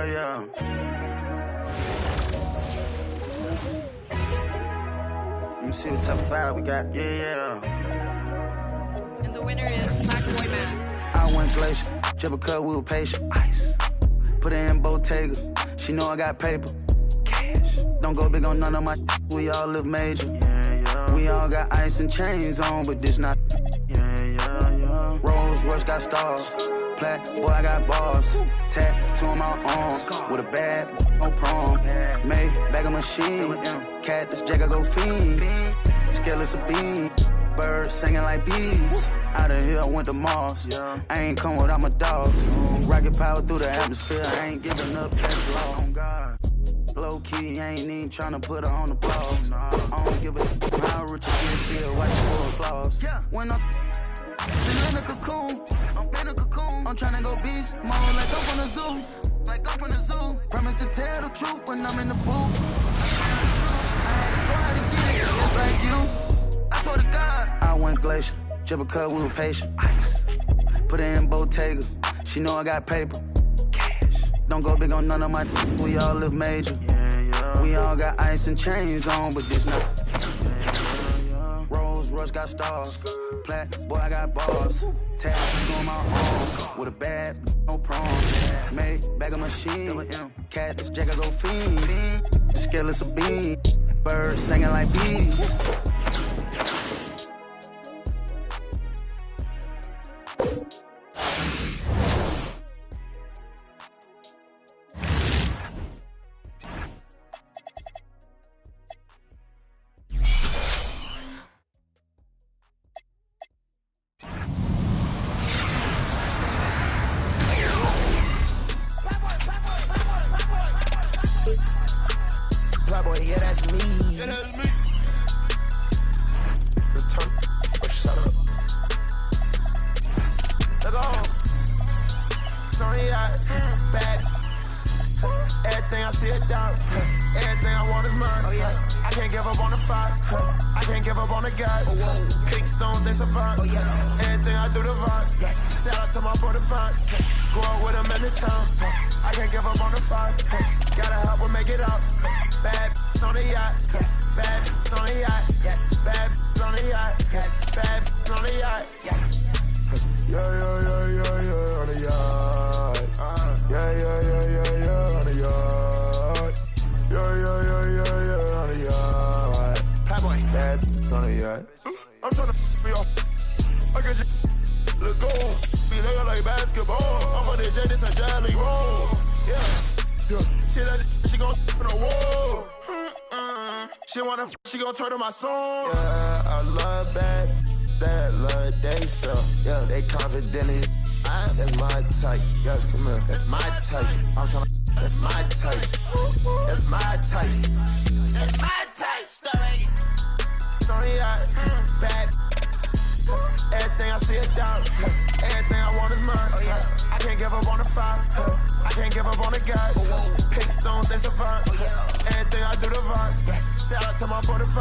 yeah. Let me see what type of vibe we got. Yeah. And the winner is Black Boy Max. I went glacier, drip a cup, we were patient. Ice. Put it in Bottega. She know I got paper. Cash. Don't go big on none of my we all live major. Yeah. We all got ice and chains on, but this not. Yeah. Rolls Royce got stars. Plat, boy, I got bars. Tattoo on my arm. With a bad, no prom. Made bag of machine. Cat, this jack, I go fiend. Scaleless a beam. Birds singing like bees. Out of here, I went to Mars. I ain't come without my dogs. Rocket power through the atmosphere. I ain't giving up, that's law. On God. Low key, I ain't even tryna put her on the blog. I don't give a how rich you get, still white full of flaws. When I'm in a cocoon, I'm tryna go beast mode like I'm from the zoo. Promise to tell the truth when I'm in the booth. I had to go out and get it, just like you. I swear to God. I went glacier, drip a cup, we were patient. Ice. Put it in Bottega. She know I got paper. Don't go big on none of my we all live major. We all got ice and chains on, but this not. Rolls Royce got stars. Plat, boy, I got bars. Tattoo on my arm. With a bad, no prom. Made bag of machine. Cat, this jack, I go fiend. Scaleless a beam. Birds singing like bees. My song. Yeah, I love that love they so. Yeah, they confident in that's my type. Yes, come here, that's my type. I'm tryna, that's my type. That's my type. That's my type. Story bad. Everything I see is down. Everything I want is mine. Oh yeah. I can't give up on the five. I can't give up on the guys. Pick stones, they survive. Everything I do the vibe. Shout out to my 45.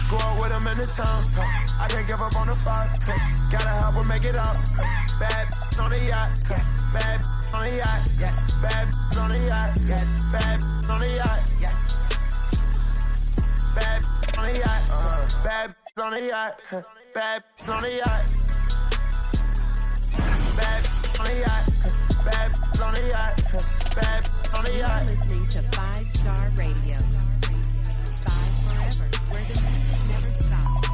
Go out with them in the town. I can't give up on the five. Gotta help her make it out. Bad on the yacht. Bad on the yacht. Bad on the yacht. Bad on the yacht. Bad on the yacht. Bad on the yacht. Bad on the yacht. Bad on the yacht. Bad on the yacht. Bad on the yacht. You're listening to 5-Star Radio. 5 forever, where the music never stops.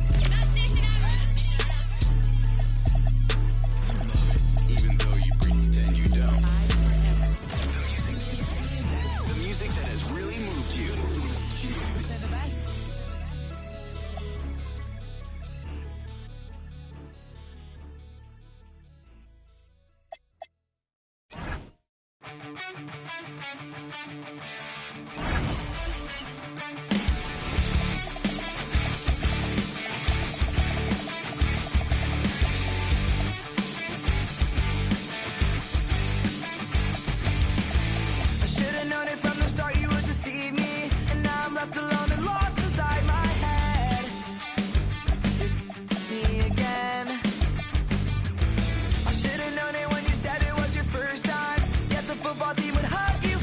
Even though you pretend you don't. The music that has really moved you. They're the best. Football team would hug you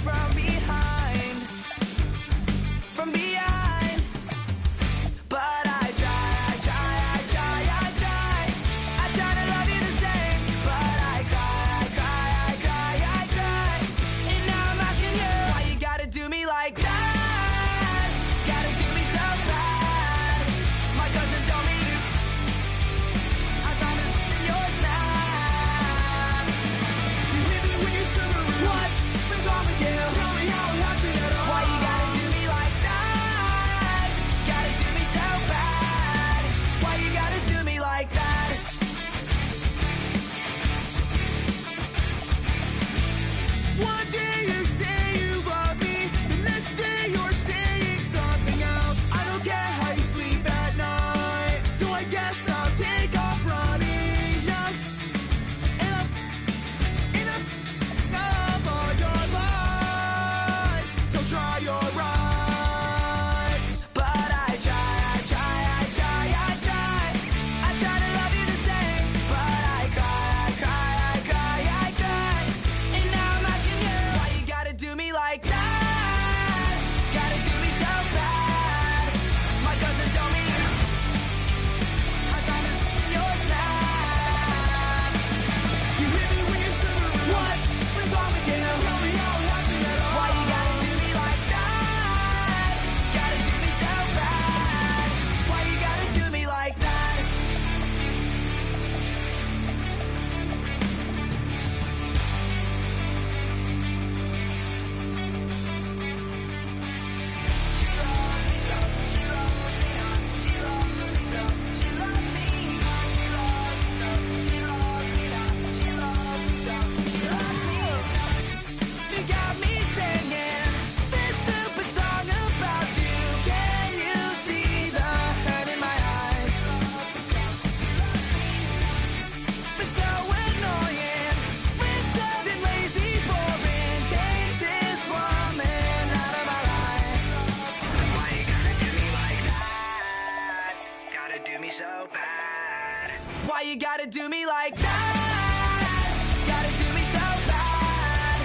me so bad. Why you gotta do me like that? Gotta do me so bad.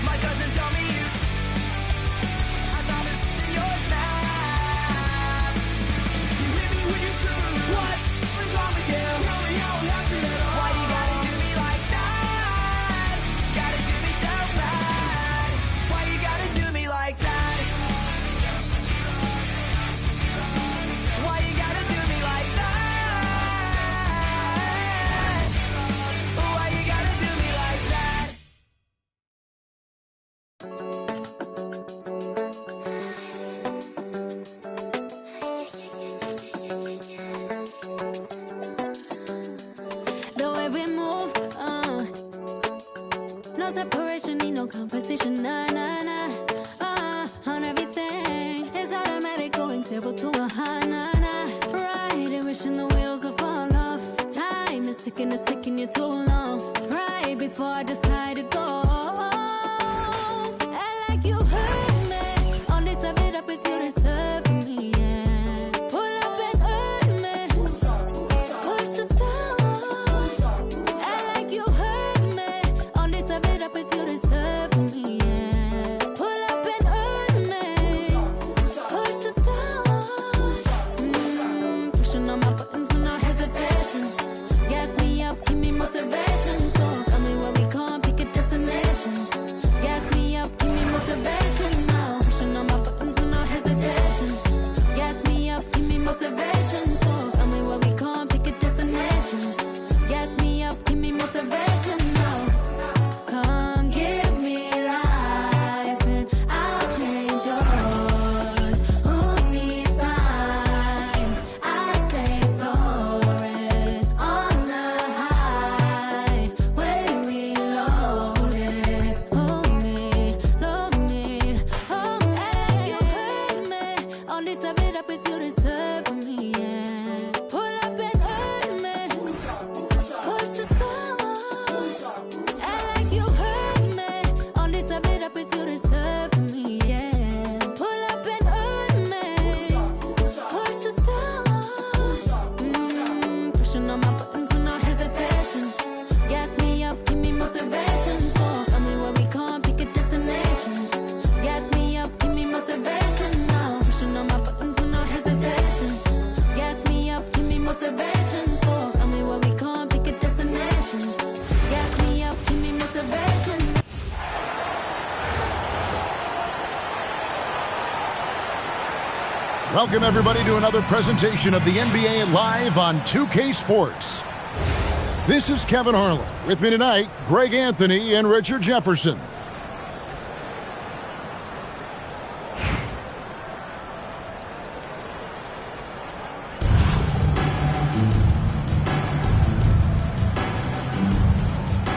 My cousin told me you. I found it in your snap. You hit me with your super. What was wrong with you? Tell me how it happened at all. Why you gotta do me like that? Gotta do me so bad. Why you gotta do me like that? Why you gotta do me like that? Why you gotta do me like that? The way we move, no separation, need no conversation, nah, nah, nah. On everything, it's automatic, going 0 to a high, nah, nah. Right, and wishing the wheels will fall off. Time is ticking, it's taking you too long. Right before I decide to go. And like you heard me, only serve it up if you deserve me, yeah. Pull up and hurt me, push the stars. And like you heard me, only serve it up if you deserve me, yeah. Pull up and hurt me, push the stars. Pushing on my buttons with no hesitation. Gas me up, give me motivation. So tell me where we going, pick a destination. Gas me up, give me motivation now. Pushing on my buttons with no hesitation. Gas me up, give me motivation. So tell me where we going, pick a destination. Gas me up, give me motivation now. Come give me life and I'll change yours. Who needs signs? I say floating on the highway we loaded. Hold me, hold me. You hurt me, only serve it up if you deserve me, yeah. Pull up and hurt me, push the stars. And like you hurt me, only serve it up if you deserve me, yeah. Pull up and hurt me, push the stars. Pushing on my buttons with no hesitation. Gas me up, give me motivation. So tell me where we going, pick a destination. Gas me up, give me motivation now. Pushing on my buttons with no hesitation. Gas me up, give me motivation. So tell me where we going, pick a destination. Gas me up, give me motivation. Welcome, everybody, to another presentation of the NBA Live on 2K Sports. This is Kevin Harlan. With me tonight, Greg Anthony and Richard Jefferson.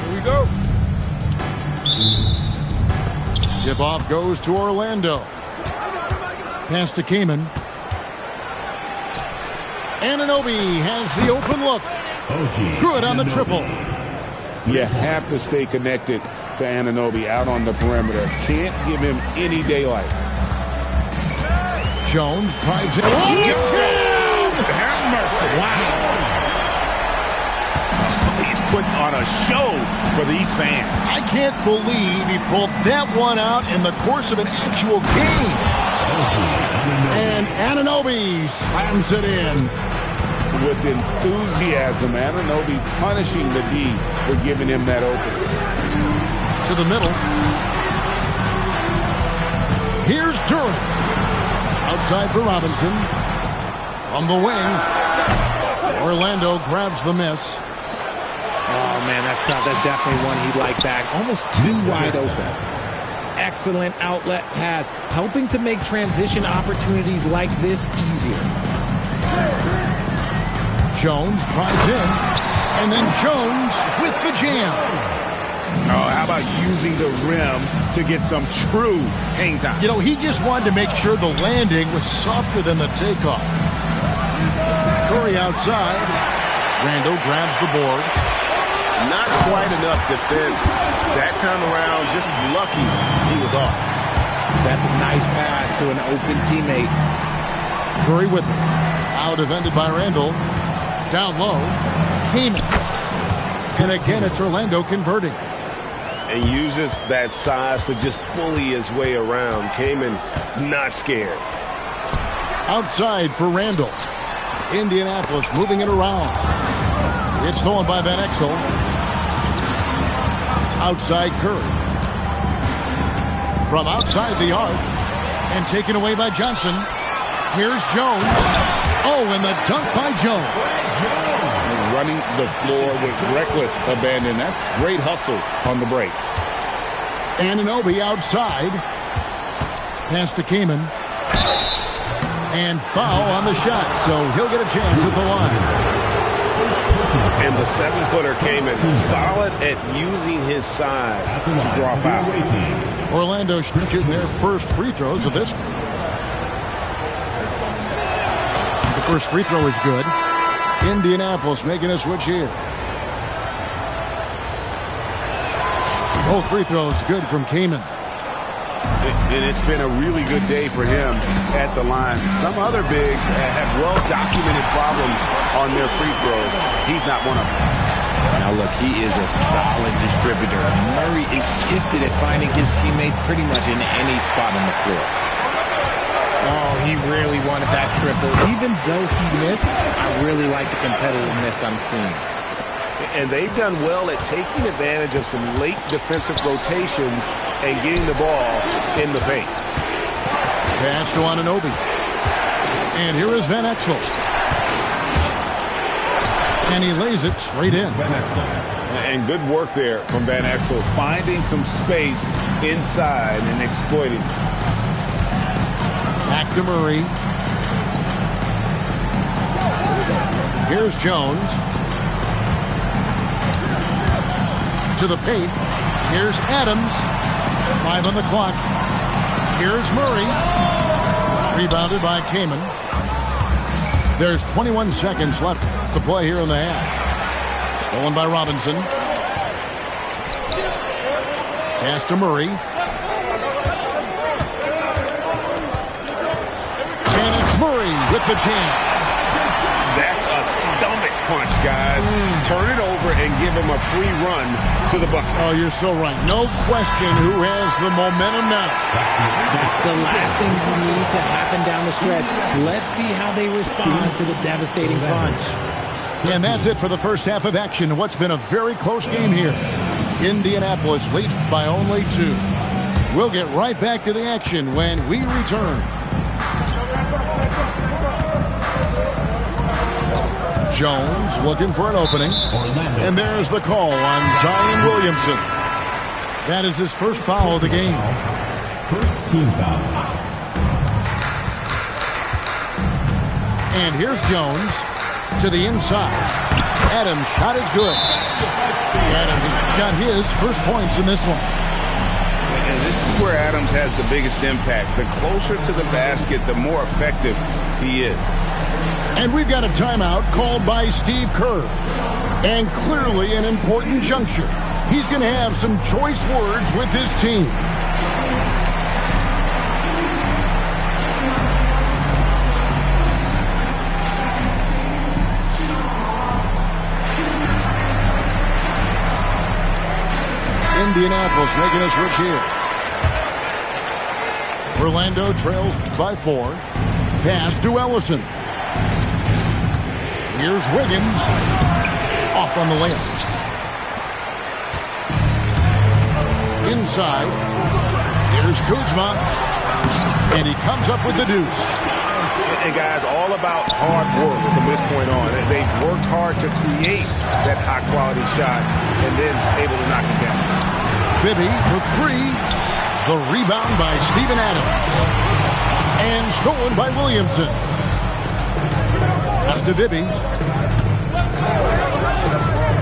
Here we go. Tip-off goes to Orlando. Pass to Kaman. Anunoby has the open look. Good on the triple. You have to stay connected to Anunoby out on the perimeter. Can't give him any daylight. Jones drives it. Have mercy. Wow. He's putting on a show for these fans. I can't believe he pulled that one out in the course of an actual game. And Anunoby slams it in. With enthusiasm, Anunoby punishing the D for giving him that open. To the middle. Here's Durant. Outside for Robinson. From the wing. Orlando grabs the miss. Oh, man, that's tough. That's definitely one he'd like back. Almost too wide open. Excellent outlet pass, helping to make transition opportunities like this easier. Jones drives in, and then Jones with the jam. Oh, how about using the rim to get some true hang time? You know, he just wanted to make sure the landing was softer than the takeoff. Curry outside. Randall grabs the board. Not quite enough defense. That time around, just lucky he was off. That's a nice pass to an open teammate. Curry with it. Out defended by Randall. Down low, Kamen. And again, it's Orlando converting. And uses that size to just bully his way around. Kamen not scared. Outside for Randall. Indianapolis moving it around. It's stolen by Van Exel. Outside Curry. From outside the arc. And taken away by Johnson. Here's Jones. Oh, and the dunk by Jones. Running the floor with reckless abandon. That's great hustle on the break. Anunoby outside. Pass to Kamen. And foul on the shot, so he'll get a chance at the line. And the 7-footer Kamen solid at using his size to draw foul. Orlando shooting their first free throws of this. The first free throw is good. Indianapolis making a switch here. Both free throws good from Kamen. And it's been a really good day for him at the line. Some other bigs have well-documented problems on their free throws. He's not one of them. Now look, he is a solid distributor. Murray is gifted at finding his teammates pretty much in any spot on the floor. Oh, he really wanted that triple. Even though he missed, I really like the competitiveness I'm seeing. And they've done well at taking advantage of some late defensive rotations and getting the ball in the paint. Pass to Anunoby. And here is Van Exel. And he lays it straight in. And good work there from Van Exel, finding some space inside and exploiting. Back to Murray. Here's Jones. To the paint. Here's Adams. 5 on the clock. Here's Murray. Rebounded by Kamen. There's 21 seconds left to play here in the half. Stolen by Robinson. Pass to Murray. And it's Murray with the jam. That's a stomach punch, guys. Turn it over and give him a free run to the bucket. Oh, you're so right. No question who has the momentum now. That's the last thing you need to happen down the stretch. Let's see how they respond to the devastating punch. And that's it for the first half of action. What's been a very close game here. Indianapolis leads by only 2. We'll get right back to the action when we return. Jones looking for an opening. And there's the call on Zion Williamson. That is his first foul of the game. First team foul. And here's Jones to the inside. Adams' shot is good. Adams has got his first points in this one. And this is where Adams has the biggest impact. The closer to the basket, the more effective he is. And we've got a timeout called by Steve Kerr. And clearly an important juncture. He's going to have some choice words with his team. Indianapolis making a switch here. Orlando trails by 4. Pass to Ellison. Here's Wiggins. Off on the layup. Inside. Here's Kuzma. And he comes up with the deuce. And guys, all about hard work from this point on. They've worked hard to create that high-quality shot and then able to knock it down. Bibby for 3. The rebound by Steven Adams. And stolen by Williamson. Pass to Bibby.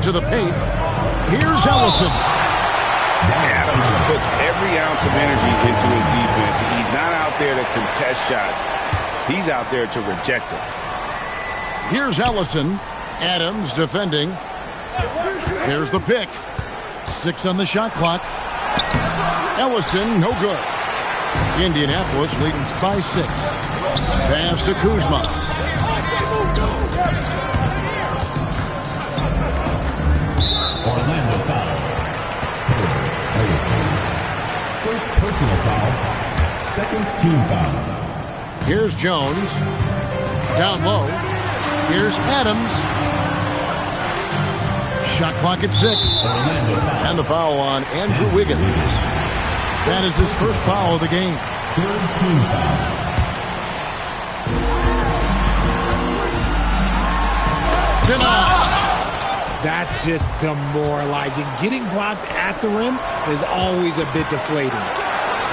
To the paint. Here's Ellison. Adams puts every ounce of energy into his defense. He's not out there to contest shots. He's out there to reject them. Here's Ellison. Adams defending. Here's the pick. 6 on the shot clock. Ellison, no good. Indianapolis leading by 6. Pass to Kuzma. Second team foul. Here's Jones. Down low. Here's Adams. Shot clock at 6. And the foul on Andrew Wiggins. That is his first foul of the game. Third team foul. That's just demoralizing. Getting blocked at the rim is always a bit deflating.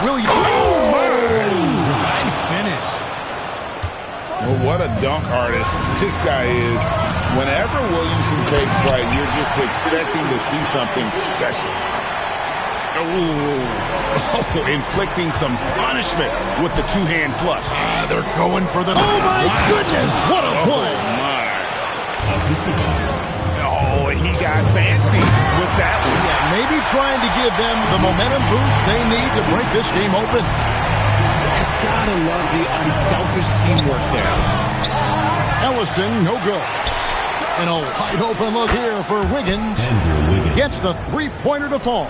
Williams. Nice finish. Well, what a dunk artist this guy is. Whenever Williamson takes flight, you're just expecting to see something special. Ooh. Inflicting some punishment with the two-hand flush. They're going for the... Oh, my goodness! What a play! Oh, he got fancy with that one. Yeah, maybe trying to give them the momentum boost they need to break this game open. Gotta love the unselfish teamwork there. Ellison, no good. And a wide open look here for Wiggins. Gets the three-pointer to fall.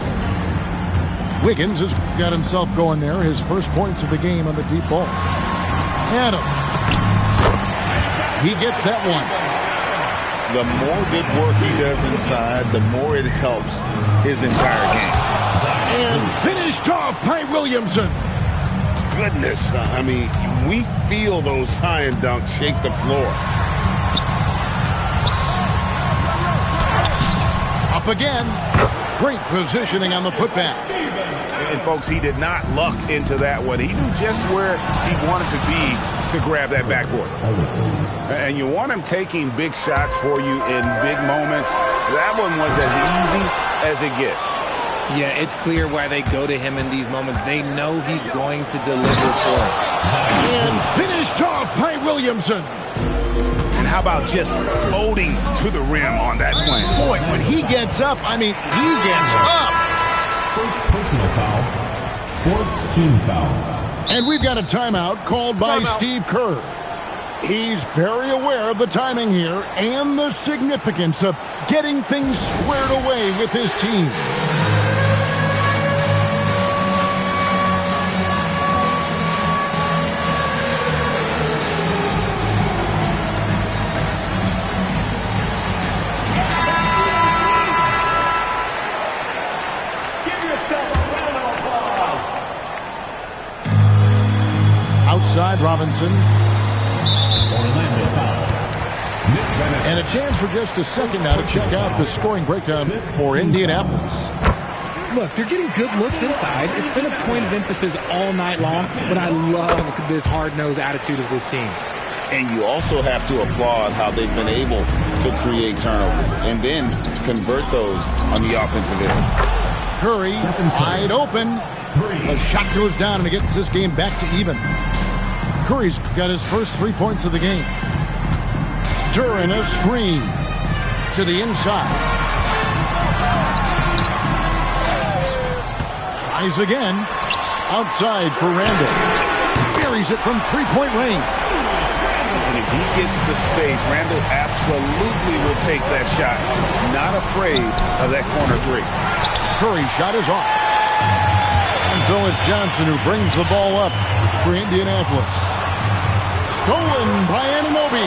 Wiggins has got himself going there. His first points of the game on the deep ball. Adams. He gets that one. The more good work he does inside, the more it helps his entire game. And finished off by Williamson. Goodness, I mean, we feel those sign dunks shake the floor. Up again. Great positioning on the putback. And folks, he did not luck into that one. He knew just where he wanted to be to grab that backboard. And you want him taking big shots for you in big moments. That one was as easy as it gets. Yeah, it's clear why they go to him in these moments. They know he's going to deliver for them. And finished off by Williamson. And how about just floating to the rim on that slam? Boy, when he gets up, I mean, he gets up. First personal foul. Fourth team foul. And we've got a timeout called by Steve Kerr. He's very aware of the timing here and the significance of getting things squared away with his team. Outside Robinson. And a chance for just a second now to check out the scoring breakdown for Indianapolis. Look, they're getting good looks inside. It's been a point of emphasis all night long, but I love this hard-nosed attitude of this team. And you also have to applaud how they've been able to create turnovers and then convert those on the offensive end. Curry wide open. The shot goes down and it gets this game back to even. Curry's got his first 3 points of the game. Duran a screen to the inside. Tries again. Outside for Randall. Buries it from three-point range. And if he gets the space, Randall absolutely will take that shot. Not afraid of that corner three. Curry's shot is off. And so it's Johnson who brings the ball up for Indianapolis. Stolen by Anunoby.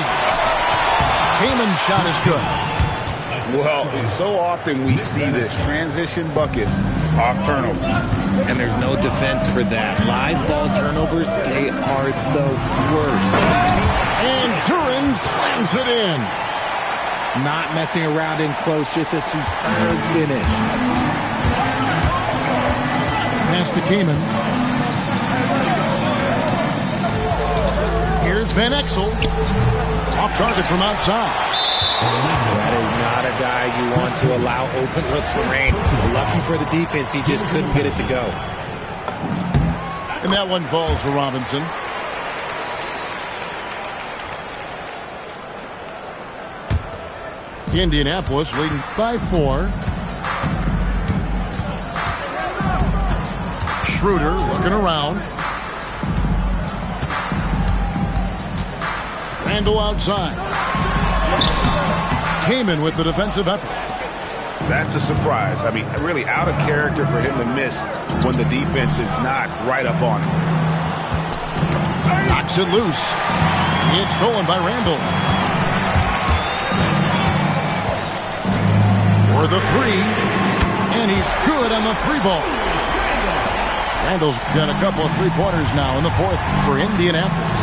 Kaman's shot is good. Well, so often we see this transition buckets off turnover. And there's no defense for that. Live ball turnovers, they are the worst. And Duran slams it in. Not messing around in close, just a superb finish. Pass to Kaman. Here's Van Exel. Off target from outside. That is not a guy you want to allow open looks for Rain. Lucky for the defense, he just couldn't get it to go. And that one falls for Robinson. Indianapolis leading by 4. Schroeder looking around. Randall outside. Kaman with the defensive effort. That's a surprise. I mean, really out of character for him to miss when the defense is not right up on him. Knocks it loose. It's stolen by Randall. For the three. And he's good on the three ball. Randall's got a couple of three-pointers now in the fourth for Indianapolis.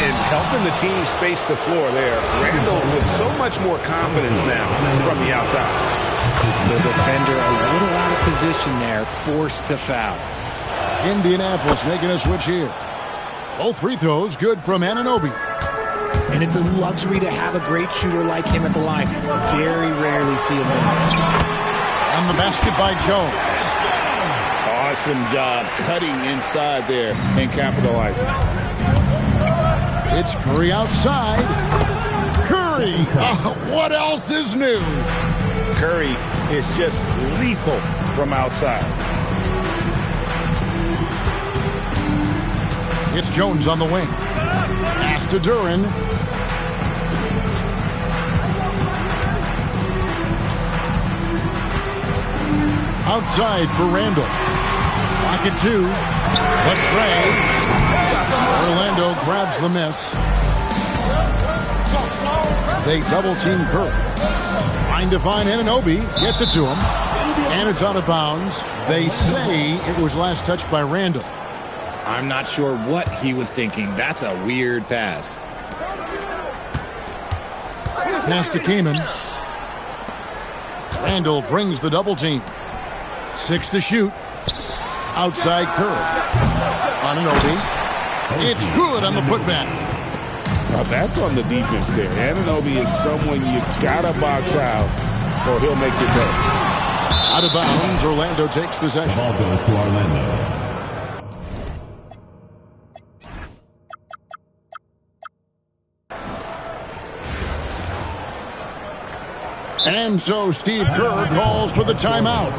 And helping the team space the floor there. Randall with so much more confidence now from the outside. The defender a little out of position there, forced to foul. Indianapolis making a switch here. Both free throws good from Anunoby. And it's a luxury to have a great shooter like him at the line. Very rarely see him miss. On the basket by Jones. Awesome job cutting inside there and capitalizing. It's Curry outside. Curry! What else is new? Curry is just lethal from outside. It's Jones on the wing. Pass to Duran. Outside for Randall. Pocket two. Latray. Orlando grabs the miss. They double-team Curry. Trying to find Anunoby. Gets it to him. And it's out of bounds. They say it was last touched by Randall. I'm not sure what he was thinking. That's a weird pass. Pass to Kaman. Randall brings the double team. 6 to shoot. Outside Curry. Anunoby. It's good on the putback. Now that's on the defense there. Anunoby is someone you gotta box out or he'll make you pay. Out of bounds, Orlando takes possession. Ball goes to Orlando. And so Steve Kerr calls for the timeout.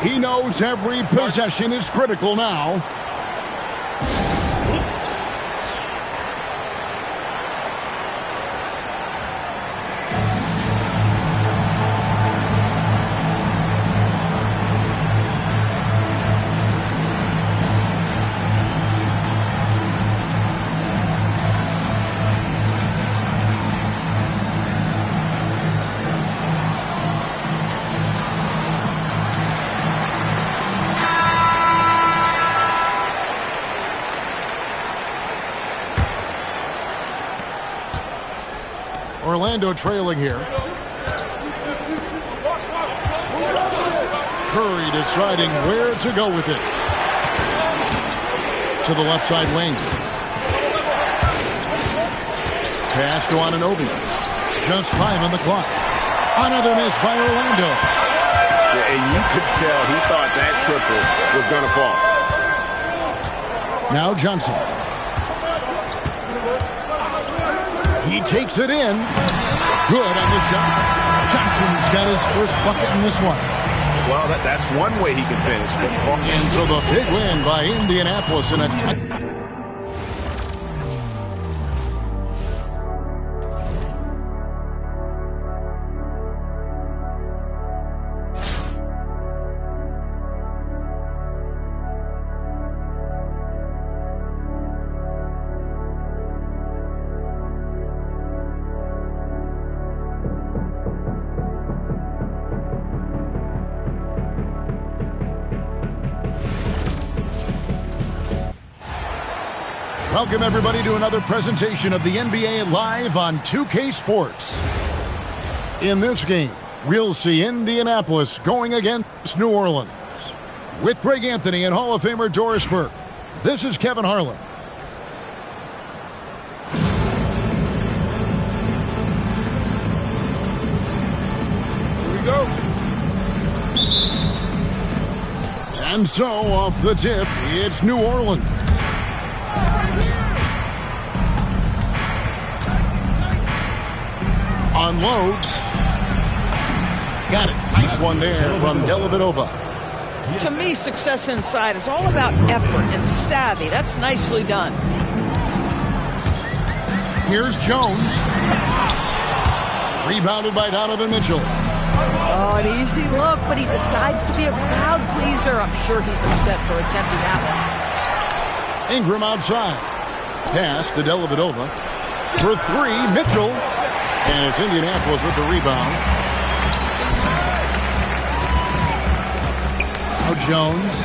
He knows every possession is critical now. Orlando trailing here. Curry deciding where to go with it. To the left side wing. Pass to Anunoby. Just 5 on the clock. Another miss by Orlando. Yeah, and you could tell he thought that triple was going to fall. Now Johnson. He takes it in. Good on the shot. Johnson's got his first bucket in this one. Well, that's one way he can finish. And so the big win by Indianapolis in a tight. Welcome, everybody, to another presentation of the NBA live on 2K Sports. In this game, we'll see Indianapolis going against New Orleans. With Greg Anthony and Hall of Famer Doris Burke, this is Kevin Harlan. Here we go. And so, off the tip, it's New Orleans. Unloads. Got it. Nice one there from Dellavedova. To me, success inside is all about effort and savvy. That's nicely done. Here's Jones. Rebounded by Donovan Mitchell. Oh, an easy look, but he decides to be a crowd pleaser. I'm sure he's upset for attempting that one. Ingram outside. Pass to Dellavedova. For three, Mitchell. And it's Indianapolis with the rebound. Now Jones.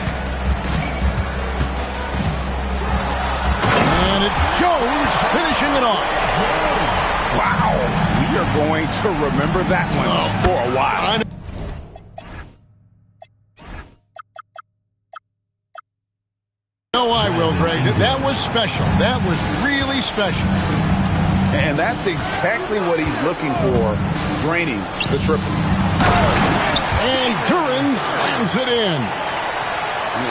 And it's Jones finishing it off. Wow. We are going to remember that one for a while. No, I will, Greg. That was special. That was really special. And that's exactly what he's looking for, draining the triple. And Duran slams it in.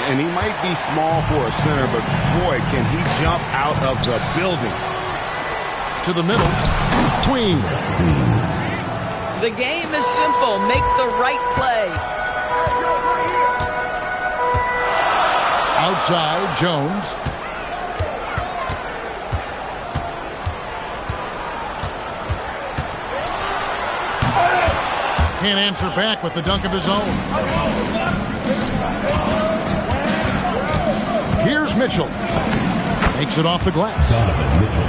And he might be small for a center, but boy, can he jump out of the building. To the middle. Queen. The game is simple. Make the right play. Outside, Jones. Can't answer back with the dunk of his own. Here's Mitchell. Makes it off the glass.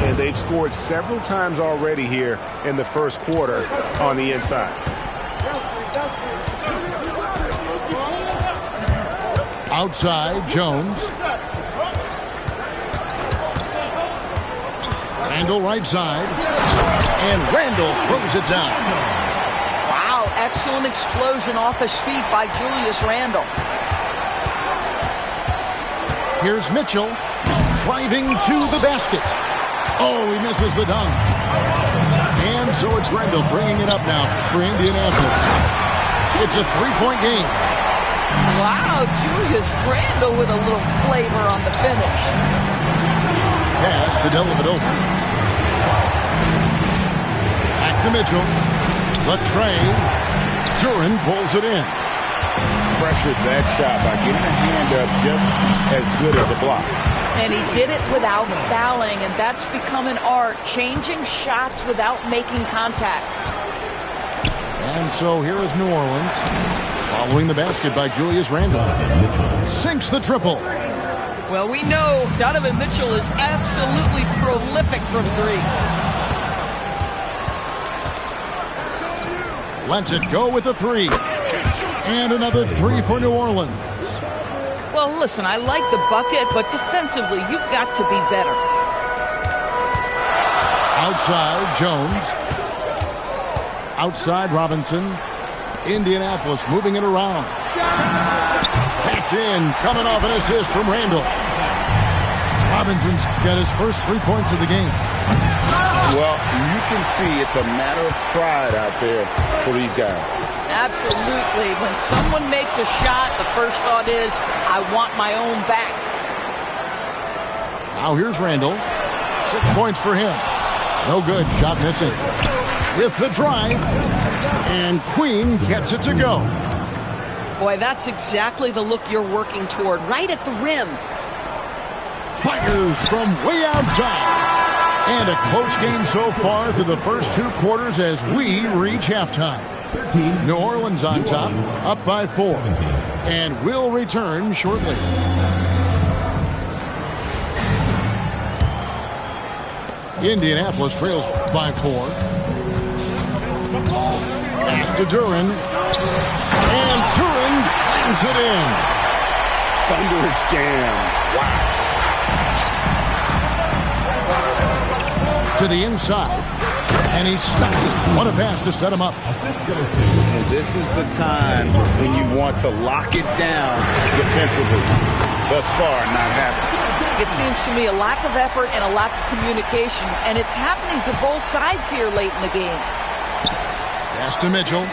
And they've scored several times already here in the first quarter on the inside. Outside, Jones. Randall right side. And Randall throws it down. Wow, excellent explosion off his feet by Julius Randle. Here's Mitchell driving to the basket. Oh, he misses the dunk. And so it's Randall bringing it up now for Indianapolis. It's a three-point game. Wow, Julius Randle with a little flavor on the finish. Pass to Dellavedova. Back to Mitchell. Latre. Duran pulls it in. Pressured that shot by getting a hand up just as good as a block. And he did it without fouling, and that's become an art, changing shots without making contact. And so here is New Orleans, following the basket by Julius Randle. Sinks the triple. Well, we know Donovan Mitchell is absolutely prolific from three. Lets it go with a three. And another three for New Orleans. Well, listen, I like the bucket, but defensively, you've got to be better. Outside, Jones. Outside, Robinson. Indianapolis moving it around. That's in, coming off an assist from Randall. Robinson's got his first 3 points of the game. Well, you can see it's a matter of pride out there for these guys. Absolutely. When someone makes a shot, the first thought is, I want my own back. Now here's Randall. 6 points for him. No good. Shot missing. With the drive. And Queen gets it to go. Boy, that's exactly the look you're working toward. Right at the rim. Fires from way outside. And a close game so far through the first 2 quarters as we reach halftime. New Orleans on top, up by 4. And will return shortly. Indianapolis trails by 4. Pass to Duran. And Duran slams it in. Thunderous jam. Wow. To the inside. And he stops it. What a pass to set him up. And this is the time when you want to lock it down defensively. Thus far, not happening. It seems to me a lack of effort and a lack of communication, and it's happening to both sides here late in the game. Pass to Mitchell.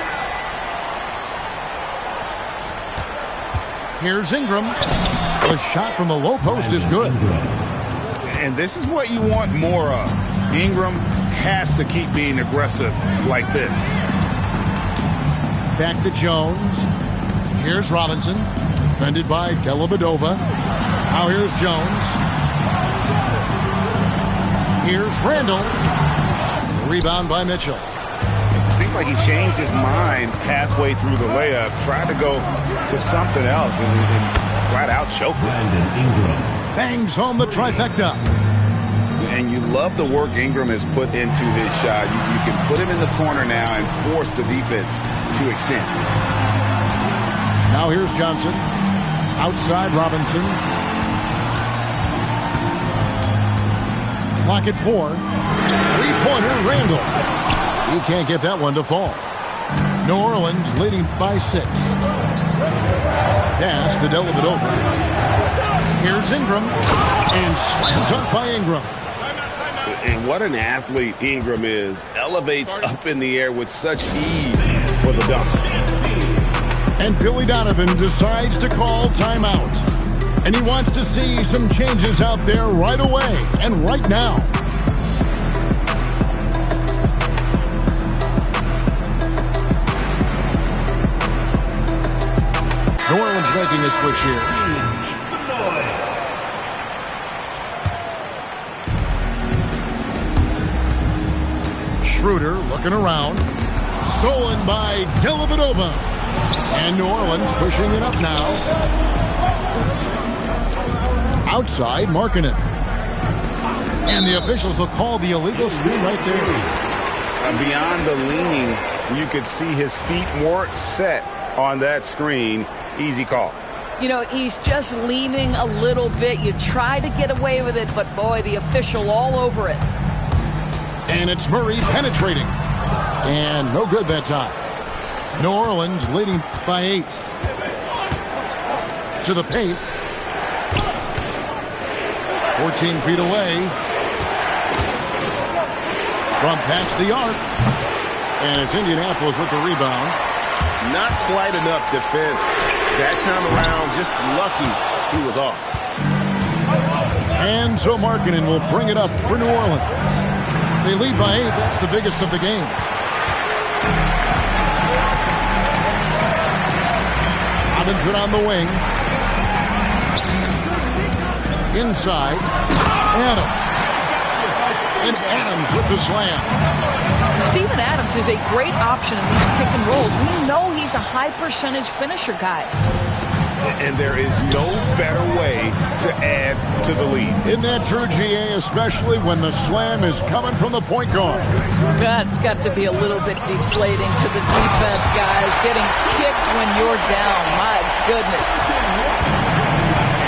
Here's Ingram. The shot from the low post is good. And this is what you want more of. Ingram has to keep being aggressive like this. Back to Jones. Here's Robinson. Defended by Dellavedova. Now here's Jones. Here's Randall. Rebound by Mitchell. It seemed like he changed his mind halfway through the layup. Tried to go to something else and flat out choked. Bangs home the trifecta. And you love the work Ingram has put into his shot. You can put him in the corner now and force the defense to extend. Now here's Johnson. Outside Robinson. Clock at 4. Three-pointer Randall. He can't get that one to fall. New Orleans leading by 6. Pass to Dellavedova. Here's Ingram. And slam dunk by Ingram. And what an athlete Ingram is. Elevates up in the air with such ease for the dunk. And Billy Donovan decides to call timeout. And he wants to see some changes out there right away and right now. New Orleans making a switch here. Schroeder looking around. Stolen by Dellavedova. And New Orleans pushing it up now. Outside, Markkanen. And the officials will call the illegal screen right there. Beyond the leaning, you could see his feet more set on that screen. Easy call. You know, he's just leaning a little bit. You try to get away with it, but boy, the official all over it. And it's Murray penetrating. And no good that time. New Orleans leading by 8. To the paint. 14 feet away. From past the arc. And it's Indianapolis with the rebound. Not quite enough defense. That time around, just lucky he was off. And so Markkanen will bring it up for New Orleans. They lead by 8. That's the biggest of the game. Robinson on the wing. Inside. Adams. And Adams with the slam. Steven Adams is a great option in these pick and rolls. We know he's a high percentage finisher, guys. And there is no better way to add to the lead. Isn't that true, GA, especially when the slam is coming from the point guard? That's got to be a little bit deflating to the defense, guys. Getting kicked when you're down. My goodness.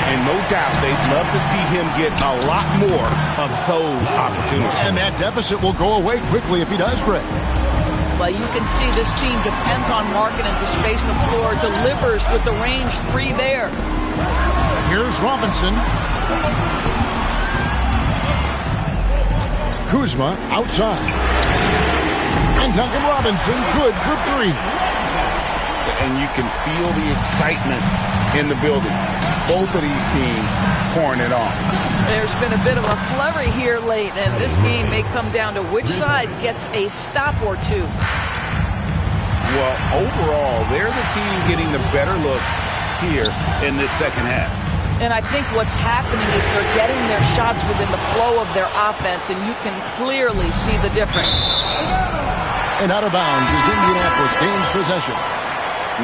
And no doubt they'd love to see him get a lot more of those opportunities. And that deficit will go away quickly if he does, Greg. Well, you can see this team depends on Markkanen to space the floor, delivers with the range 3 there. Here's Robinson. Kuzma outside. And Duncan Robinson good for 3. And you can feel the excitement in the building. Both of these teams pouring it on. There's been a bit of a flurry here late, and this game may come down to which side gets a stop or two. Well, overall, they're the team getting the better looks here in this second half. And I think what's happening is they're getting their shots within the flow of their offense, and you can clearly see the difference. And out of bounds as Indianapolis gains possession.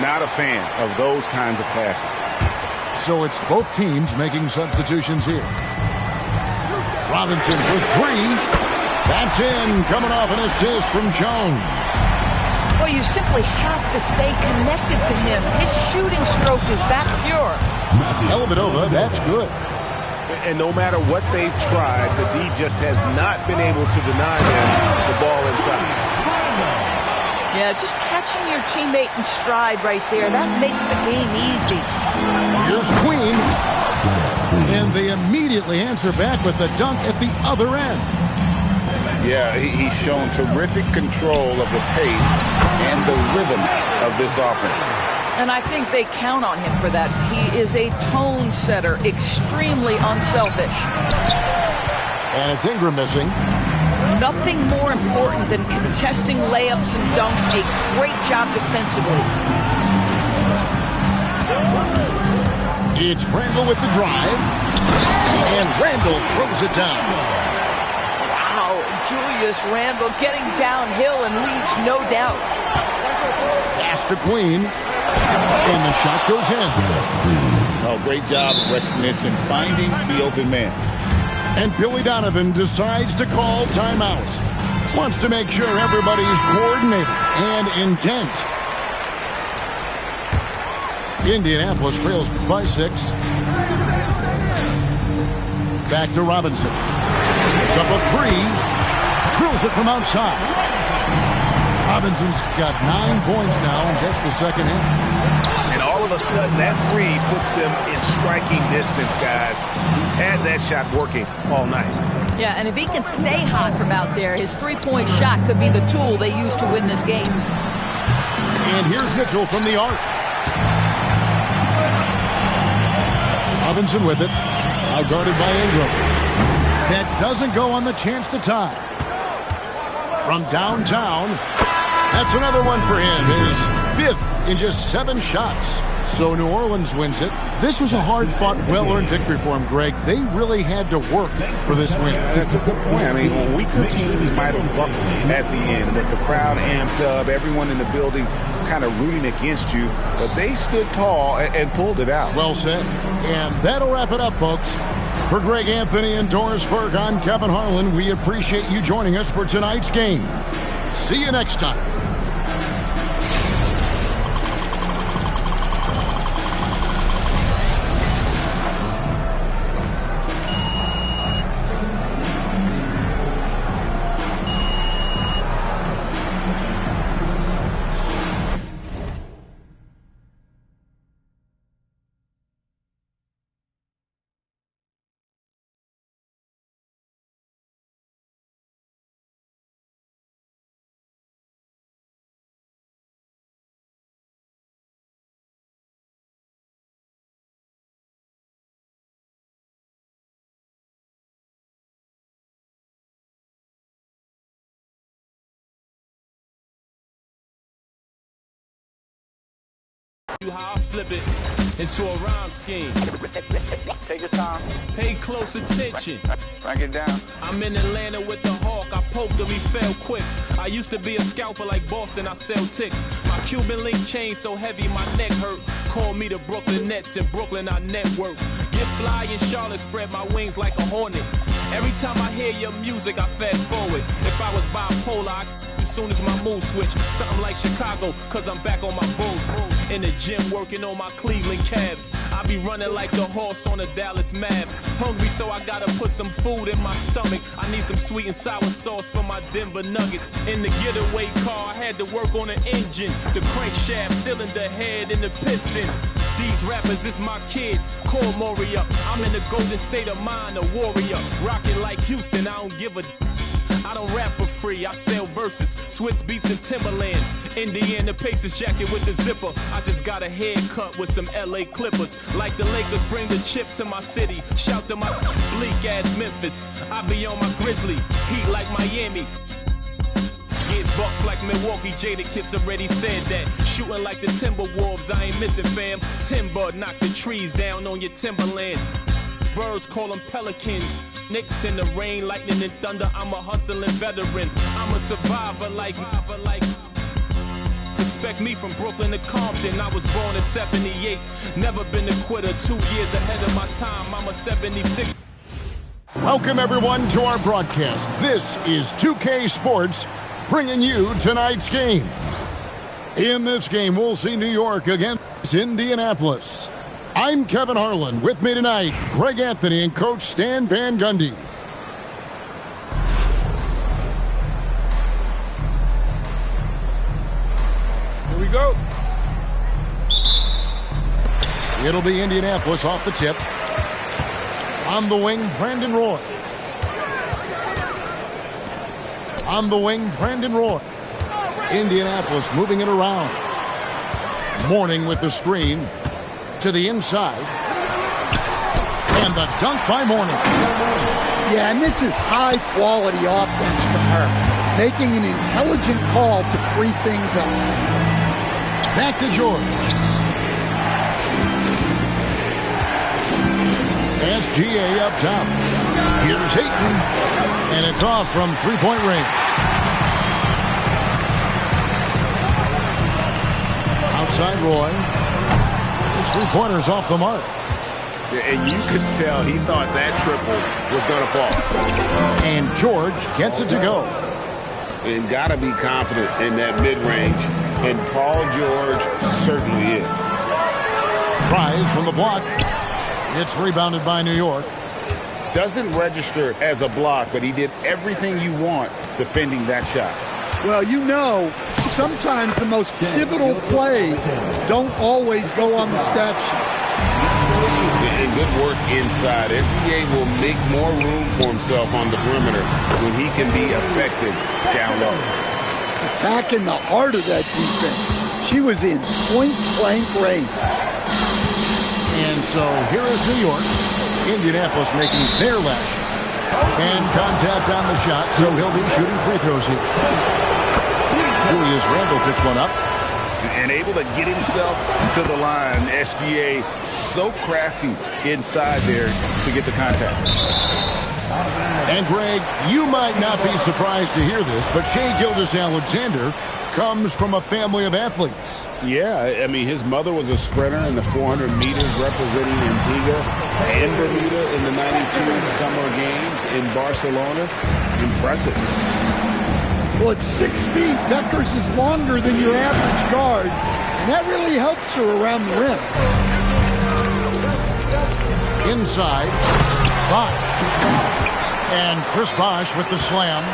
Not a fan of those kinds of passes. So it's both teams making substitutions here. Robinson for 3. That's in, coming off an assist from Jones. Well, you simply have to stay connected to him. His shooting stroke is that pure. Dellavedova, that's good. And no matter what they've tried, the D just has not been able to deny them the ball inside. Yeah, just catching your teammate in stride right there, that makes the game easy. Here's Queen. And they immediately answer back with the dunk at the other end. Yeah, he's shown terrific control of the pace and the rhythm of this offense. And I think they count on him for that. He is a tone setter, extremely unselfish. And it's Ingram missing. Nothing more important than contesting layups and dunks. A great job defensively. It's Randall with the drive. And Randall throws it down. Wow, Julius Randall getting downhill and leaves no doubt. Pass to Queen. And the shot goes in. Oh, great job of recognition, finding the open man. And Billy Donovan decides to call timeout. Wants to make sure everybody's coordinated and intent. Indianapolis trails by 6. Back to Robinson. It's up a 3. Drills it from outside. Robinson's got 9 points now in just the second half. And all of a sudden, that 3 puts them in striking distance, guys. He's had that shot working all night. Yeah, and if he can stay hot from out there, his three-point shot could be the tool they use to win this game. And here's Mitchell from the arc. Robinson with it. Now guarded by Ingram. That doesn't go on the chance to tie. From downtown, that's another one for him. His 5th in just 7 shots. So New Orleans wins it. This was a hard-fought, well-earned victory for him, Greg. They really had to work for this win. That's a good point. I mean, weaker teams might have buckled at the end, with the crowd amped up, everyone in the building kind of rooting against you, but they stood tall and pulled it out. Well said. And that'll wrap it up, folks. For Greg Anthony and Doris Burke, I'm Kevin Harlan. We appreciate you joining us for tonight's game. See you next time. How I flip it into a rhyme scheme. Take your time. Pay close attention. Break it down. I'm in Atlanta with the Hawk. I poked him, he fell quick. I used to be a scalper like Boston. I sell ticks. My Cuban link chain so heavy my neck hurt. Call me the Brooklyn Nets. In Brooklyn I network. Get fly in Charlotte, spread my wings like a hornet. Every time I hear your music, I fast forward. If I was bipolar, I as soon as my mood switch. Something like Chicago, cause I'm back on my boat. In the gym working on my Cleveland Cavs. I be running like the horse on the Dallas Mavs. Hungry, so I gotta put some food in my stomach. I need some sweet and sour sauce for my Denver Nuggets. In the getaway car, I had to work on the engine, the crankshaft, cylinder head, and the pistons. These rappers is my kids, call Maury up. I'm in the golden state of mind, a warrior. Rockin' like Houston, I don't give a I don't rap for free, I sell verses, Swiss beats and Timberland. Indiana Pacers jacket with the zipper. I just got a haircut with some LA Clippers. Like the Lakers bring the chip to my city. Shout to my bleak ass Memphis. I be on my Grizzly, heat like Miami. Get bucks like Milwaukee, Jadakiss already said that. Shooting like the Timberwolves, I ain't missing fam. Timber, knock the trees down on your timberlands. Birds call them pelicans. Knicks in the rain, lightning and thunder. I'm a hustling veteran. I'm a survivor like. Respect me from Brooklyn to Compton. I was born in 78. Never been a quitter. 2 years ahead of my time. I'm a 76. Welcome everyone to our broadcast. This is 2K Sports bringing you tonight's game. In this game, we'll see New York against Indianapolis. I'm Kevin Harlan. With me tonight, Greg Anthony and Coach Stan Van Gundy. Here we go. It'll be Indianapolis off the tip. On the wing, Brandon Roy. On the wing, Brandon Roy. Indianapolis moving it around. Mourning with the screen. To the inside. And the dunk by Mourning. Yeah, and this is high-quality offense from her. Making an intelligent call to free things up. Back to George. SGA up top. Here's Hayton. And it's off from three-point range. Outside Roy. His three-pointers off the mark. And you could tell he thought that triple was going to fall. And George gets it to go. And got to be confident in that mid-range. And Paul George certainly is. Tries from the block. It's rebounded by New York. Doesn't register as a block, but he did everything you want defending that shot. Well, you know, sometimes the most pivotal plays don't always go on the stat sheet. And good work inside. SGA will make more room for himself on the perimeter when he can be effective down low. Attacking the heart of that defense. She was in point-blank range. And so here is New York. Indianapolis making their last shot. And contact on the shot, so he'll be shooting free throws here. Julius Randle picks one up. And able to get himself to the line. SGA so crafty inside there to get the contact. And Greg, you might not be surprised to hear this, but Shai Gilgeous-Alexander comes from a family of athletes. Yeah, I mean, his mother was a sprinter in the 400 meters representing Antigua and Bermuda in the 92 Summer Games in Barcelona. Impressive. Well, at 6 feet, Deckers is longer than your average guard, and that really helps her around the rim. Inside, Bosh. And Chris Bosh with the slam.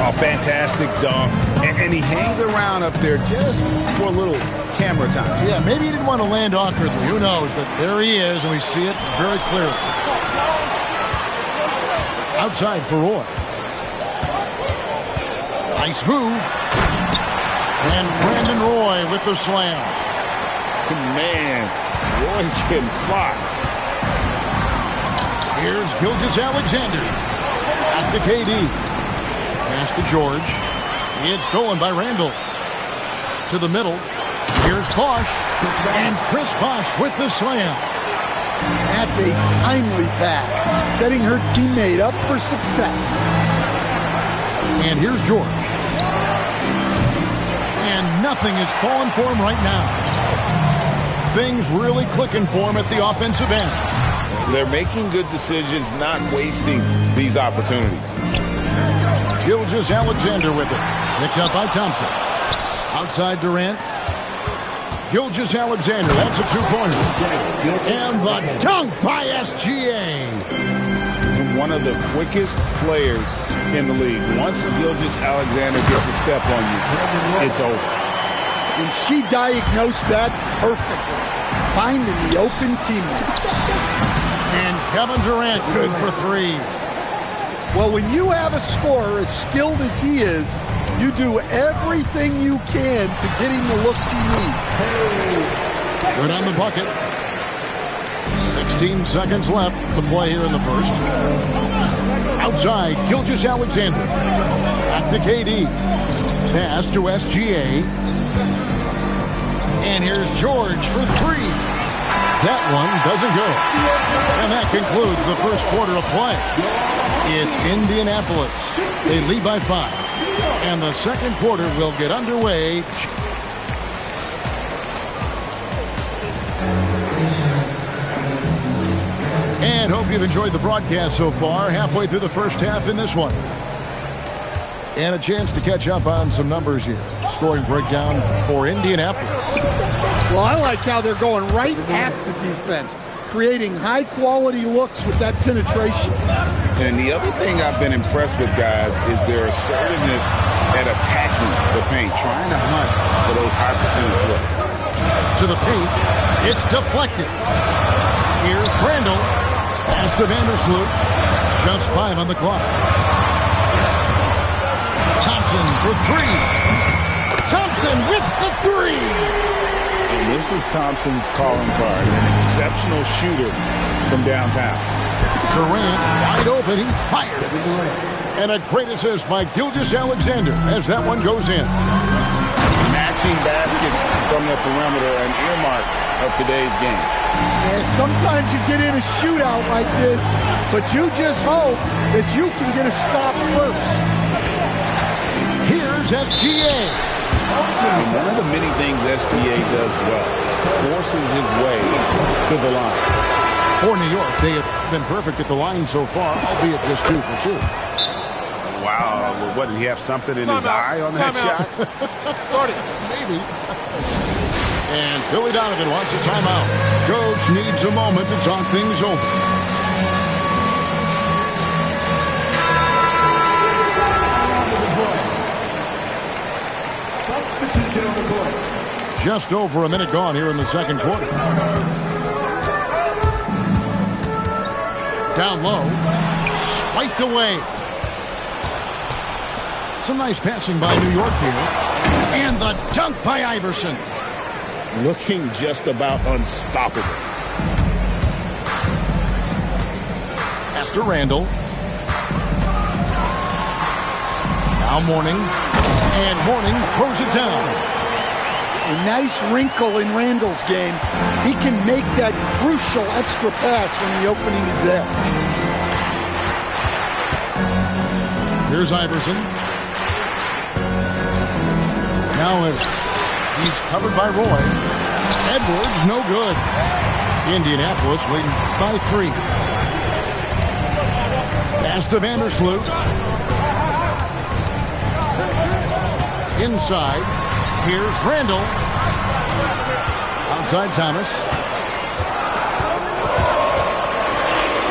Oh, fantastic dunk. And he hangs around up there just for a little camera time. Yeah, maybe he didn't want to land awkwardly. Who knows? But there he is, and we see it very clearly. Outside for Roy. Nice move. And Brandon Roy with the slam. Man, Roy can fly. Here's Gilgeous-Alexander. Back to KD. Pass to George. It's stolen by Randle. To the middle. Here's Bosh. And Chris Bosh with the slam. That's a timely pass, setting her teammate up for success. And here's George. And nothing is falling for him right now. Things really clicking for him at the offensive end. They're making good decisions, not wasting these opportunities. Gilgeous-Alexander with it. Picked up by Thompson. Outside Durant. Gilgeous-Alexander. That's a two-pointer. And the dunk by SGA. One of the quickest players in the league. Once Gilgeous-Alexander gets a step on you, it's over. And she diagnosed that perfectly, finding the open teammate. And Kevin Durant good for three. Well, when you have a scorer as skilled as he is, you do everything you can to get him the looks he needs. Good on the bucket. 16 seconds left to play here in the first. Outside, Gilgeous-Alexander. Back to KD. Pass to SGA. And here's George for three. That one doesn't go. And that concludes the first quarter of play. It's Indianapolis. They lead by 5. And the second quarter will get underway. And hope you've enjoyed the broadcast so far. Halfway through the first half in this one. And a chance to catch up on some numbers here. Scoring breakdown for Indianapolis. Well, I like how they're going right at the defense, creating high-quality looks with that penetration. And the other thing I've been impressed with, guys, is their assertiveness at attacking the paint, trying to hunt for those high percentage looks. To the paint, it's deflected. Here's Randle. Pass to Vandersloot. Just 5 on the clock. Thompson for three. Thompson with the three. And this is Thompson's calling card, an exceptional shooter from downtown. Durant wide open, he fires. And a great assist by Gilgeous-Alexander as that one goes in. Matching baskets from the perimeter, an earmark of today's game. Yeah, sometimes you get in a shootout like this, but you just hope that you can get a stop first. Here's SGA. And one of the many things SGA does well, forces his way to the line. For New York, they have been perfect at the line so far, albeit just 2 for 2. Wow, what, did he have something in his eye on that shot? Sorry, maybe. And Billy Donovan wants a timeout. Coach needs a moment to talk things over. Just over a minute gone here in the second quarter. Down low. Swiped away. Some nice passing by New York here. And the dunk by Iverson. Looking just about unstoppable. Pass to Randall. Now Mourning. And Mourning throws it down. A nice wrinkle in Randall's game. He can make that crucial extra pass when the opening is there. Here's Iverson. Now he's covered by Roy. Edwards, no good. Indianapolis waiting by 3. Pass to Vandersloot. Inside. Here's Randall. Outside Thomas.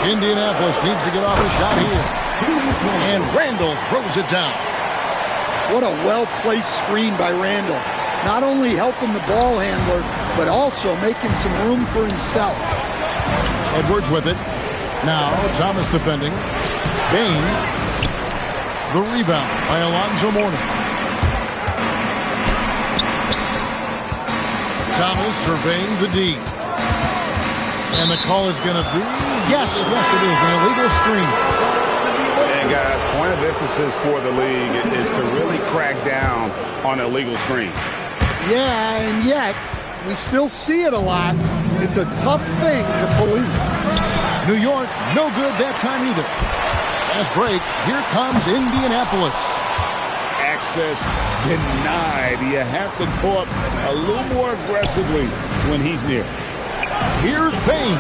Indianapolis needs to get off a shot here. And Randall throws it down. What a well-placed screen by Randall. Not only helping the ball handler, but also making some room for himself. Edwards with it. Now Thomas defending. Bain. The rebound by Alonzo Mourning. Thomas surveying the D. And the call is going to be, yes, it is, an illegal screen. And guys, point of emphasis for the league is to really crack down on illegal screens. Yeah, and yet, we still see it a lot. It's a tough thing to police. New York, no good that time either. Fast break, here comes Indianapolis. Access denied. You have to go up a little more aggressively when he's near. Here's Bain.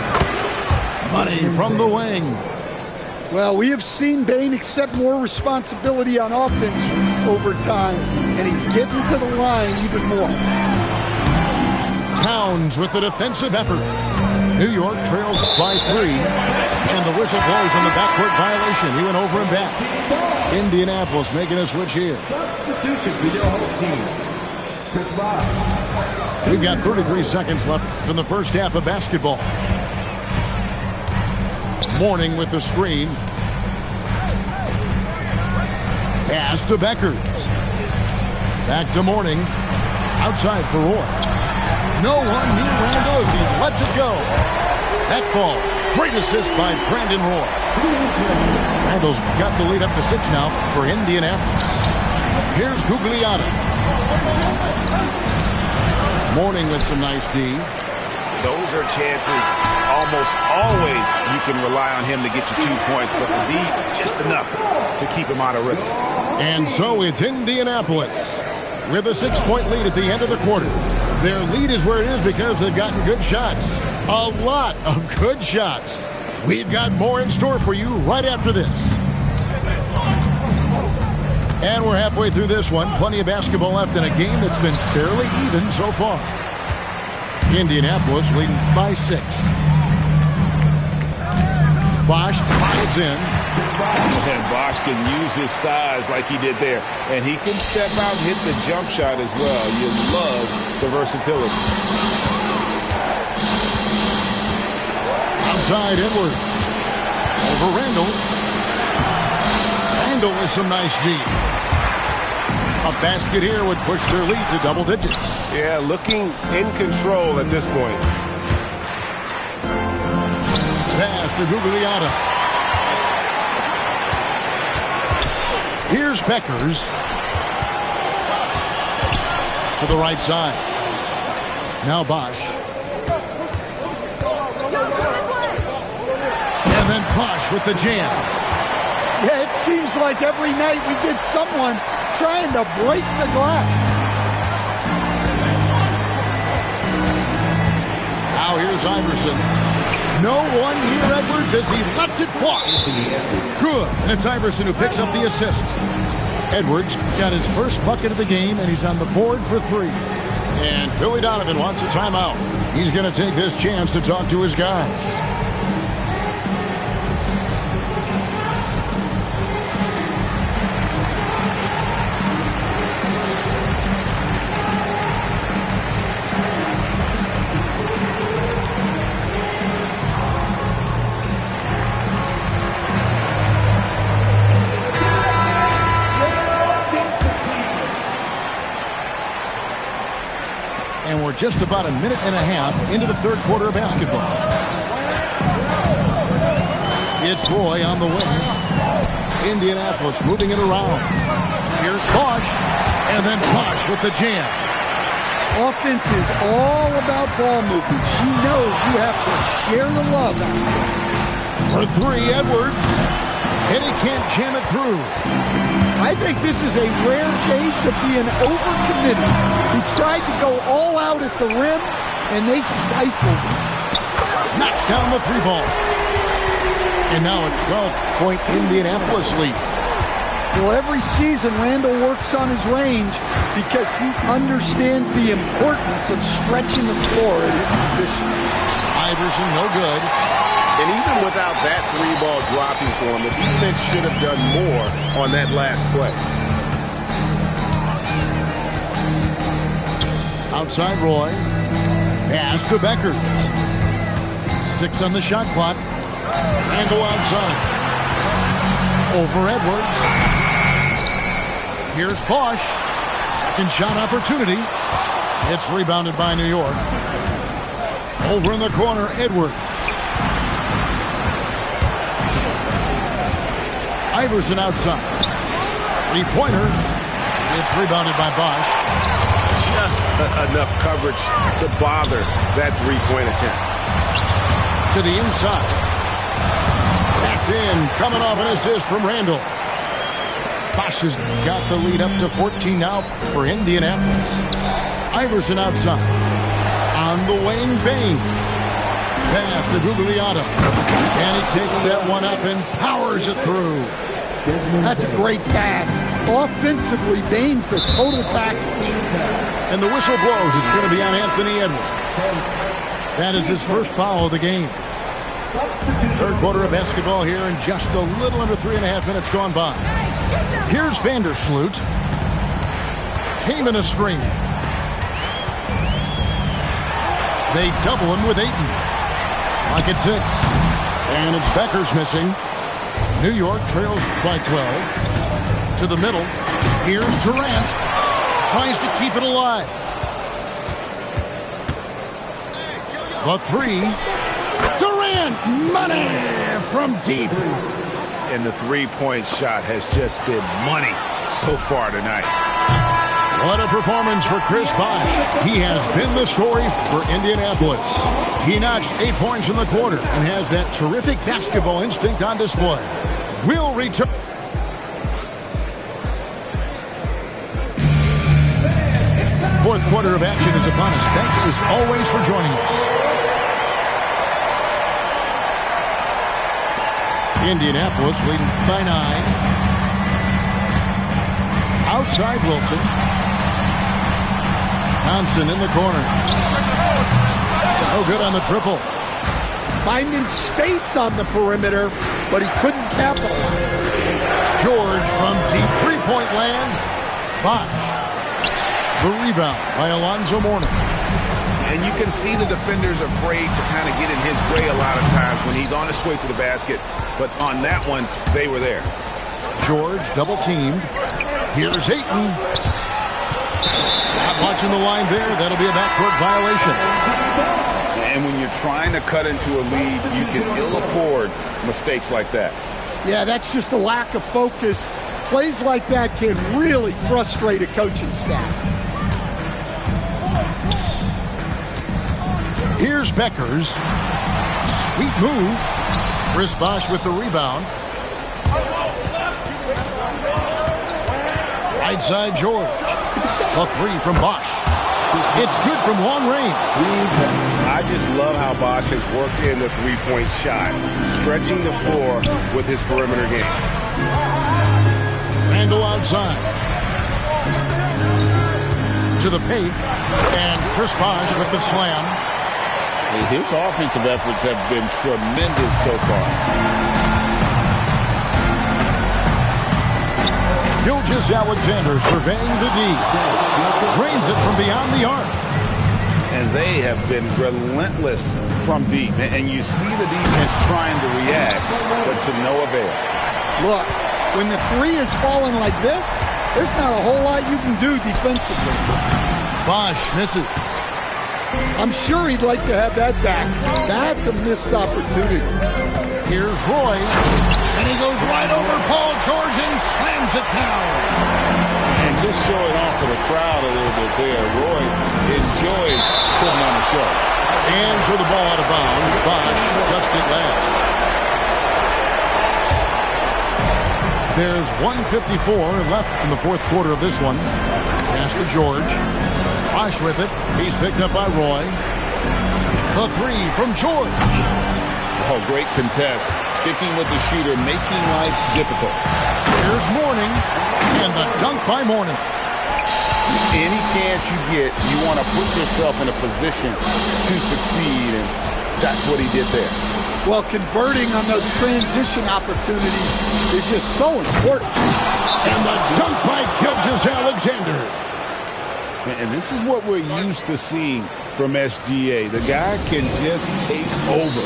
Money from the wing. Well, we have seen Bain accept more responsibility on offense over time, and he's getting to the line even more. Towns with the defensive effort. New York trails by 3, and the whistle blows on the backcourt violation. He went over and back. Indianapolis making a switch here. Substitution for your home team. Chris Bosh. We've got 33 seconds left in the first half of basketball. Mourning with the screen. Pass to Beckers. Back to Mourning. Outside for Roy. No one near Randall as he lets it go. That ball. Great assist by Brandon Roy. Randall's got the lead up to 6 now for Indianapolis. Here's Gugliotta. Mourning with some nice D. Those are chances almost always you can rely on him to get you 2 points, but the D, just enough to keep him out of rhythm. And so it's Indianapolis with a 6-point lead at the end of the quarter. Their lead is where it is because they've gotten good shots. A lot of good shots. We've got more in store for you right after this. And we're halfway through this one. Plenty of basketball left in a game that's been fairly even so far. Indianapolis leading by 6. Bosh slides in. And Bosh can use his size like he did there. And he can step out and hit the jump shot as well. You love the versatility. Outside Edwards. Over Randall. Randall with some nice D. A basket here would push their lead to double digits. Yeah, looking in control at this point. Pass to Gugliotta. Here's Beckers. To the right side. Now Bosh. And then Bosh with the jam. Yeah, it seems like every night we get someone trying to break the glass. Now here's Iverson. No one near Edwards as he lets it fly. Good. And it's Iverson who picks up the assist. Edwards got his first bucket of the game, and he's on the board for 3. And Billy Donovan wants a timeout. He's going to take this chance to talk to his guys. And we're just about a minute and a half into the third quarter of basketball. It's Roy on the wing. Indianapolis moving it around. Here's Bosch, and then Bosch with the jam. Offense is all about ball movement. She knows you have to share the love out there. For 3, Edwards. And he can't jam it through. I think this is a rare case of being overcommitted. He tried to go all out at the rim, and they stifled him. Knocks down the 3-ball. And now a 12-point Indianapolis lead. Well, every season, Randall works on his range because he understands the importance of stretching the floor at his position. Iverson, no good. And even without that 3-ball dropping for him, the defense should have done more on that last play. Outside Roy. Pass to Becker. 6 on the shot clock. And go outside. Over Edwards. Here's Bosch. Second shot opportunity. It's rebounded by New York. Over in the corner, Edwards. Iverson outside. 3-pointer. It's rebounded by Bosch. Just enough coverage to bother that 3-point attempt. To the inside. That's in. Coming off an assist from Randall. Bosch has got the lead up to 14 now for Indianapolis. Iverson outside. On the wing, Bain. Pass to Gugliotta. And he takes that one up and powers it through. That's a great pass. Offensively, Bain's the total package. And the whistle blows. It's going to be on Anthony Edwards. That is his first foul of the game. Third quarter of basketball here, and just a little under 3.5 minutes gone by. Here's Vandersloot. Came in a screen. They double him with Ayton. Like it's 6. And it's Becker's missing. New York trails by 12. To the middle. Here's Durant. Tries to keep it alive. The 3. Durant. Money from deep. And the 3-point shot has just been money so far tonight. What a performance for Chris Bosch. He has been the story for Indianapolis. He notched 8 points in the quarter and has that terrific basketball instinct on display. We'll return. Fourth quarter of action is upon us. Thanks as always for joining us. Indianapolis leading by 9. Outside Wilson. Thompson in the corner. No good on the triple. Finding space on the perimeter, but he couldn't capitalize. George from deep 3-point land. Bosch. The rebound by Alonzo Mourning. And you can see the defenders afraid to kind of get in his way a lot of times when he's on his way to the basket. But on that one, they were there. George double teamed. Here's Ayton. Not watching the line there. That'll be a backcourt violation. And when you're trying to cut into a lead, you can ill afford mistakes like that. Yeah, that's just a lack of focus. Plays like that can really frustrate a coaching staff. Here's Beckers. Sweet move. Chris Bosch with the rebound. Right side George. A 3 from Bosch. It's good from long range. I just love how Bosch has worked in the three-point shot, stretching the floor with his perimeter game. Randall outside. To the paint. And Chris Bosh with the slam. His offensive efforts have been tremendous so far. Gilgeous-Alexander surveying the D. Drains it from beyond the arc. And they have been relentless from deep. And you see the defense trying to react, but to no avail. Look, when the three is falling like this, there's not a whole lot you can do defensively. Bosh misses. I'm sure he'd like to have that back. That's a missed opportunity. Here's Roy. And he goes right over Paul George and slams it down. And just showing off for the crowd a little bit there. Roy enjoys putting on a show. And so the ball out of bounds. Bosh touched it last. There's 1:54 left in the fourth quarter of this one. Pass to George. Bosh with it. He's picked up by Roy. The three from George. Oh, great contest. Sticking with the shooter, making life difficult. Here's Mourning. And the dunk by Mourning. Any chance you get, you want to put yourself in a position to succeed, and that's what he did there. Well, converting on those transition opportunities is just so important. And the dunk by Gilgeous-Alexander. And this is what we're used to seeing from SGA. The guy can just take over.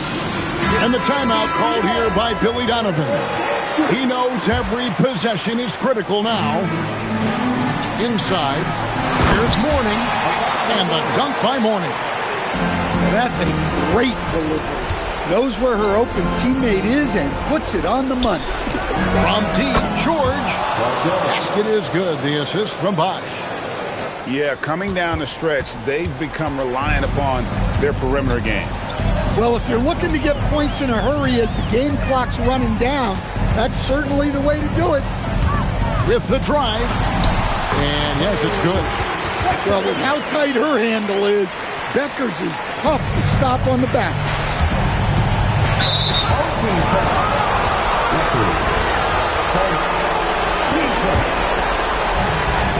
And the timeout called here by Billy Donovan. He knows every possession is critical now. Inside, here's Mourning. And the dunk by Mourning. That's a great delivery. Knows where her open teammate is and puts it on the money. From deep, George. Basket is good. The assist from Bosh. Yeah, coming down the stretch, they've become reliant upon their perimeter game. Well, if you're looking to get points in a hurry as the game clock's running down, that's certainly the way to do it. With the drive. And yes, it's good. Well, with how tight her handle is, Beckers is tough to stop on the back.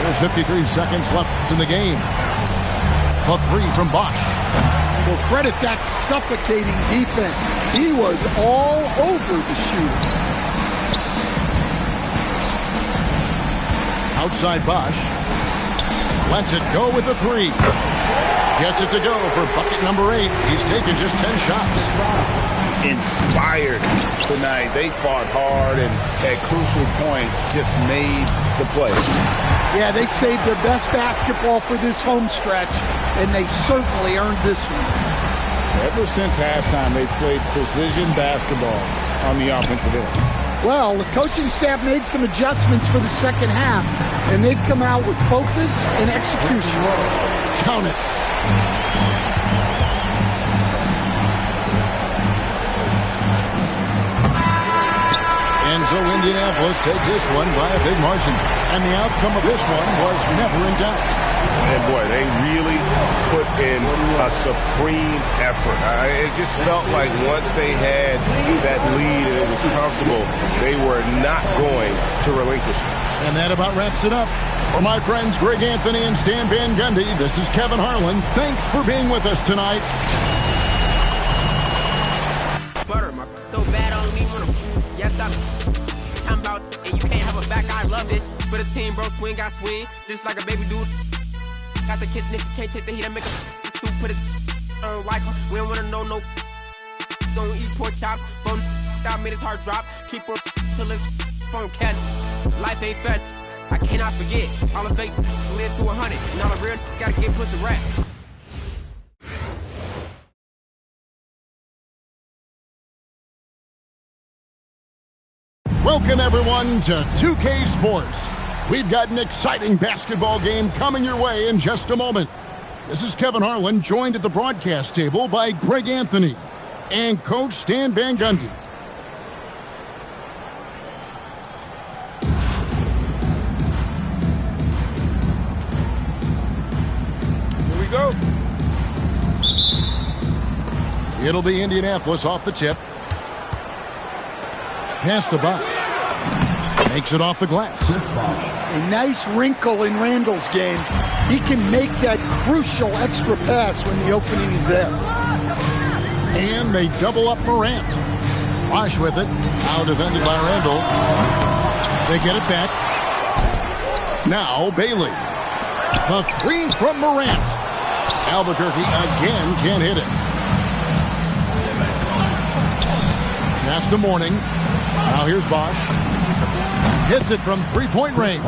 There's 53 seconds left in the game. A three from Bosh. Well, credit that suffocating defense. He was all over the shooter. Outside Bosh. Lets it go with the three. Gets it to go for bucket number 8. He's taken just 10 shots. Inspired tonight. They fought hard and at crucial points just made the play. Yeah, they saved their best basketball for this home stretch, and they certainly earned this one. Ever since halftime, they've played precision basketball on the offensive end. Well, the coaching staff made some adjustments for the second half, and they've come out with focus and execution. Count it. And so Indianapolis takes this one by a big margin. And the outcome of this one was never in doubt. And boy, they really put in a supreme effort. It just felt like once they had that lead and it was comfortable, they were not going to relinquish it. And that about wraps it up. For my friends Greg Anthony and Stan Van Gundy, this is Kevin Harlan. Thanks for being with us tonight. Butter, my so bad on me when yes, I'm about, and you can't have a back. I love this. For the team, bro, swing, I swing, just like a baby dude. Got the kitchen if you can't take the heat, I make a soup, put his I don't like him. We don't wanna know no. Don't eat pork chops. Phone that made his heart drop. Keep her till his phone catch. Life ain't fed. I cannot forget. All the fake live to 100. And all the real gotta get put to rest. Welcome, everyone, to 2K Sports. We've got an exciting basketball game coming your way in just a moment. This is Kevin Harlan, joined at the broadcast table by Greg Anthony and Coach Stan Van Gundy. It'll be Indianapolis off the tip. Pass to Bosch. Makes it off the glass. A nice wrinkle in Randall's game. He can make that crucial extra pass when the opening is there. And they double up Morant. Bosch with it. Now defended by Randall. They get it back. Now Bailey. The three from Morant. Albuquerque again can't hit it. Pass to Mourning. Now here's Bosch. Hits it from three-point range.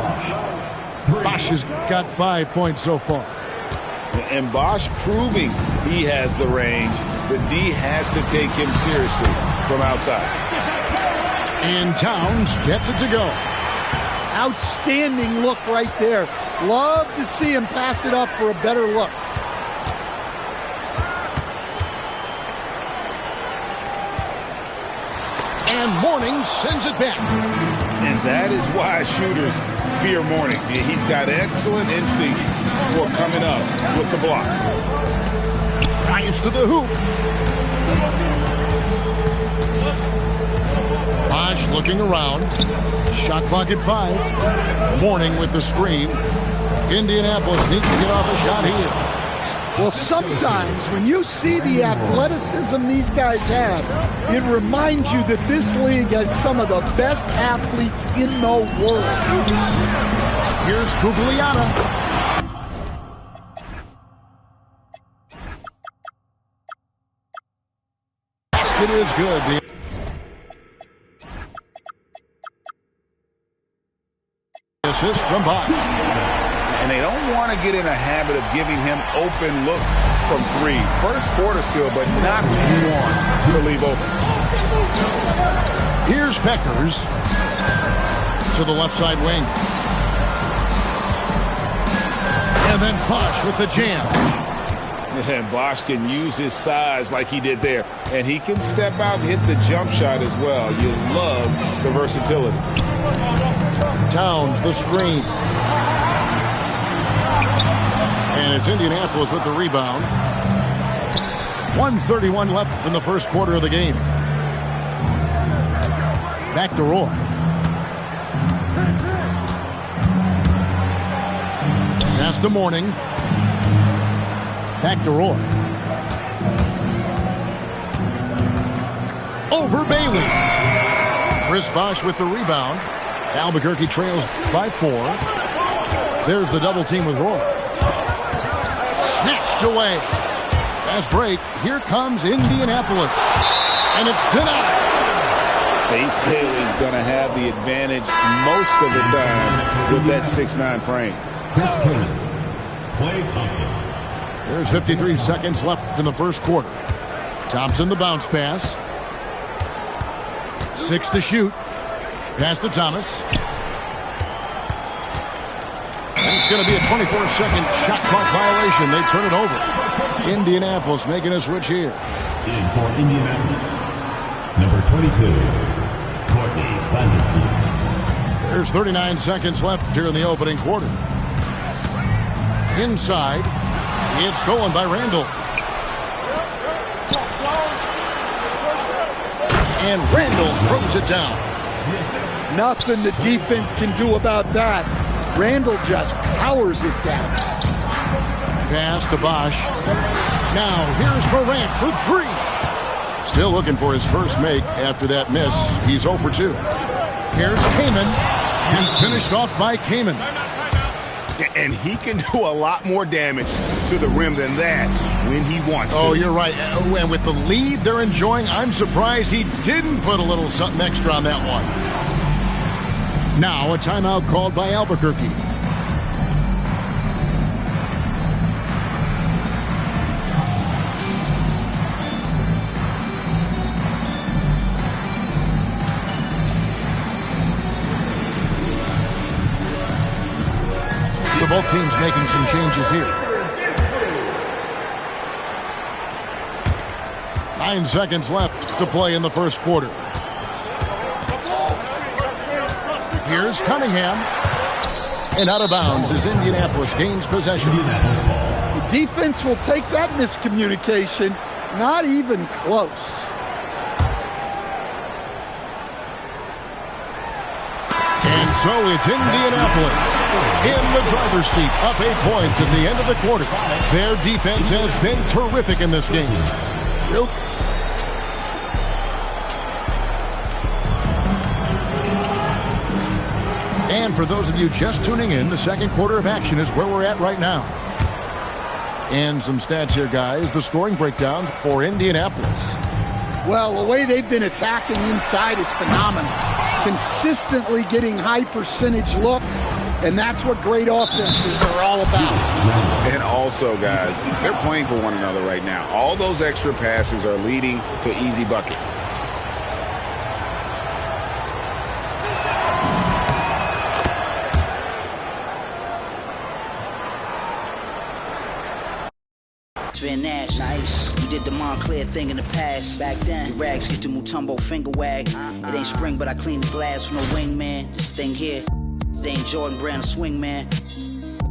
Bosch has got 5 points so far. And Bosch proving he has the range. The D has to take him seriously from outside. And Towns gets it to go. Outstanding look right there. Love to see him pass it up for a better look. And Mourning sends it back. And that is why shooters fear Mourning. He's got excellent instincts for coming up with the block. Drives to the hoop. Bosch looking around. Shot clock at 5. Mourning with the screen. Indianapolis needs to get off a shot here. Well, sometimes when you see the athleticism these guys have, it reminds you that this league has some of the best athletes in the world. Here's Kugliana. Basket is good. The assist from Bosch. And they don't want to get in a habit of giving him open looks from 3. First quarter still, but not one to leave open. Here's Peckers to the left side wing. And then Bosch with the jam. And Bosch can use his size like he did there. And he can step out and hit the jump shot as well. You love the versatility. Towns, the screen. And it's Indianapolis with the rebound. 1:31 left in the first quarter of the game. Back to Roy. Pass to Mourning. Back to Roy. Over Bailey. Chris Bosch with the rebound. Albuquerque trails by 4. There's the double team with Roy. Snatched away. Fast break. Here comes Indianapolis. And it's denied. Ace Bailey's going to have the advantage most of the time with that 6'9" frame. Chris King, Klay Thompson. There's 53 seconds left in the first quarter. Thompson the bounce pass. 6 to shoot. Pass to Thomas. And it's going to be a 24-second shot clock violation. They turn it over. Indianapolis making a switch here. In for Indianapolis, number 22, Courtney Vandenstein. There's 39 seconds left here in the opening quarter. Inside. It's stolen by Randall. And Randall throws it down. Nothing the defense can do about that. Randall just powers it down. Pass to Bosch. Now here's Morant for 3. Still looking for his first make after that miss. He's 0 for 2. Here's Kaman. And finished off by Kaman. And he can do a lot more damage to the rim than that when he wants to. Oh, you're right. And with the lead they're enjoying, I'm surprised he didn't put a little something extra on that one. Now a timeout called by Albuquerque. So both teams making some changes here. 9 seconds left to play in the first quarter. Here's Cunningham. And out of bounds as Indianapolis gains possession. The defense will take that miscommunication, Not even close. And so it's Indianapolis in the driver's seat, up 8 points at the end of the quarter. Their defense has been terrific in this game. And for those of you just tuning in, the second quarter of action is where we're at right now. And some stats here, guys. The scoring breakdown for Indianapolis. Well, the way they've been attacking inside is phenomenal. Consistently getting high percentage looks, and that's what great offenses are all about. And also, guys, they're playing for one another right now. All those extra passes are leading to easy buckets. Van Nash, nice. We did the Montclair thing in the past. Back then, the rags get the Mutombo finger wag. It ain't spring, but I clean the glass with no wingman. This thing here, it ain't Jordan Brand, a swing man.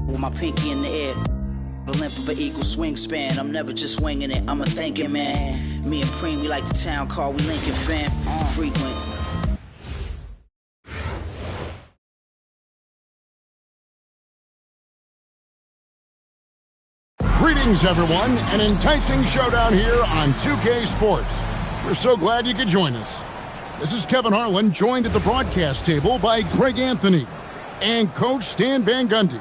With my pinky in the air, the length of an equal swing span. I'm never just winging it, I'm a thinking man. Me and Preem, we like the town car, we Lincoln fam. Frequent. Greetings, everyone. An enticing showdown here on 2K Sports. We're so glad you could join us. This is Kevin Harlan, joined at the broadcast table by Greg Anthony and Coach Stan Van Gundy.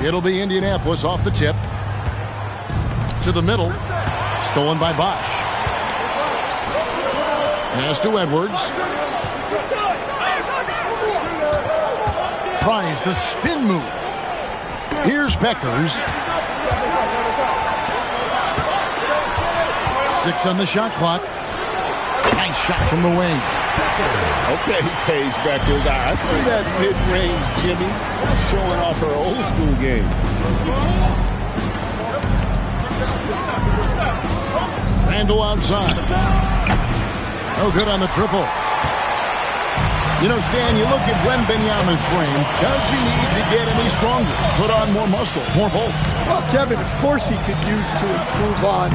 It'll be Indianapolis off the tip. To the middle. Stolen by Bosch. Pass to Edwards. Tries the spin move. Here's Beckers. 6 on the shot clock. Nice shot from the wing. Okay, Paige Beckers. I see that mid-range Jimmy showing off her old school game. Randall outside. No good on the triple. You know, Stan, you look at Wembanyama's frame. Does he need to get any stronger? Put on more muscle, more bulk? Well, Kevin, of course he could use to improve on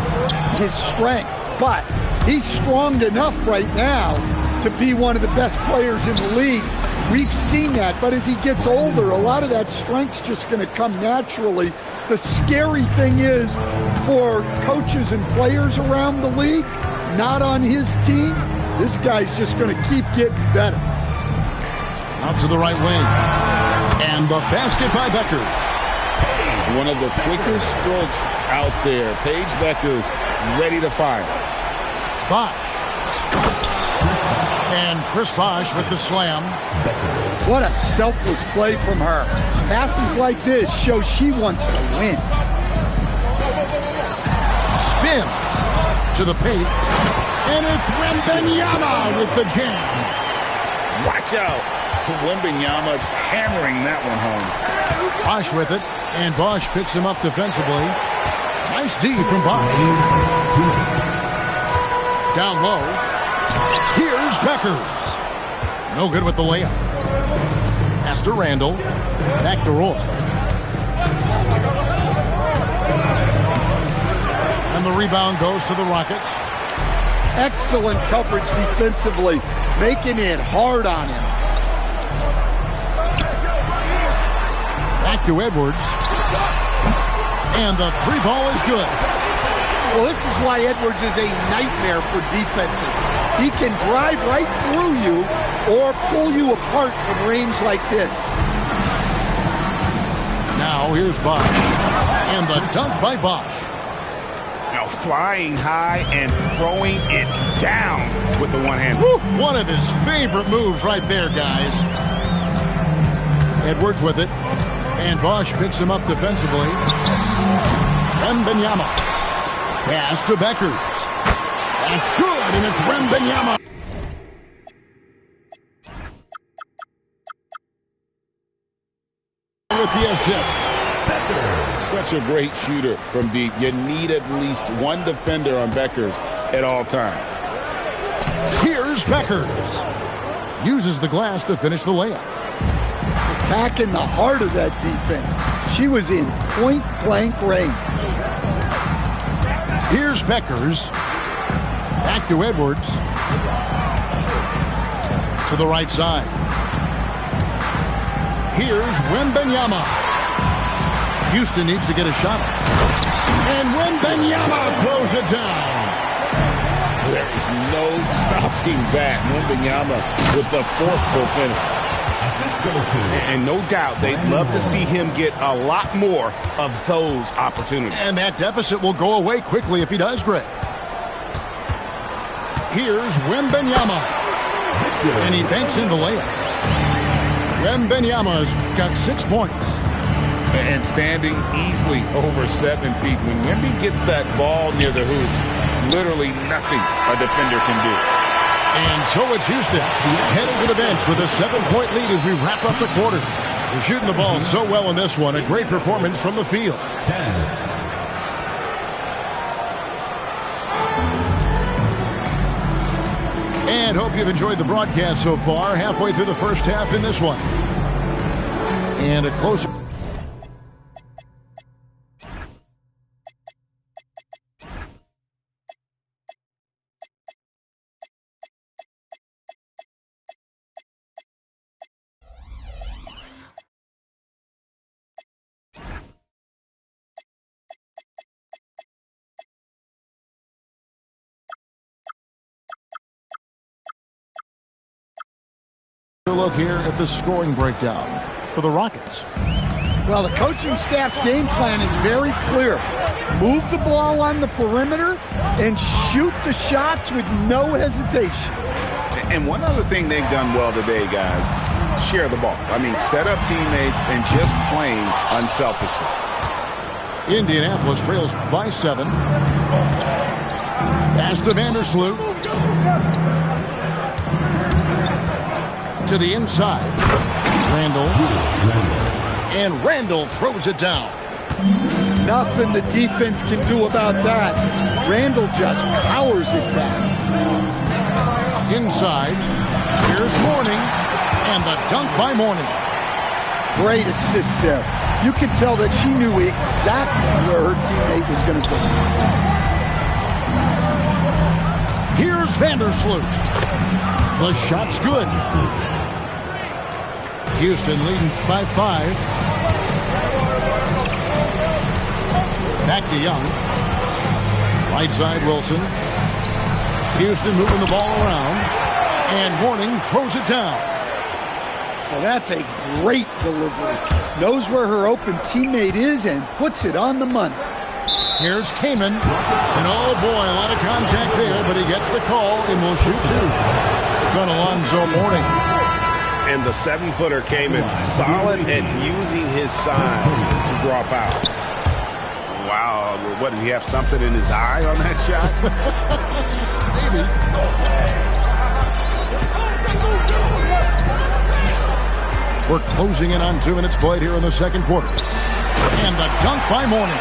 his strength, but he's strong enough right now to be one of the best players in the league. We've seen that, but as he gets older, a lot of that strength's just going to come naturally. The scary thing is for coaches and players around the league, not on his team, this guy's just going to keep getting better. Out to the right wing. And the basket by Beckers. One of the quickest strokes out there. Paige Beckers ready to fire. Bosch. And Chris Bosch with the slam. What a selfless play from her. Passes like this show she wants to win. Spins to the paint. And it's Wembanyama with the jam. Watch out. Wembanyama hammering that one home. Bosch with it. And Bosch picks him up defensively. Nice D from Bosch. Down low. Here's Beckers. No good with the layup. Pass to Randall. Back to Roy. And the rebound goes to the Rockets. Excellent coverage defensively, making it hard on him. Back to Edwards. And the 3 ball is good. Well, this is why Edwards is a nightmare for defenses. He can drive right through you or pull you apart from range like this. Now here's Bosch. And the dunk by Bosch. Now flying high and throwing it down with the one hand. Woo, one of his favorite moves right there, guys. Edwards with it. And Bosch picks him up defensively. Wembanyama. Pass to Beckers. That's good, and it's Wembanyama. With the assist. such a great shooter from deep. You need at least one defender on Beckers at all times. Here's Beckers. Uses the glass to finish the layup. Attacking the heart of that defense. She was in point-blank range. Here's Beckers. Back to Edwards. To the right side. Here's Wembanyama. Houston needs to get a shot. And Wembanyama throws it down. There is no stopping that. Wembanyama with the forceful finish. And no doubt they'd love to see him get a lot more of those opportunities. And that deficit will go away quickly if he does, Greg. Here's Wembanyama. And he banks in the layup. Wembanyama's got 6 points. And standing easily over 7 feet. When Wemby gets that ball near the hoop, literally nothing a defender can do. And so it's Houston heading to the bench with a 7-point lead as we wrap up the quarter. They're shooting the ball so well in this one. A great performance from the field. And hope you've enjoyed the broadcast so far. Halfway through the first half in this one. And a closer. Look here at the scoring breakdown for the Rockets. Well, the coaching staff's game plan is very clear. Move the ball on the perimeter and shoot the shots with no hesitation. And one other thing they've done well today, guys, share the ball. I mean, set up teammates and just playing unselfishly. Indianapolis trails by 7. Pass to Vandersloot. To the inside. Randall. And Randall throws it down. Nothing the defense can do about that. Randall just powers it down. Inside. Here's Mourning. And the dunk by Mourning. Great assist there. You can tell that she knew exactly where her teammate was going to be. Here's Vandersloot. The shot's good. Houston leading by 5. Back to Young. Right side Wilson. Houston moving the ball around. And Mourning throws it down. Well, that's a great delivery. Knows where her open teammate is and puts it on the money. Here's Kamen. And oh boy, a lot of contact there, but he gets the call and will shoot 2. It's on Alonzo Mourning. And the 7-footer came in solid and using his size to draw foul. Wow, what, did he have something in his eye on that shot? Maybe. We're closing in on 2 minutes played here in the second quarter. And the dunk by Mourning.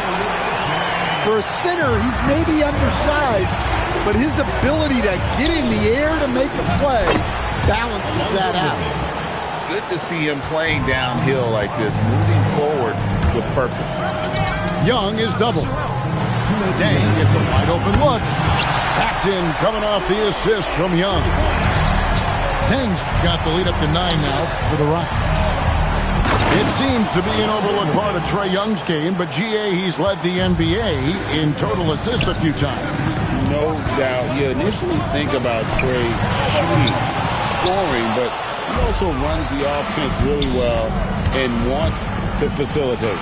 For a center, he's maybe undersized, but his ability to get in the air to make a play balances that out. Good to see him playing downhill like this, moving forward with purpose. Young is doubled. Dang gets a wide open look. That's in, coming off the assist from Young. Tang's got the lead up to 9 now for the Rockets. It seems to be an overlooked part of Trae Young's game, but GA, he's led the NBA in total assists a few times. No doubt. You initially think about Trae shooting, scoring, but he also runs the offense really well and wants to facilitate.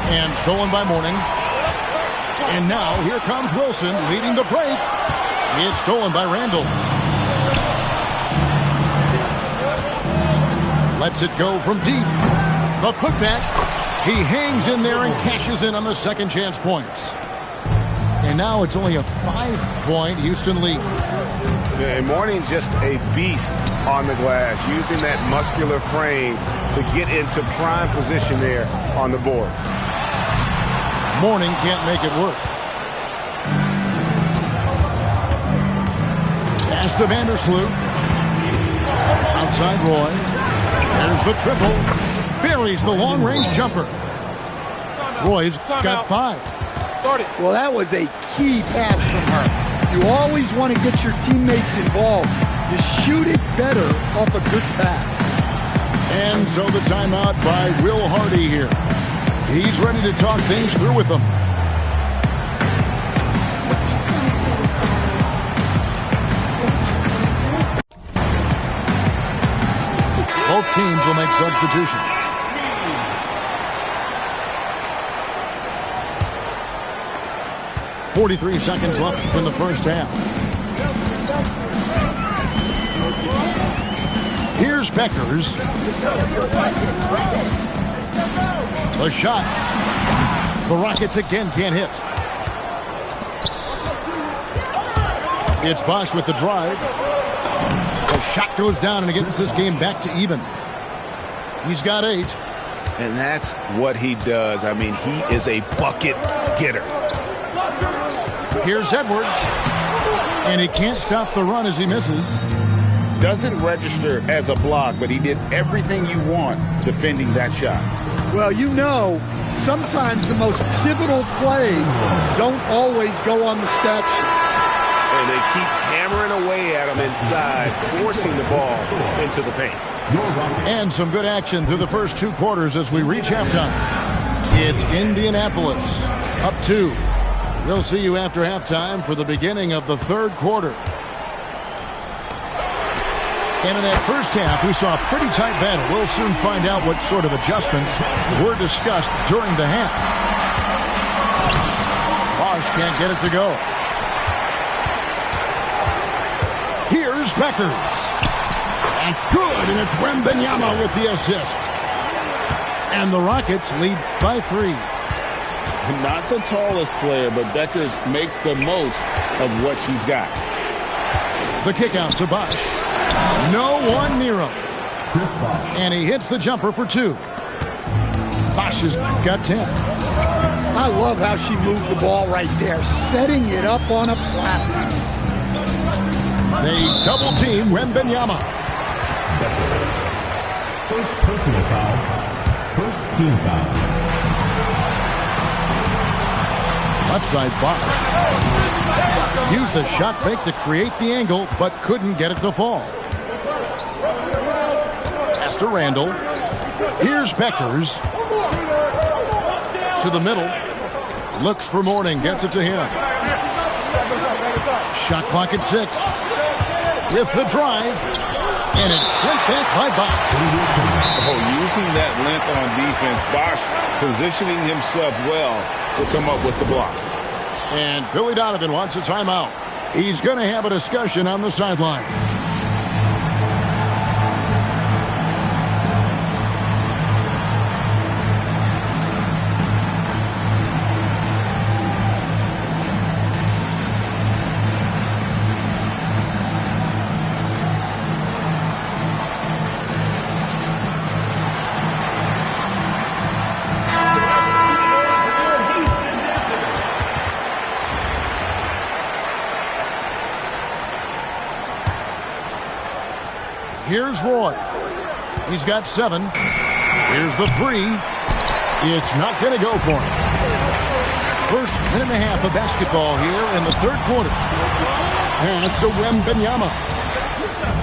And stolen by Mourning. And now here comes Wilson leading the break. It's stolen by Randall. Lets it go from deep. The putback. He hangs in there and cashes in on the second chance points. And now it's only a 5-point Houston lead. And Mourning's just a beast on the glass, using that muscular frame to get into prime position there on the board. Mourning can't make it work. Pass to Vandersloot. Outside Roy. There's the triple. Buries the long-range jumper. Roy's got 5. Well, that was a key pass from her. You always want to get your teammates involved. You shoot it better off a good pass. And so the timeout by Will Hardy here. He's ready to talk things through with them. Both teams will make substitutions. .43 seconds left in the first half. Here's Beckers. The shot. The Rockets again can't hit. It's Bosch with the drive. The shot goes down and it gets this game back to even. He's got 8. And that's what he does. I mean, he is a bucket getter. Here's Edwards. And he can't stop the run as he misses. Doesn't register as a block, but he did everything you want defending that shot. Well, you know, sometimes the most pivotal plays don't always go on the stat sheet. And they keep hammering away at him inside, forcing the ball into the paint. And some good action through the first 2 quarters as we reach halftime. It's Indianapolis up 2. We'll see you after halftime for the beginning of the 3rd quarter. And in that first half, we saw a pretty tight battle. We'll soon find out what sort of adjustments were discussed during the half. Bosch can't get it to go. Here's Beckers. That's good, and it's Wembanyama with the assist. And the Rockets lead by 3. Not the tallest player, but Beckers makes the most of what she's got. The kick out to Bosch. No one near him. And he hits the jumper for 2. Bosch has got 10. I love how she moved the ball right there, setting it up on a platter. They double team Wembanyama. First personal foul. First team foul. Left side Bosch. Used the shot fake to create the angle, but couldn't get it to fall. Pass to Randall. Here's Beckers. To the middle. Looks for Mourning. Gets it to him. Shot clock at 6. With the drive. And it's sent back by Bosch. Oh, using that length on defense. Bosch positioning himself well to come up with the block. And Billy Donovan wants a timeout. He's going to have a discussion on the sideline. Here's Roy. He's got 7. Here's the 3. It's not going to go for him. First minute and a half of basketball here in the 3rd quarter. Pass to Wembanyama.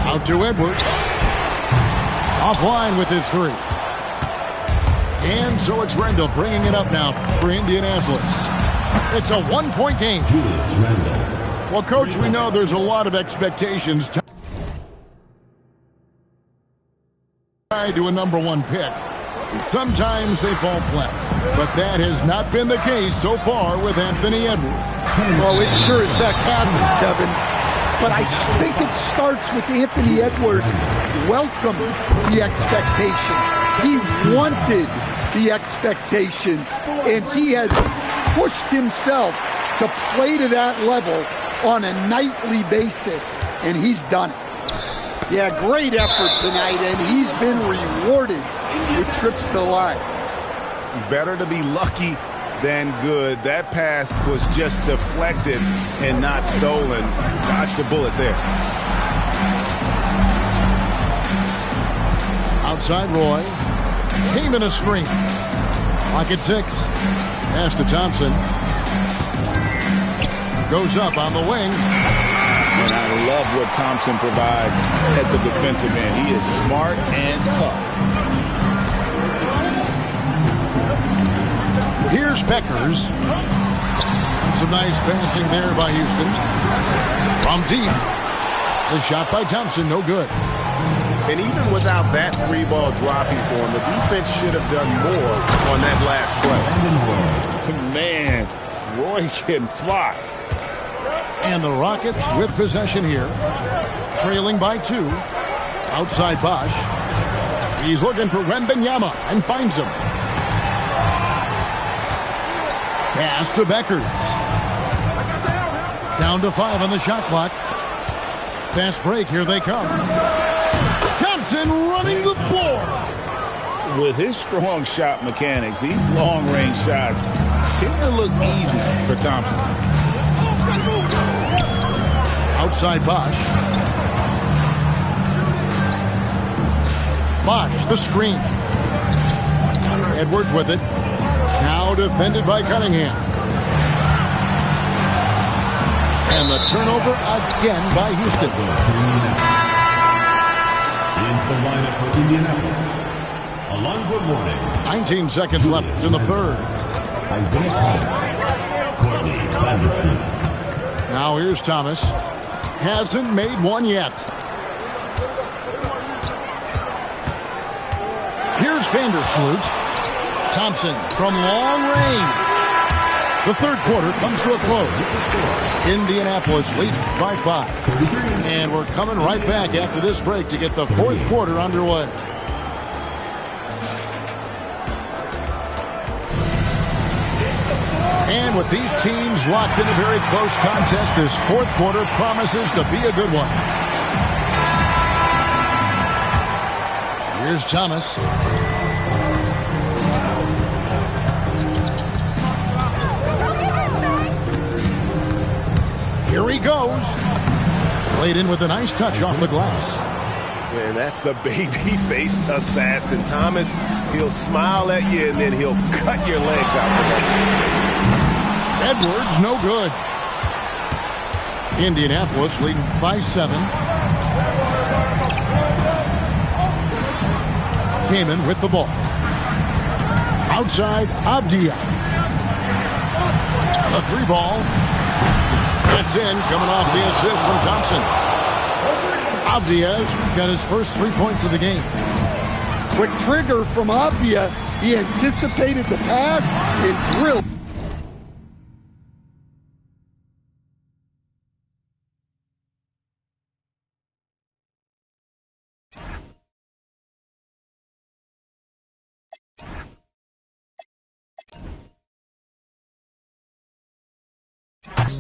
Out to Edwards. Offline with his 3. And so it's Randall bringing it up now for Indianapolis. It's a 1-point game. Well, Coach, we know there's a lot of expectations to a number 1 pick. Sometimes they fall flat, but that has not been the case so far with Anthony Edwards. Well, it sure as heck hasn't, Devin. But I think it starts with Anthony Edwards welcomed the expectations. He wanted the expectations, and he has pushed himself to play to that level on a nightly basis, and he's done it. Yeah, great effort tonight, and he's been rewarded with trips to the line. Better to be lucky than good. That pass was just deflected and not stolen. Dodged the bullet there. Outside Roy. Came in a screen. Lock at 6. Pass to Thompson. Goes up on the wing. And I love what Thompson provides at the defensive end. He is smart and tough. Here's Beckers. And some nice passing there by Houston. From deep. The shot by Thompson, no good. And even without that 3-ball dropping for him, the defense should have done more on that last play. Man, Roy can fly. And the Rockets with possession here. Trailing by 2. Outside Bosch. He's looking for Wembanyama and finds him. Pass to Beckers. Down to 5 on the shot clock. Fast break, here they come. Thompson running the floor. With his strong shot mechanics, these long-range shots tend to look easy for Thompson. Outside Bosch. Bosch, the screen. Edwards with it. Now defended by Cunningham. And the turnover again by Houston. Into the lineup for Indianapolis, Alonzo Mourning. 19 seconds left in the third. Isaiah Thomas. Courtney Vandersloot. Now here's Thomas. Hasn't made one yet. Here's Vandersloot. Thompson from long range. The third quarter comes to a close. Indianapolis leads by 5. And we're coming right back after this break to get the fourth quarter underway. And with these teams locked in a very close contest, this fourth quarter promises to be a good one. Here's Thomas. Here he goes. Played in with a nice touch off the glass. Man, that's the baby-faced assassin. Thomas, he'll smile at you and then he'll cut your legs out. Edwards, no good. Indianapolis leading by 7. Kaman with the ball. Outside, Avdia. A 3-ball. That's in, coming off the assist from Thompson. Avdia got his first 3 points of the game. Quick trigger from Avdia. He anticipated the pass and drilled.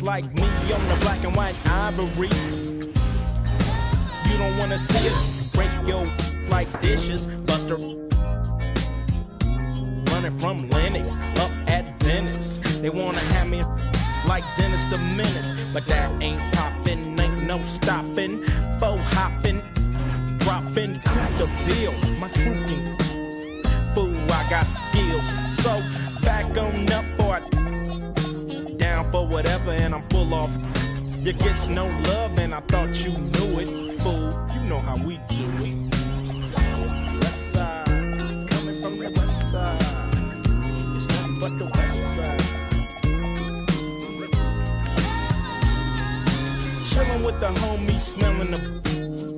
Like me on the black and white ivory. You don't wanna see it. Break your like dishes. Buster running from Lennox up at Venice. They wanna have me like Dennis the Menace, but that ain't poppin', ain't no stopping. Faux hopping, dropping the bill. My trooping fool, I got skills. So back on up for down for whatever, and I'm full off. You gets no love, and I thought you knew it, fool. You know how we do it. West side, coming from the west side. It's nothing but the west side. Chillin' with the homies, smelling the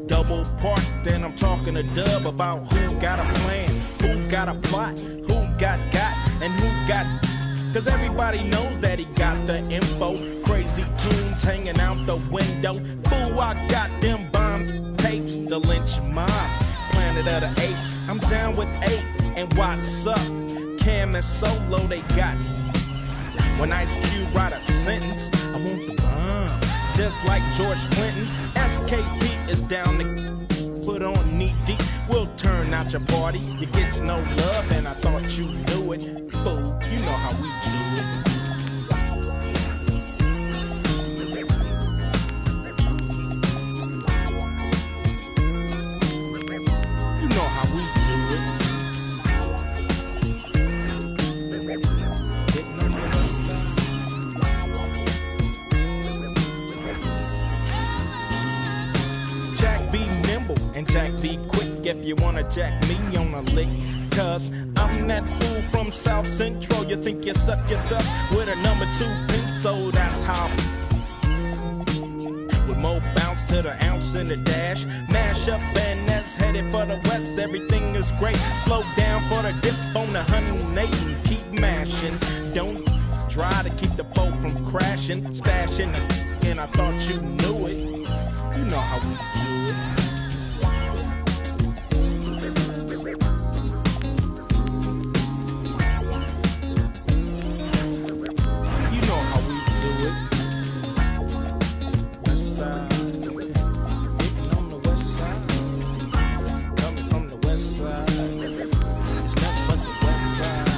double park. Then I'm talking to Dub about who got a plan, who got a plot, who got, and who got. Cause everybody knows that he got the info. Crazy tunes hanging out the window. Fool, I got them bombs, tapes, the lynch mob. Planet of the Apes, I'm down with 8. And what's up? Cam and Solo, they got me. When Ice Cube write a sentence, I want the bomb. Just like George Clinton, SKP is down to put on knee deep. We'll turn out your party. You get no love, and I thought you knew it. Fool, you know how we do it. You know how we do it. Jack be nimble and Jack be quick if you wanna jack me on a lick. Cause I'm that fool from South Central. You think you stuck yourself with a number 2 pencil, that's how. With more bounce to the ounce in the dash. Mash up and that's headed for the west. Everything is great. Slow down for the dip on the 108 and keep mashing. Don't try to keep the boat from crashing. Stashing the and I thought you knew it. You know how we do it. You know how we do it. West side. Hitting on the west side. Coming from the west side. It's nothing but the west side.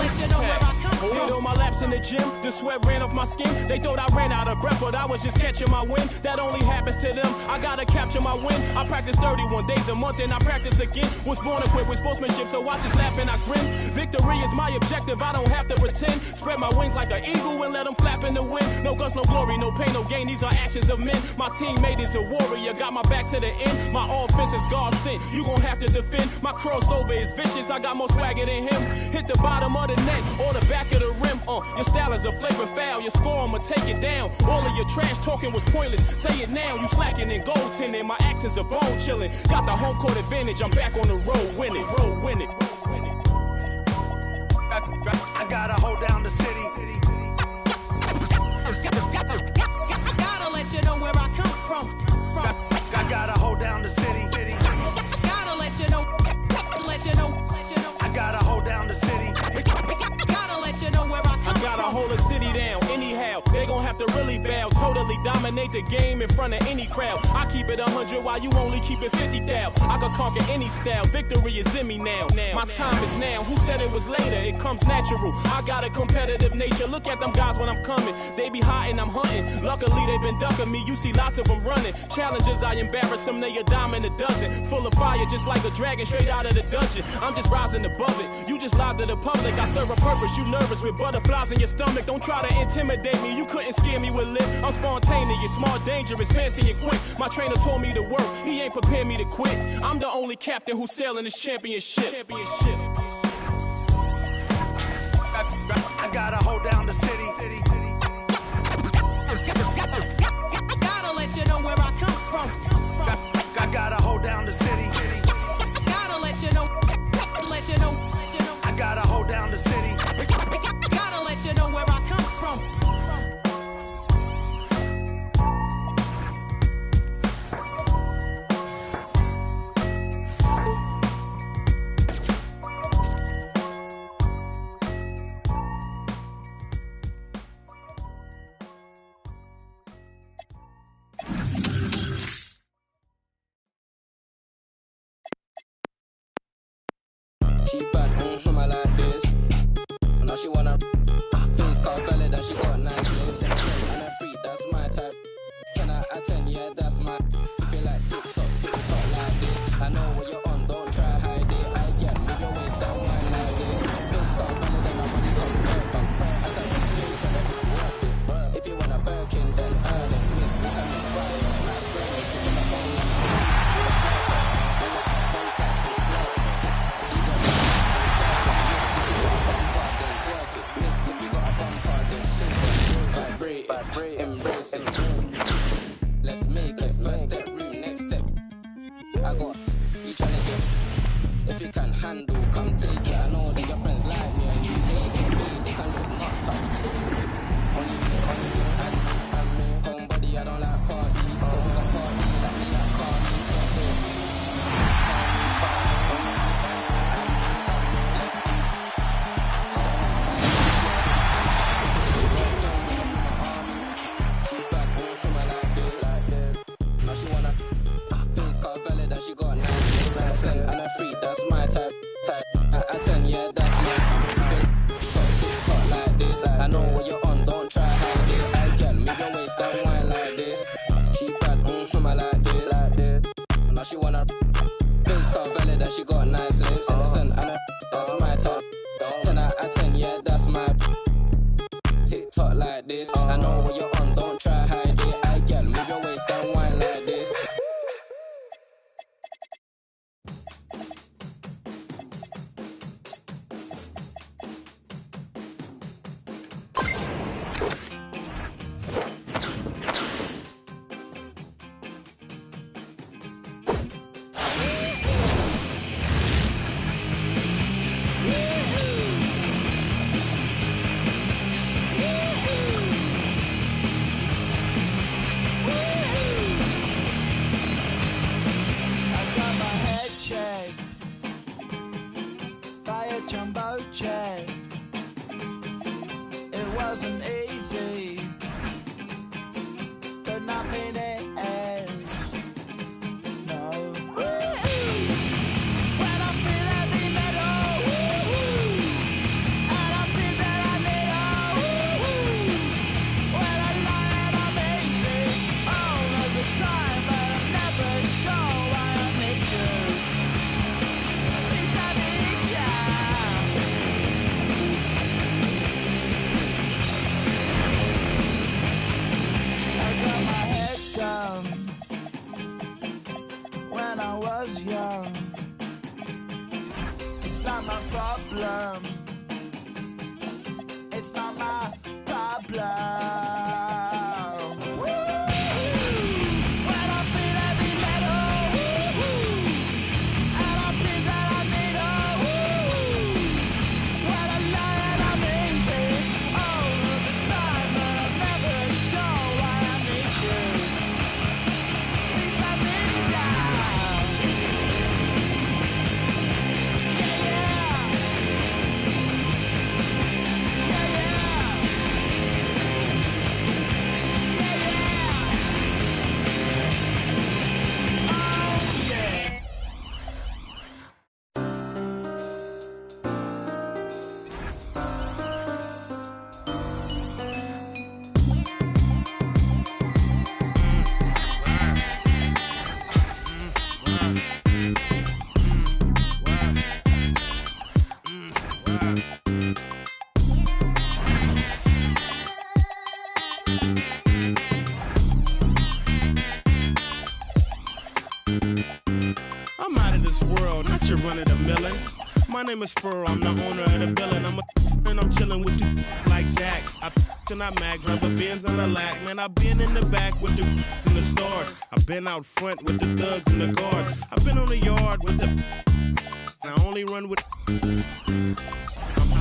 let you know where I come from. Hit on my laps in the gym, the sweat ran off my skin. They thought I ran out of breath, but I was just catching my wind. That only happens to them. I gotta capture my win. I practice 31 days a month and I practice again. Was born equipped with sportsmanship, so I just laugh and I grin. Victory is my objective, I don't have to pretend. Spread my wings like an eagle and let them flap in the wind. No guts, no glory, no pain, no gain. These are actions of men. My teammate is a warrior, got my back to the end. My offense is God sent. You gon' have to defend. My crossover is vicious, I got more swagger than him. Hit the bottom of the net or the back of the rim. Your style is a flavor foul. Your score, I'ma take it down. All of your trash talking was pointless. Say it now, you slacking in goaltending. My actions are bone chilling. Got the home court advantage. I'm back on the road winning. Road winning. I gotta hold down the city. Gotta let you know where I come from. I gotta hold down the city. Gotta let you know. I gotta hold down the city. Gotta let you know where I come from. I gotta hold a city down. Anyhow, they gon' have to really bow. Totally dominate the game in front of any crowd. I keep it 100 while you only keep it 50 down. I can conquer any style. Victory is in me now. My time is now. Who said it was later? It comes natural. I got a competitive nature. Look at them guys when I'm coming. They be hot and I'm hunting. Luckily they been ducking me. You see lots of them running. Challenges, I embarrass them. They a dime in a dozen. Full of fire just like a dragon straight out of the dungeon. I'm just rising above it. You just lied to the public. I serve a purpose. You nervous with butterflies in your stomach. Don't try to intimidate me. You couldn't scare me with lip. I'm spontaneous, smart, dangerous, fancy and quick. My trainer told me to work. He ain't prepared me to quit. I'm the only captain who's sailing this championship. I gotta hold down the city. Gotta let you know where I come from. I gotta hold down the city. Gotta let you know. I gotta hold down the city. Gotta let you know where I come from. She bad, I like this. Now she wanna face call belly that she got nice lips. And a freak, that's my type. 10 out of 10, yeah, that's my. If you like TikTok like this. I know what you're on, don't try hide it. I get move your waist down wine like this. Face call belly, then I'm ready to perfect. I got reputation and it's worth it. If you want a Birkin, then earn it. Miss me, I'm in fire. Like burning, she wanna phone me. Contact is flirting. Miss, if you got a bumper, then shake it. Vibrate, embrace it. Let's make it. First step, room, next step. I got you tryna get. If you can handle, come take it. I know that your friends like me and you hate it. They can look knocked up. On you, and me. Homebody, I don't like party. But we got party, like me, like party. She got nice legs and a freak, that's my type. I 10, yeah, that's my TikTok like this. I know what you're on, don't try hide it. I get move your waist and wine like this. She bad, I like this. Now she wanna face top valid and she got nice lips. And that's my type. 10 out of 10, yeah, that's my TikTok like this. I know what you're on, don't try hide it. I get move your waist and wine like this. Jumbo jet. It wasn't easy, but nothing is. No. When I feel heavy metal, and I was young. It's not my problem. It's not my problem. I'm out of this world, not your run of the millin'. My name is Furrow, I'm the owner of the billin'. I'm a and I'm chillin' with you like Jack. I and I mag, drive a Benz and a lack. Man, I been in the back with the in the stores. I been out front with the thugs and the guards. I been on the yard with the I only run with I'm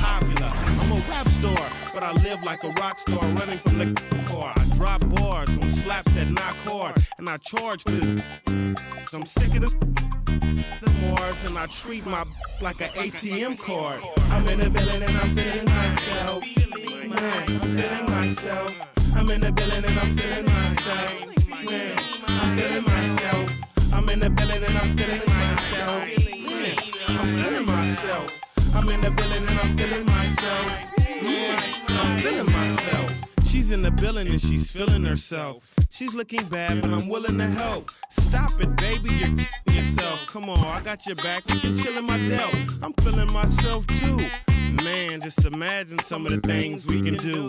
popular, I'm a rap star, but I live like a rock star running from the car. I drop bars from slaps that knock hard, and I charge for this. I'm sick of the Mars, and I treat my like an ATM card. I'm in the building and I'm feeling myself. Man, I'm feeling myself. I'm in the building and I'm feeling myself. Man, I'm feeling myself. I'm in the building and I'm feeling myself. Man, I'm feeling myself. I'm in the building and I'm feeling myself. Yeah, I'm feeling myself. She's in the building and she's feeling herself. She's looking bad, but I'm willing to help. Stop it, baby, you're yourself. Come on, I got your back. We can chill in my delt. I'm feeling myself too. Man, just imagine some of the things we can do.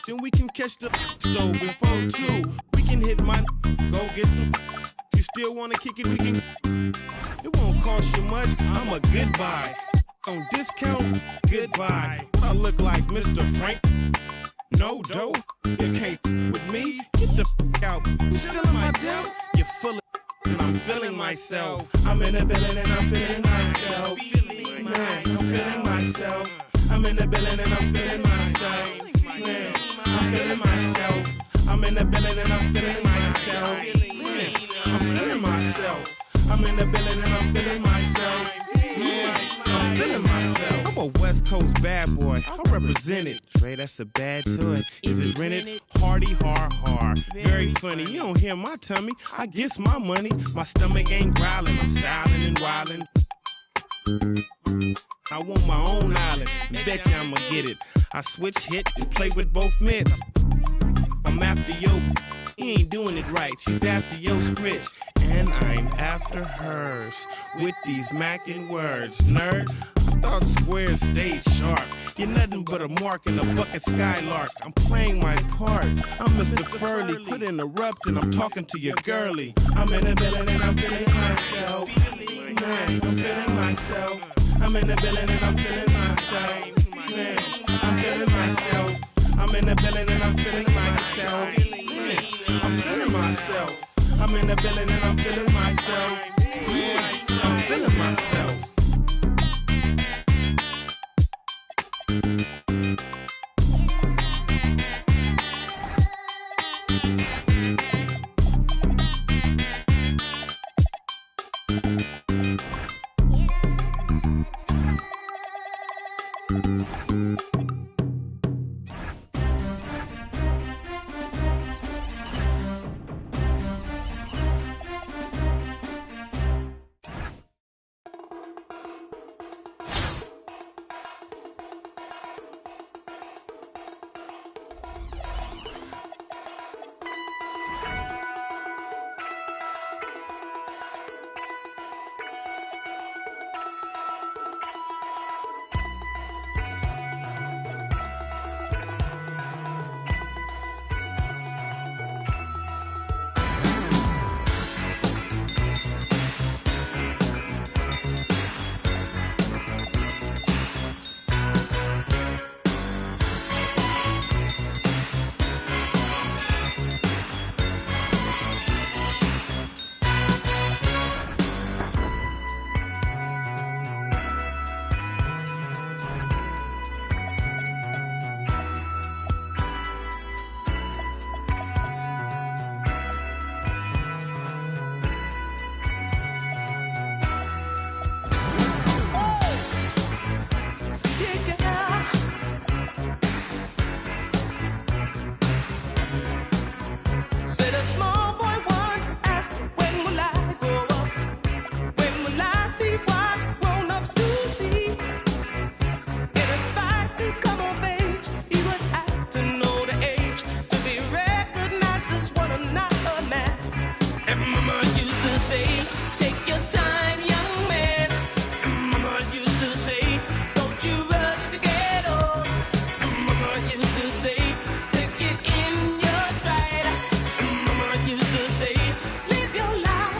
Then we can catch the stove before 2. We can hit my go get some. You still wanna kick it? We can. It won't cost you much. I'm a goodbye. On discount, goodbye. I look like Mr. Frank. No dough, you can't with me. Get the out. You still in my delt? You're full of and I'm feeling myself. I'm in the building and I'm feeling myself. Man, I'm feeling myself. I'm in the building and I'm feeling myself. Man, I'm feeling myself. I'm in the building and I'm feeling myself. Man, I'm feeling myself. I'm in the building and I'm feeling myself. Yeah, I'm feeling myself. I'm a West Coast bad boy. I represent it. Trey, that's a bad toy. Is it rented? Hardy, hard. Very funny. You don't hear my tummy. I guess my money. My stomach ain't growling. I'm styling and wildin'. I want my own island. Bet you I'ma get it. I switch hits, play with both mitts. I'm after yo. He ain't doing it right. She's after yo scritch. And I'm after hers with these mackin' words. Nerd, I thought squares stayed sharp. You're nothing but a mark in a bucket skylark. I'm playing my part. I'm Mr. Furley. Quit interrupting. I'm talking to your girlie. I'm in the building and I'm feeling myself. Man, I'm feeling myself. I'm in the building and I'm feeling myself. Man, I'm feeling myself. I'm in the building and I'm feeling myself. Man, I'm feeling myself. I'm in the building and I'm feeling myself. Yeah, I'm feeling myself. say, take your time, young man. Mama used to say, don't you rush to get old. Mama used to say, take it in your stride. Mama used to say, live your life.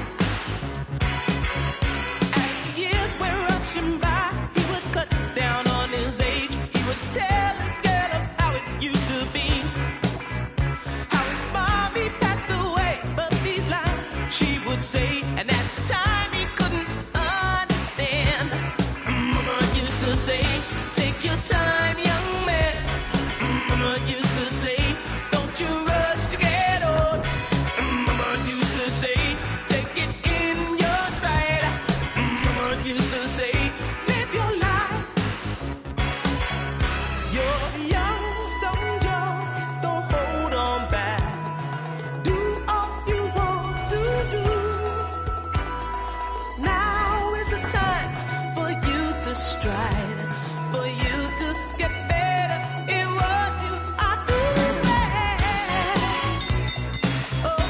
As the years were rushing by, he would cut down on his age. He would tell his girl of how it used to be. How his mommy passed away, but these lines she would say, and at the time he couldn't understand. Mama used to say, take your time, young man. Mama used to say, don't you rush to get old. Mama used to say, take it in your stride. Mama used to say, live your life. You're young, so young, don't hold on back. Do all you want to do. Now is the time for you to stride, for you to get better in what you are doing. Oh.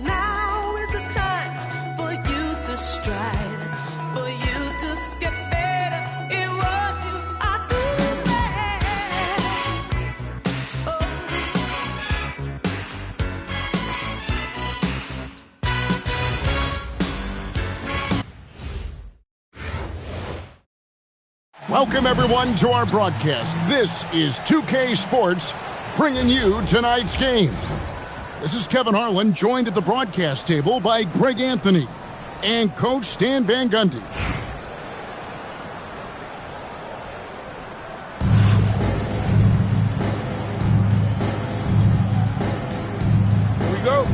Now is the time for you to stride, for you to get better in what you are doing. Oh. Welcome, everyone, to our broadcast. This is 2K Sports, bringing you tonight's game. This is Kevin Harlan, joined at the broadcast table by Greg Anthony and Coach Stan Van Gundy. Here we go.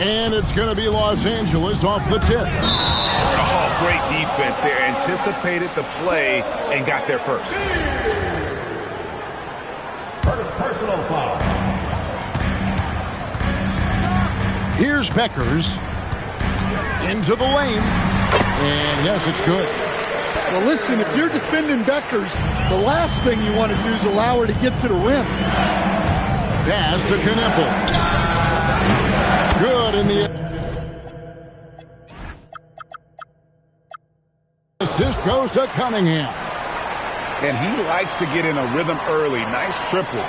And it's going to be Los Angeles off the tip. Oh, great defense there. Anticipated the play and got there first. First personal foul. Here's Beckers into the lane. And yes, it's good. Well, listen, if you're defending Beckers, the last thing you want to do is allow her to get to the rim. Pass to Knippel. Good in the assist goes to Cunningham. And he likes to get in a rhythm early. Nice triple.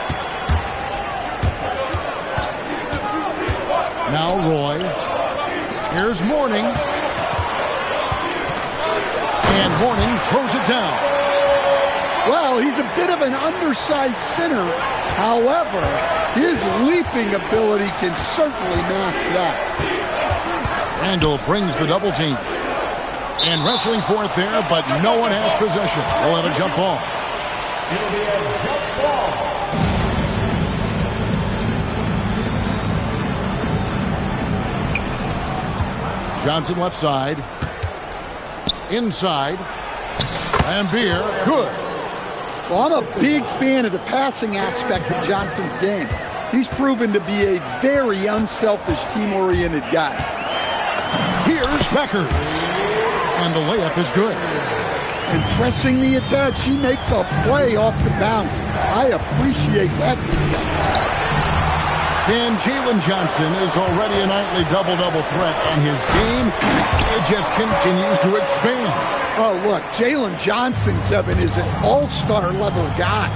Now Roy. Here's Mourning. And Mourning throws it down. Well, he's a bit of an undersized center. However, His leaping ability can certainly mask that. Randall brings the double team. And wrestling for it there, but no one has possession. We'll have a jump ball. It'll be a jump ball. Johnson left side. Inside. Lambier, good. Well, I'm a big fan of the passing aspect of Johnson's game. He's proven to be a very unselfish, team-oriented guy. Here's Becker. And the layup is good. And pressing the attack, she makes a play off the bounce. I appreciate that. And Jalen Johnson is already a nightly double-double threat, and his game, it just continues to expand. Oh, look, Jalen Johnson, Kevin, is an all-star level guy.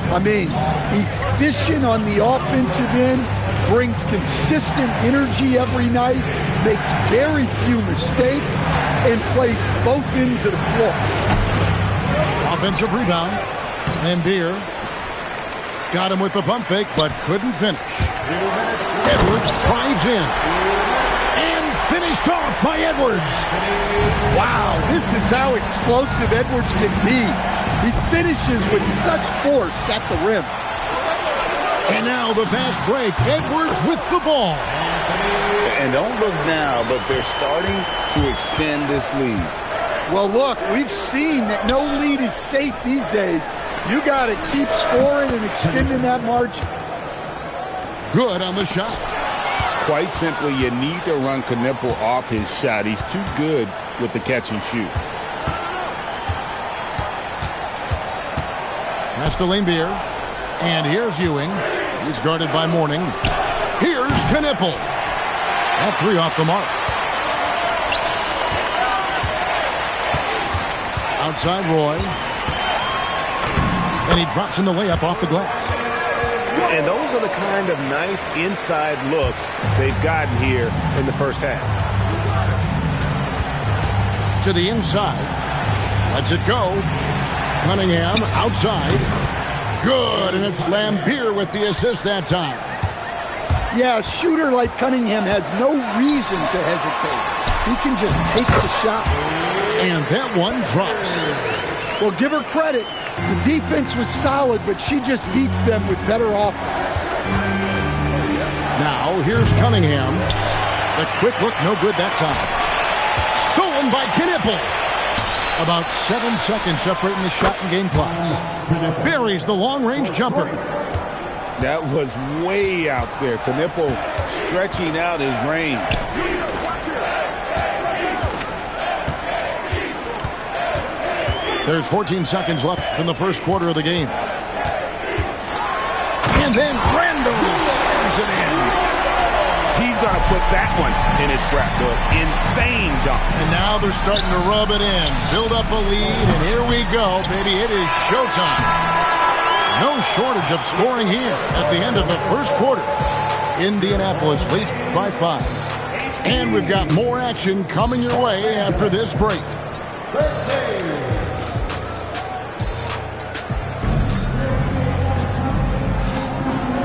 I mean, efficient on the offensive end, brings consistent energy every night, makes very few mistakes, and plays both ends of the floor. Offensive rebound. Lambier got him with the pump fake, but couldn't finish. Edwards drives in. And finished off by Edwards. Wow, this is how explosive Edwards can be. He finishes with such force at the rim. And now the fast break. Edwards with the ball. And don't look now, but they're starting to extend this lead. Well, look, we've seen that no lead is safe these days. You got to keep scoring and extending that margin. Good on the shot. Quite simply, you need to run Knipple off his shot. He's too good with the catch and shoot. That's to Lambier. And here's Ewing. He's guarded by Mourning. Here's Knipple. That three off the mark. Outside Roy. And he drops in the layup off the glass. And those are the kind of nice inside looks they've gotten here in the first half. To the inside. Lets it go. Cunningham outside. Good, and it's Lambier with the assist that time. Yeah, a shooter like Cunningham has no reason to hesitate. He can just take the shot. And that one drops. Well, give her credit. The defense was solid, but she just beats them with better offense. Now, here's Cunningham. The quick look, no good that time. Stolen by Knipple. About 7 seconds separating the shot and game clocks. Buries the long-range jumper. That was way out there. Knipple stretching out his range. There's 14 seconds left in the first quarter of the game. And then Randall slams it in. He's going to put that one in his scrapbook. Insane dunk. And now they're starting to rub it in. Build up a lead, and here we go, baby. It is showtime. No shortage of scoring here at the end of the first quarter. Indianapolis leads by 5. And we've got more action coming your way after this break.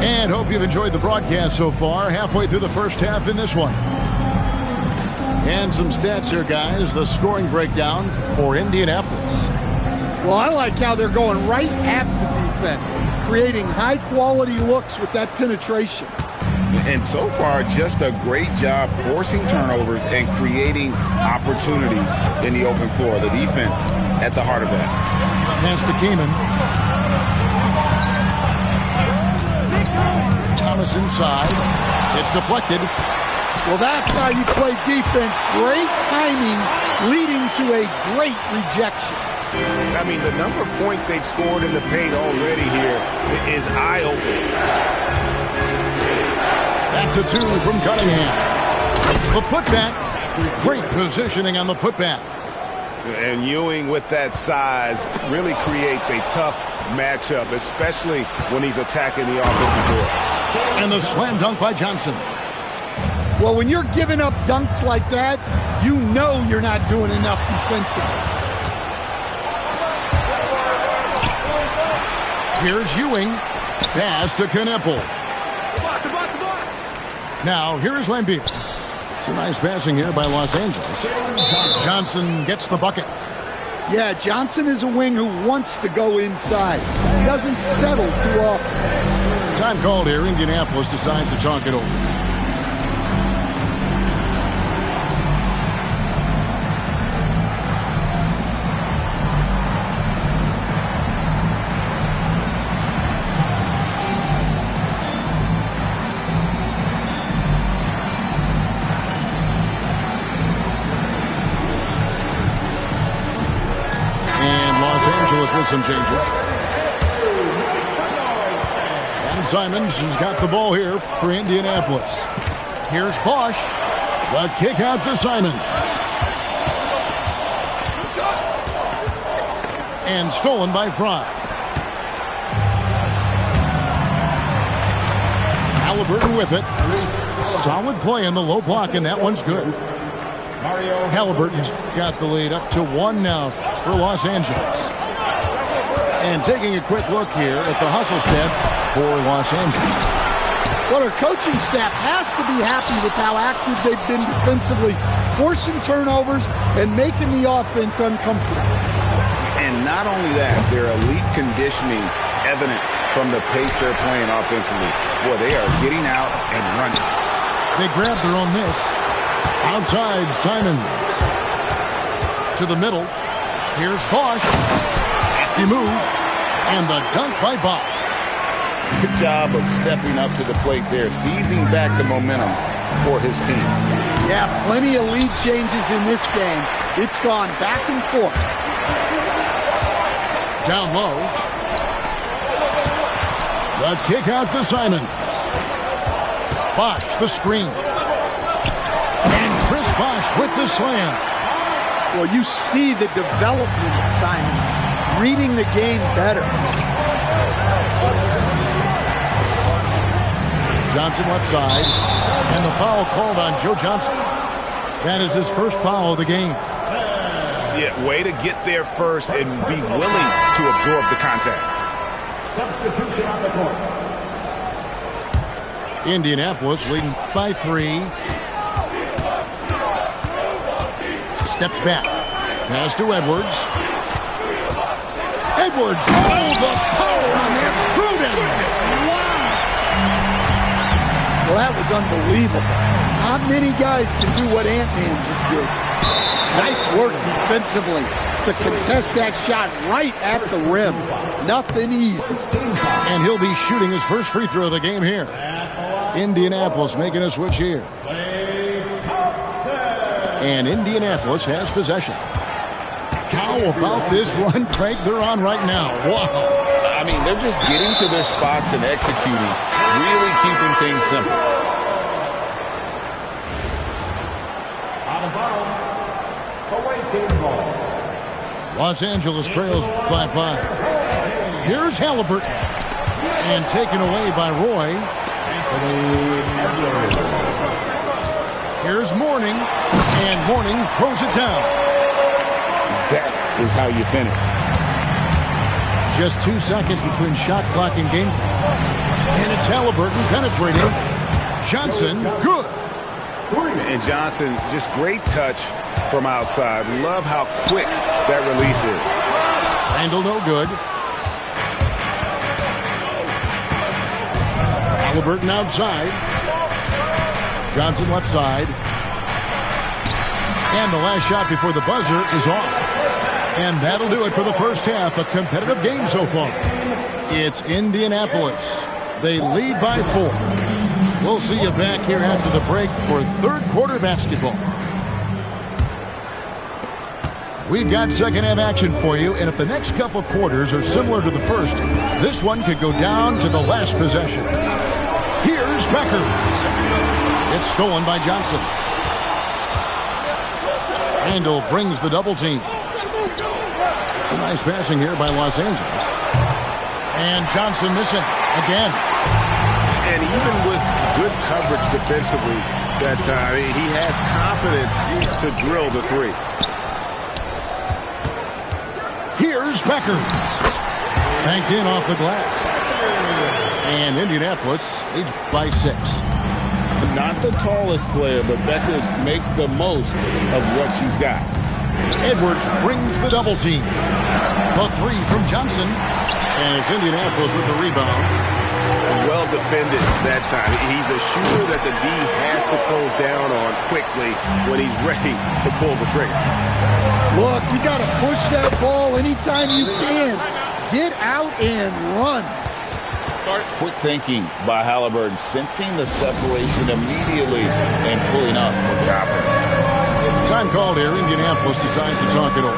And hope you've enjoyed the broadcast so far. Halfway through the first half in this one. And some stats here, guys. The scoring breakdown for Indianapolis. Well, I like how they're going right at the defense, creating high-quality looks with that penetration. And so far, just a great job forcing turnovers and creating opportunities in the open floor. The defense at the heart of that. Pass to Kamen. Thomas inside. It's deflected. Well, that's how you play defense. Great timing, leading to a great rejection. I mean, the number of points they've scored in the paint already here is eye-opening. That's a 2 from Cunningham. The putback. Great positioning on the putback. And Ewing with that size really creates a tough matchup, especially when he's attacking the offensive board. And the slam dunk by Johnson. Well, when you're giving up dunks like that, you know you're not doing enough defensively. Here's Ewing. Pass to Knipple. Now, here is Lambeer. Some nice passing here by Los Angeles. Johnson gets the bucket. Yeah, Johnson is a wing who wants to go inside. He doesn't settle too often. Time called here. Indianapolis decides to talk it over. With some changes. And Simons has got the ball here for Indianapolis. Here's Bosch. The kick out to Simons. And stolen by Fry. Halliburton with it. Solid play in the low block, and that one's good. Halliburton's got the lead up to 1 now for Los Angeles. And taking a quick look here at the hustle stats for Los Angeles. Well, our coaching staff has to be happy with how active they've been defensively, forcing turnovers and making the offense uncomfortable. And not only that, their elite conditioning evident from the pace they're playing offensively. Boy, they are getting out and running. They grab their own miss. Outside, Simons. To the middle. Here's Bosch. Hefty move. And the dunk by Bosch. Good job of stepping up to the plate there, seizing back the momentum for his team. Yeah, plenty of lead changes in this game. It's gone back and forth. Down low. The kick out to Simons. Bosch, the screen. And Chris Bosch with the slam. Well, you see the development of Simons, reading the game better. Johnson left side. And the foul called on Joe Johnson. That is his first foul of the game. Yeah, way to get there first and be willing to absorb the contact. Substitution on the court. Indianapolis leading by 3. Steps back. Pass to Edwards. Edwards. Oh, the power on that Pruden. Wow. Well, that was unbelievable. Not many guys can do what Ant-Man just did. Nice work defensively to contest that shot right at the rim. Nothing easy. And he'll be shooting his first free throw of the game here. Indianapolis making a switch here. And Indianapolis has possession. How about this run break they're on right now? Wow. I mean, they're just getting to their spots and executing, really keeping things simple. Out of bounds. Away team ball. Los Angeles trails by 5. Here's Halliburton. And taken away by Roy. Here's Mourning. And Mourning throws it down. That is how you finish. Just 2 seconds between shot clock and game clock. And it's Halliburton penetrating. Johnson, good. And Johnson, just great touch from outside. Love how quick that release is. Randall, no good. Halliburton outside. Johnson left side. And the last shot before the buzzer is off. And that'll do it for the first half. A competitive game so far. It's Indianapolis. They lead by 4. We'll see you back here after the break for third quarter basketball. We've got second half action for you, and if the next couple quarters are similar to the first, this one could go down to the last possession. Here's Becker. It's stolen by Johnson. Randall brings the double team. Some nice passing here by Los Angeles. And Johnson missing again. And even with good coverage defensively that time, he has confidence to drill the 3. Here's Becker. Banked in off the glass. And Indianapolis leads by 6. Not the tallest player, but Beckers makes the most of what she's got. Edwards brings the double team. The three from Johnson. And it's Indianapolis with the rebound. Well defended that time. He's a shooter that the D has to close down on quickly when he's ready to pull the trigger. Look, you got to push that ball anytime you can. Get out and run. Quick thinking by Halliburton, sensing the separation immediately and pulling up with confidence. Time called here. Indianapolis decides to talk it over.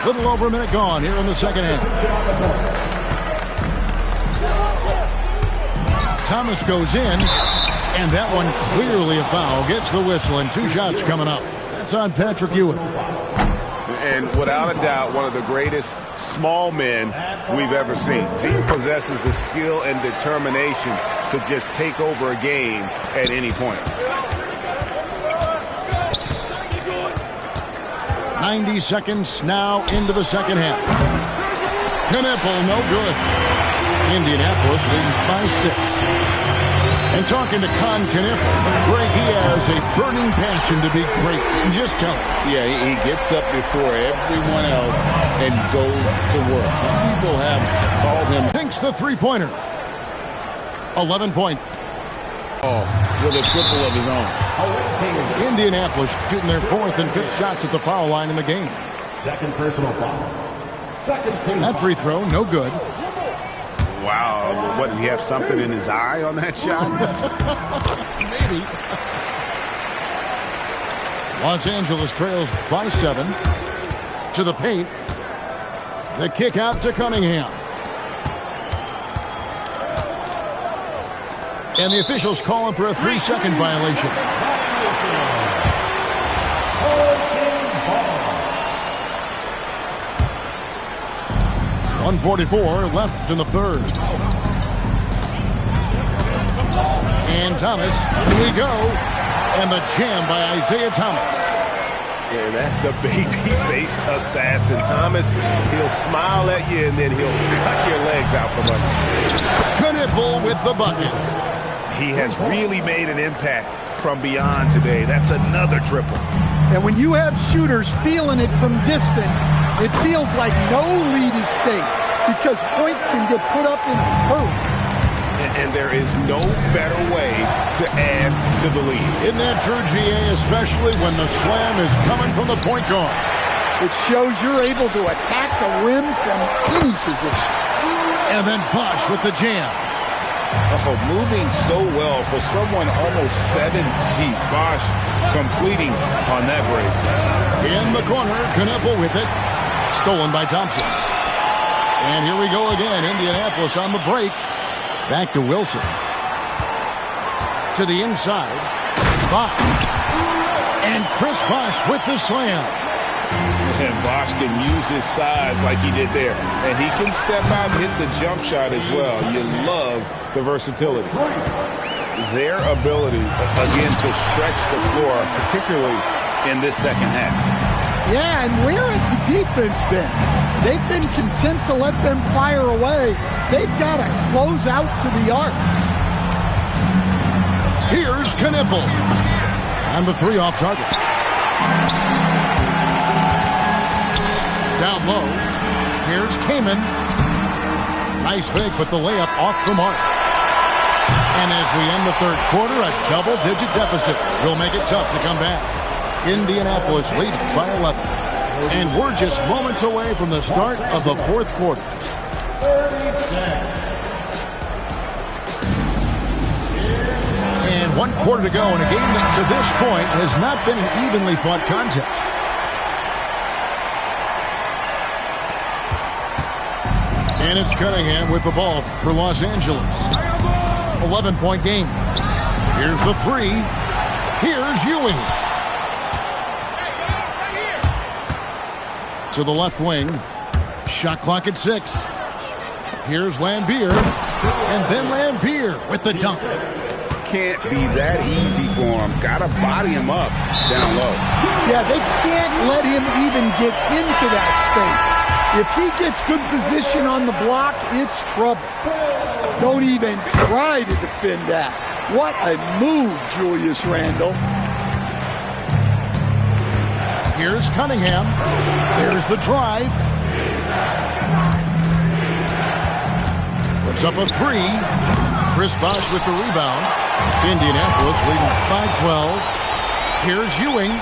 Little over a minute gone here in the second half. Thomas goes in, and that one clearly a foul. Gets the whistle, and 2 shots coming up. That's on Patrick Ewing. And without a doubt, one of the greatest small men we've ever seen. He possesses the skill and determination to just take over a game at any point. 90 seconds now into the second half. Knueppel, no good. Indianapolis leading by 6. And talking to Con Knueppel, Greg, he has a burning passion to be great. Just tell him. Yeah, he gets up before everyone else and goes to work. Some people have called him. Thinks the three-pointer. 11-point. With a triple of his own. Indianapolis shooting their 4th and 5th shots at the foul line in the game. Second personal foul. Second team. That free throw, no good. Wow, what, did he have something in his eye on that shot? Maybe. Los Angeles trails by 7. To the paint. The kick out to Cunningham. And the officials calling for a 3-second violation. 1:44 left in the third. And Thomas, here we go. And the jam by Isaiah Thomas. Yeah, that's the baby-faced assassin. Thomas, he'll smile at you and then he'll cut your legs out from under. Knueppel with the bucket. He has really made an impact from beyond today. That's another triple. And when you have shooters feeling it from distance, it feels like no lead is safe because points can get put up in a hurry. And there is no better way to add to the lead. Isn't that true, GA, especially when the slam is coming from the point guard? It shows you're able to attack the rim from any position. And then Bosch with the jam. Oh, moving so well for someone almost 7 feet. Bosch completing on that break. In the corner, Knueppel with it. Stolen by Thompson. And here we go again. Indianapolis on the break. Back to Wilson. To the inside. Bosch. And Chris Bosch with the slam. And Bosch can use his size like he did there. And he can step out and hit the jump shot as well. You love the versatility. Their ability, again, to stretch the floor, particularly in this second half. Yeah, and where has the defense been? They've been content to let them fire away. They've got to close out to the arc. Here's Knueppel. And the 3 off target. Down low. Here's Kaman. Nice fake, but the layup off the mark. And as we end the third quarter, a double-digit deficit will make it tough to come back. Indianapolis leads by 11. And we're just moments away from the start of the fourth quarter. And 1 quarter to go in a game that to this point has not been an evenly fought contest. And it's Cunningham with the ball for Los Angeles. 11-point game. Here's the 3. Here's Ewing. To the left wing. Shot clock at 6. Here's Lambier. And then Lambier with the dunk. can't be that easy for him. Got to body him up down low. Yeah, they can't let him even get into that space. If he gets good position on the block, it's trouble. Don't even try to defend that. What a move, Julius Randle. Here's Cunningham. There's the drive. Puts up a three. Chris Bosh with the rebound. Indianapolis leading by 12. Here's Ewing.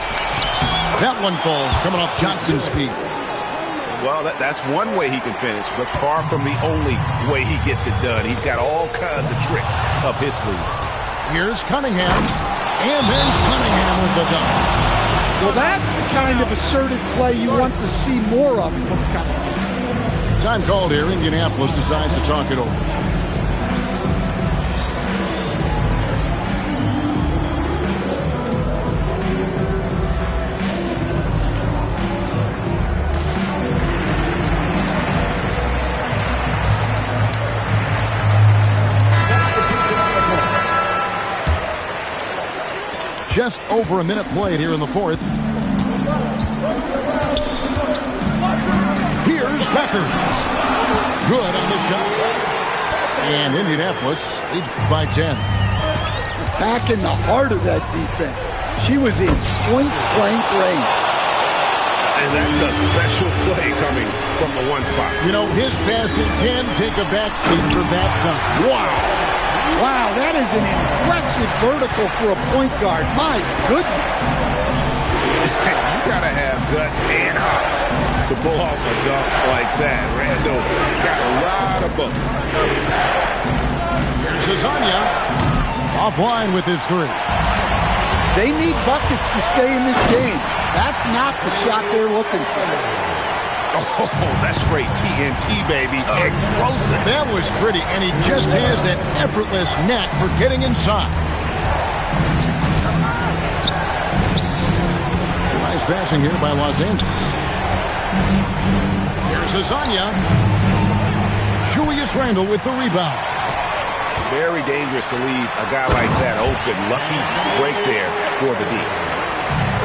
That one falls, coming off Johnson's feet. Well, that's one way he can finish, but far from the only way he gets it done. He's got all kinds of tricks up his sleeve. Here's Cunningham. And then Cunningham with the dunk. Well, that's the kind of assertive play you want to see more of from Cunningham. Time called here. Indianapolis decides to talk it over. Just over a minute played here in the fourth. Here's Becker. Good on the shot. And Indianapolis leads by 10. Attacking the heart of that defense. She was in point-blank range. And that's a special play coming from the one spot. You know, his passing can take a backseat for that dunk. Wow. Wow, that is an impressive vertical for a point guard. My goodness. You got to have guts and hops to pull off a dunk like that. Randall got a lot of both. Here's Azania. Offline with his three. They need buckets to stay in this game. That's not the shot they're looking for. Oh, that's straight TNT, baby. Explosive. That was pretty, and he just has that effortless knack for getting inside. Nice passing here by Los Angeles. Here's Azania. Julius Randle with the rebound. Very dangerous to leave a guy like that open. Lucky break there for the D.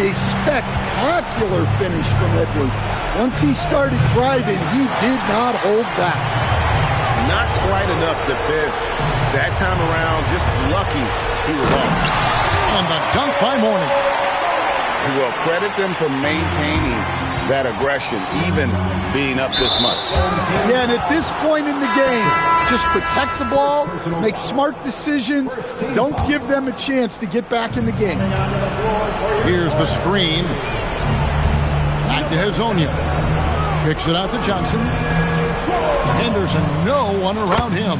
A spectacular finish from Edwards. Once he started driving, he did not hold back. Not quite enough defense that time around. Just lucky he was off. And the dunk by Mourning. Well, credit them for maintaining that aggression, even being up this much. Yeah, and at this point in the game, just protect the ball, make smart decisions, don't give them a chance to get back in the game. Here's the screen. Back to Hazonia. Kicks it out to Johnson. Henderson, no one around him.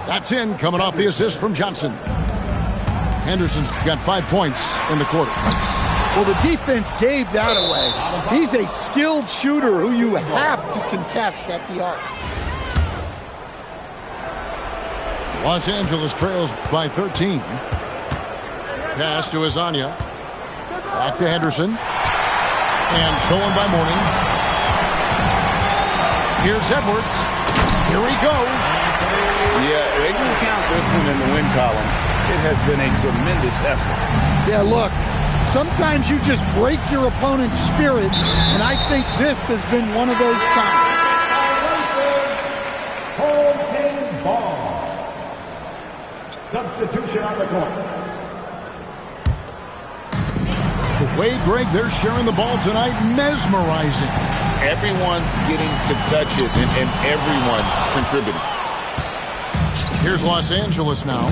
That's in, coming off the assist from Johnson. Henderson's got 5 points in the quarter. Well, the defense gave that away. He's a skilled shooter who you have to contest at the arc. Los Angeles trails by 13. Pass to Azania. Back to Henderson. And stolen by Mourning. Here's Edwards. Here he goes. Yeah, they can count this one in the win column. It has been a tremendous effort. Yeah, look, sometimes you just break your opponent's spirit, and I think this has been one of those times. Home team ball. Substitution on the court. The way, Greg, they're sharing the ball tonight, mesmerizing. Everyone's getting to touch it, and everyone's contributing. Here's Los Angeles now,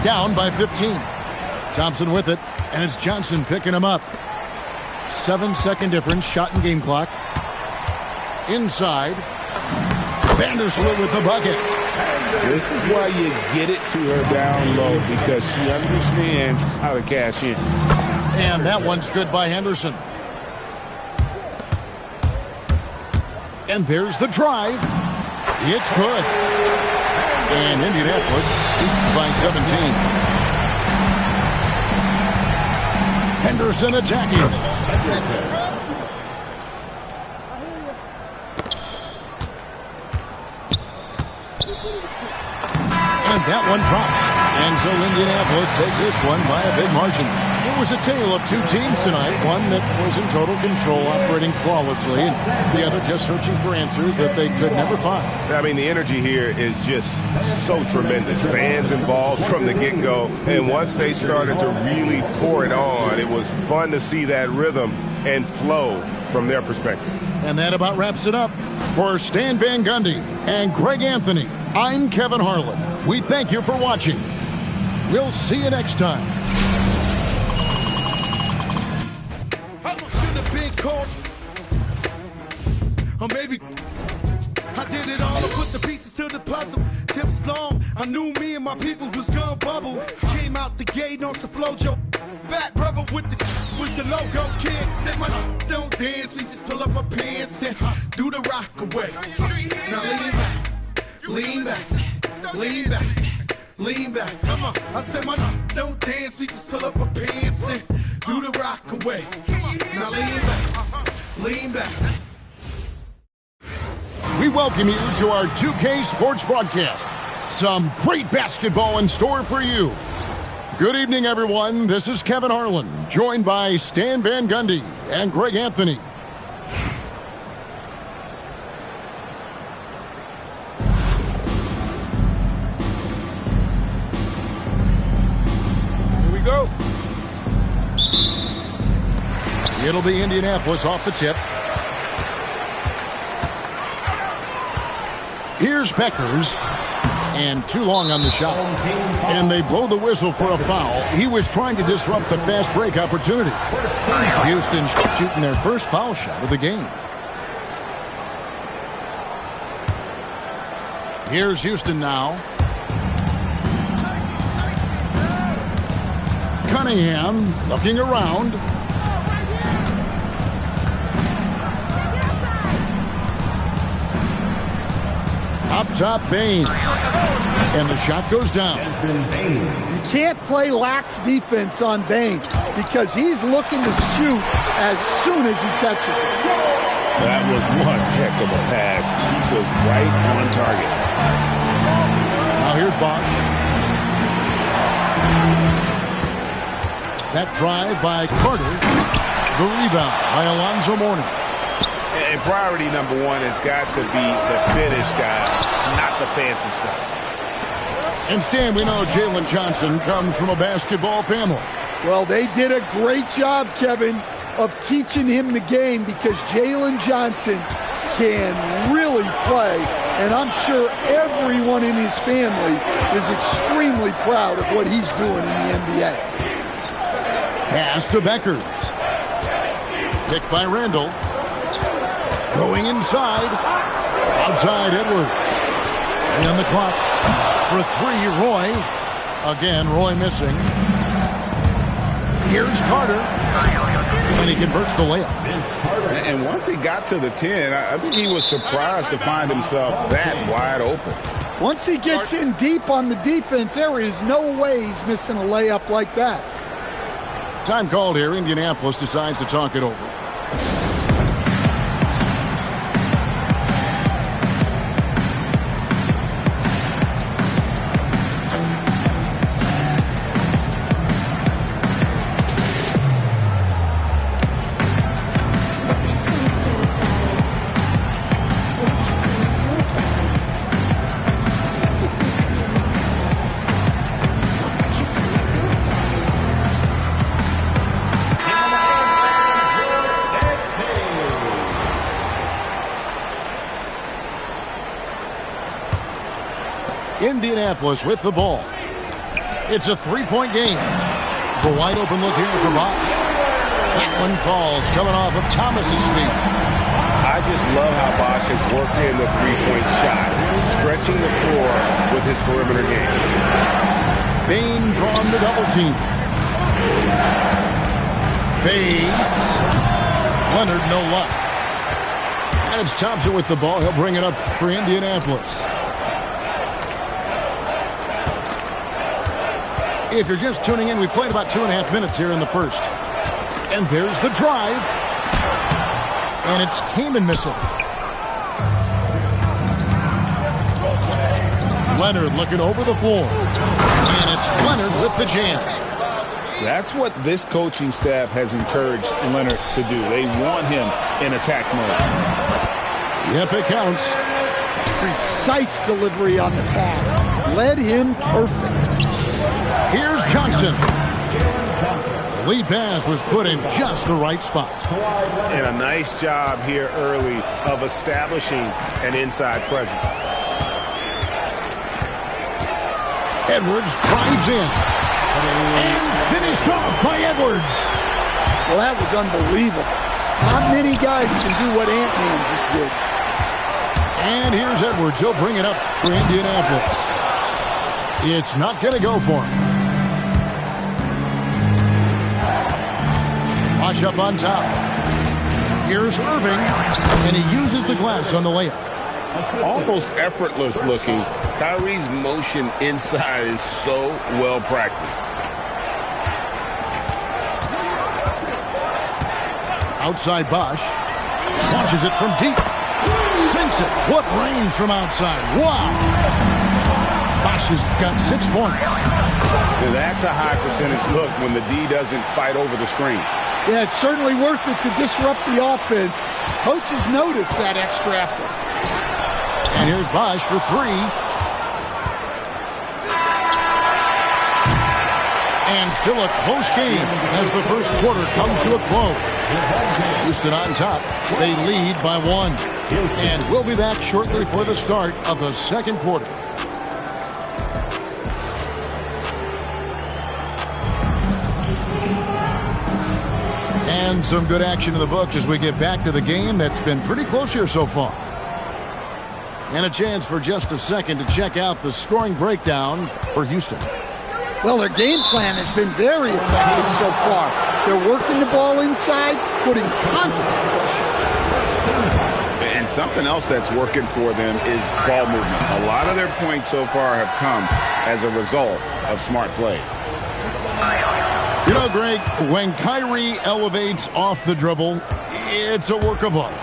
down by 15. Thompson with it, and it's Johnson picking him up. 7-second difference, shot and game clock. Inside, Vandersloot with the bucket. This is why you get it to her down low, because she understands how to cash in. And that one's good by Henderson. And there's the drive. It's good. And Indianapolis by 17. Henderson attacking. And that one drops. And so Indianapolis takes this one by a big margin. It was a tale of two teams tonight, one that was in total control, operating flawlessly, and the other just searching for answers that they could never find. I mean, the energy here is just so tremendous. Fans involved from the get-go, and once they started to really pour it on, it was fun to see that rhythm and flow from their perspective. And that about wraps it up. For Stan Van Gundy and Greg Anthony, I'm Kevin Harlan. We thank you for watching. We'll see you next time. Or maybe I did it all. I put the pieces to the puzzle. Just as long I knew me and my people was gonna bubble. Came out the gate on some flojo. Fat brother with the logo. Kid said my don't dance. He just pull up my pants and do the rock away. Now lean back, lean back, lean back. Come on. I said my don't dance. He just pull up my pants and do the rock away. Now lean back. We welcome you to our 2K Sports broadcast. Some great basketball in store for you. Good evening, everyone. This is Kevin Harlan, joined by Stan Van Gundy and Greg Anthony. Here we go. It'll be Indianapolis off the tip. Here's Beckers, and too long on the shot. And they blow the whistle for a foul. He was trying to disrupt the fast break opportunity. Houston shooting their first foul shot of the game. Here's Houston now. Cunningham looking around. Up top, Bain. And the shot goes down. You can't play lax defense on Bain because he's looking to shoot as soon as he catches it. That was one heck of a pass. She was right on target. Now here's Bosch. That drive by Carter. The rebound by Alonzo Mourning. And priority number one has got to be the finish, guys, not the fancy stuff. And Stan, we know Jalen Johnson comes from a basketball family. Well, they did a great job, Kevin, of teaching him the game because Jalen Johnson can really play. And I'm sure everyone in his family is extremely proud of what he's doing in the NBA. Pass to Beckers. Picked by Randall. Going inside. Outside Edwards. And the clock for three, Roy. Again, Roy missing. Here's Carter. And he converts the layup. And once he got to the 10, I think he was surprised to find himself that wide open. Once he gets in deep on the defense, there is no way he's missing a layup like that. Time called here. Indianapolis decides to talk it over. Indianapolis with the ball. It's a three-point game. The wide open look here for Bosch. That one falls, coming off of Thomas's feet. I just love how Bosch has worked in the three-point shot, stretching the floor with his perimeter game. Bain drawn the double team. Fades. Leonard, no luck. And it's Thompson with the ball. He'll bring it up for Indianapolis. If you're just tuning in, we played about 2.5 minutes here in the first. And there's the drive. And it's Kaman missing. Leonard looking over the floor. And it's Leonard with the jam. That's what this coaching staff has encouraged Leonard to do. They want him in attack mode. Yep, it counts. Precise delivery on the pass. Led him perfect. Here's Johnson. The lead pass was put in just the right spot. And a nice job here early of establishing an inside presence. Edwards drives in. And finished off by Edwards. Well, that was unbelievable. Not many guys can do what Ant-Man just did. And here's Edwards. He'll bring it up for Indianapolis. It's not going to go for him. Bosh up on top. Here's Irving, and he uses the glass on the layup. Almost effortless looking. Kyrie's motion inside is so well practiced. Outside Bosh. Launches it from deep. Sinks it. What range from outside. Wow. Bosh has got 6 points. And that's a high percentage look when the D doesn't fight over the screen. Yeah, it's certainly worth it to disrupt the offense. Coaches notice that extra effort. And here's Bosh for 3. And still a close game as the first quarter comes to a close. Houston on top. They lead by 1. And we'll be back shortly for the start of the second quarter. And some good action in the books as we get back to the game that's been pretty close here so far. And a chance for just a second to check out the scoring breakdown for Houston. Well, their game plan has been very effective so far. They're working the ball inside, putting constant pressure. And something else that's working for them is ball movement. A lot of their points so far have come as a result of smart plays. You know, Greg, when Kyrie elevates off the dribble, it's a work of art.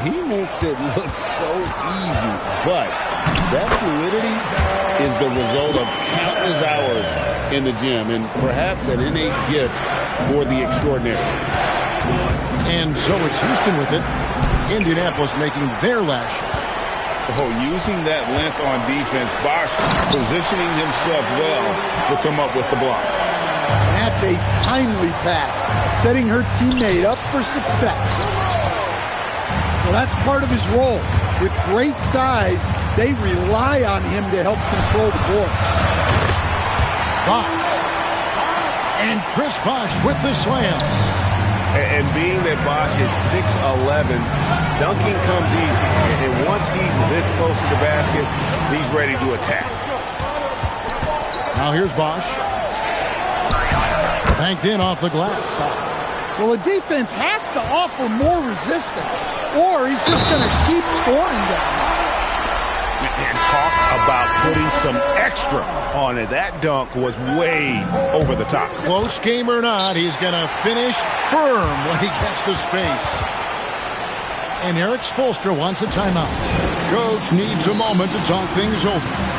He makes it look so easy, but that fluidity is the result of countless hours in the gym and perhaps an innate gift for the extraordinary. And so it's Houston with it. Indianapolis making their last shot. Oh, using that length on defense, Bosh positioning himself well to come up with the block. That's a timely pass, setting her teammate up for success. Well, that's part of his role. With great size, they rely on him to help control the board. Bosh. And Chris Bosh with the slam. And being that Bosh is 6'11", dunking comes easy. And once he's this close to the basket, he's ready to attack. Now here's Bosh. Banked in off the glass. Well, the defense has to offer more resistance, or he's just going to keep scoring down. And talk about putting some extra on it. That dunk was way over the top. Close game or not, he's going to finish firm when he gets the space. And Eric Spoelstra wants a timeout. Coach needs a moment to talk things over.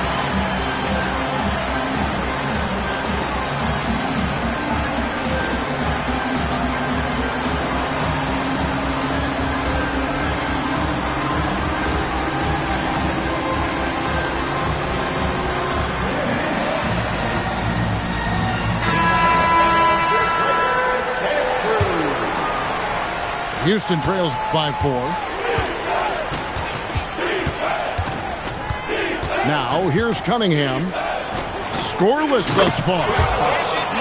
Houston trails by 4. Now, here's Cunningham. Scoreless thus far.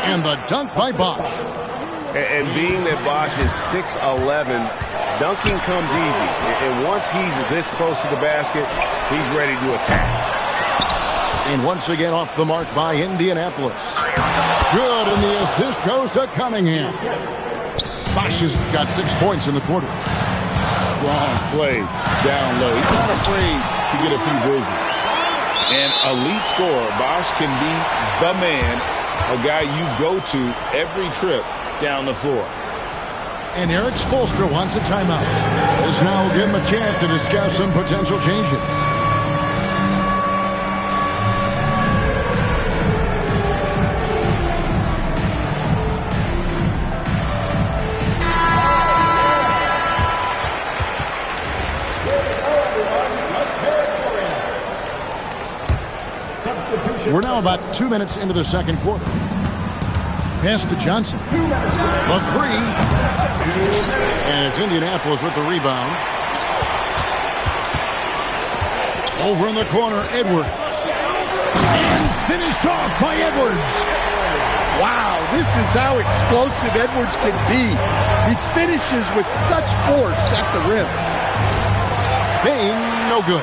And the dunk by Bosh. And being that Bosh is 6'11", dunking comes easy. And once he's this close to the basket, he's ready to attack. And once again off the mark by Indianapolis. Good, and the assist goes to Cunningham. Bosh has got 6 points in the quarter. Strong play down low. He's not afraid to get a few bruises. An elite scorer, Bosh can be the man, a guy you go to every trip down the floor. And Eric Spoelstra wants a timeout. This now will give him a chance to discuss some potential changes. We're now about 2 minutes into the second quarter. Pass to Johnson. The three. And it's Indianapolis with the rebound. Over in the corner, Edwards. And finished off by Edwards. Wow, this is how explosive Edwards can be. He finishes with such force at the rim. Bain, no good.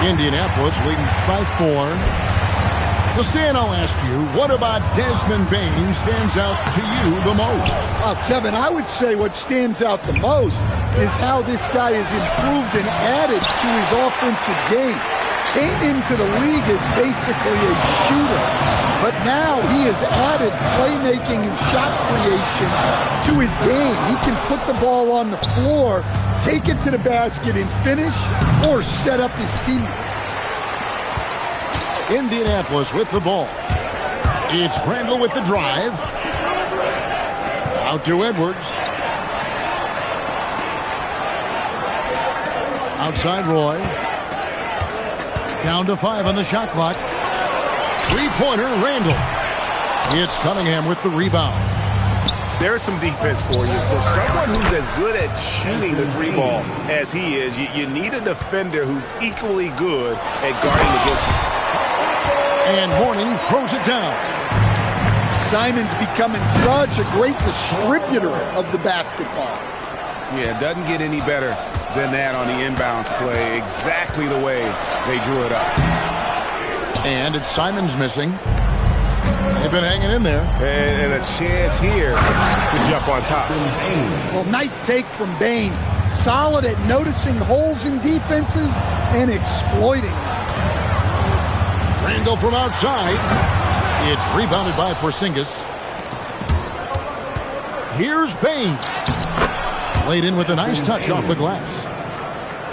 Indianapolis leading by 4. So, Stan, I'll ask you, what about Desmond Bain stands out to you the most? Kevin, I would say what stands out the most is how this guy has improved and added to his offensive game. Came into the league as basically a shooter, but now he has added playmaking and shot creation to his game. He can put the ball on the floor, take it to the basket and finish, or set up his teammates. Indianapolis with the ball. It's Randall with the drive. Out to Edwards. Outside Roy. Down to 5 on the shot clock. Three-pointer, Randall. It's Cunningham with the rebound. There's some defense for you. For someone who's as good at shooting the three ball as he is, you need a defender who's equally good at guarding against him. And Mourning throws it down. Simon's becoming such a great distributor of the basketball. Yeah, it doesn't get any better than that on the inbounds play. Exactly the way they drew it up. And it's Simon's missing. They've been hanging in there. And a chance here to jump on top. Well, nice take from Bain. Solid at noticing holes in defenses and exploiting them. Randall from outside. It's rebounded by Porzingis. Here's Bain. Laid in with a nice touch off the glass.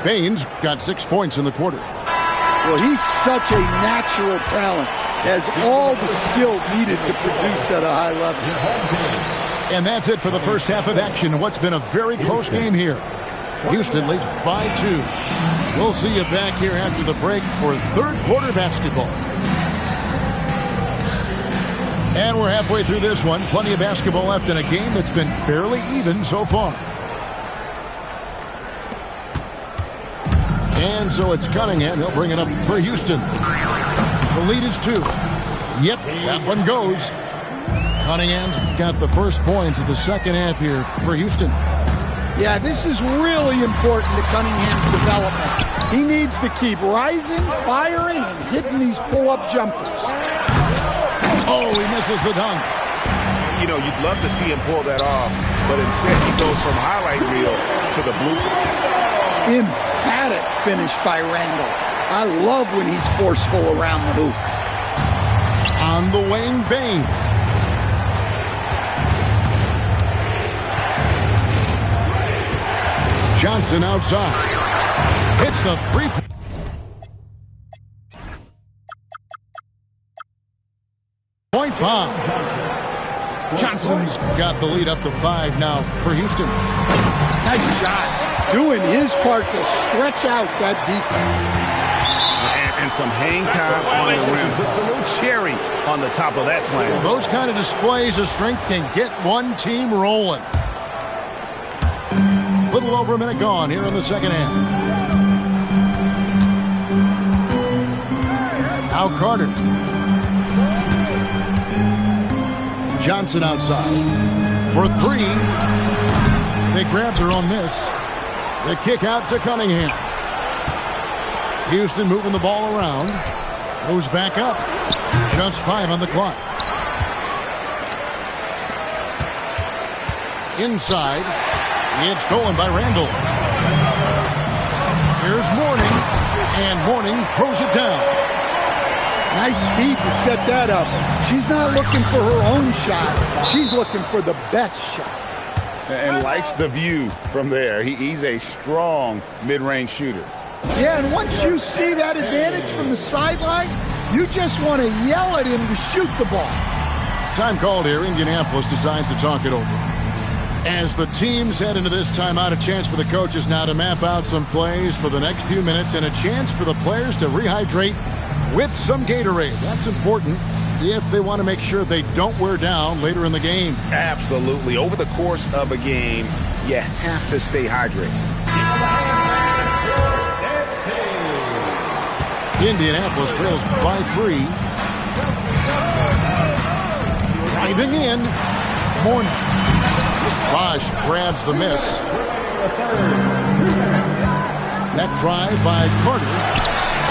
Bain's got 6 points in the quarter. Well, he's such a natural talent. Has all the skill needed to produce at a high level. And that's it for the first half of action in what's been a very close game here. Houston leads by 2. We'll see you back here after the break for third quarter basketball. And we're halfway through this one. Plenty of basketball left in a game that's been fairly even so far. And so it's Cunningham. He'll bring it up for Houston. The lead is 2. Yep, that one goes. Cunningham's got the first points of the second half here for Houston. Yeah, this is really important to Cunningham's development. He needs to keep rising, firing, and hitting these pull-up jumpers. Oh, he misses the dunk. You know, you'd love to see him pull that off, but instead he goes from highlight reel to the bloopers. Emphatic finish by Randall. I love when he's forceful around the hoop. On the wing, Bain. Johnson outside. Hits the three-point. Bomb. Johnson's got the lead up to 5 now for Houston. Nice shot. Doing his part to stretch out that defense. And some hang time on the rim. Puts a little cherry on the top of that slam. Well, those kind of displays of strength can get one team rolling. A little over a minute gone here in the second half. Now Carter. Johnson outside for 3. They grab their own miss. The kick out to Cunningham. Houston moving the ball around. Goes back up. Just 5 on the clock. Inside. It's stolen by Randall. Here's Mourning. And Mourning throws it down. Nice speed to set that up. She's not looking for her own shot. She's looking for the best shot. And likes the view from there. He's a strong mid-range shooter. Yeah, and once you see that advantage from the sideline, you just want to yell at him to shoot the ball. Time called here. Indianapolis decides to talk it over. As the teams head into this timeout, a chance for the coaches now to map out some plays for the next few minutes and a chance for the players to rehydrate with some Gatorade. That's important if they want to make sure they don't wear down later in the game. Absolutely. Over the course of a game, you have to stay hydrated. Indianapolis trails by 3. Driving in. Morning. Bosch grabs the miss. That drive by Carter.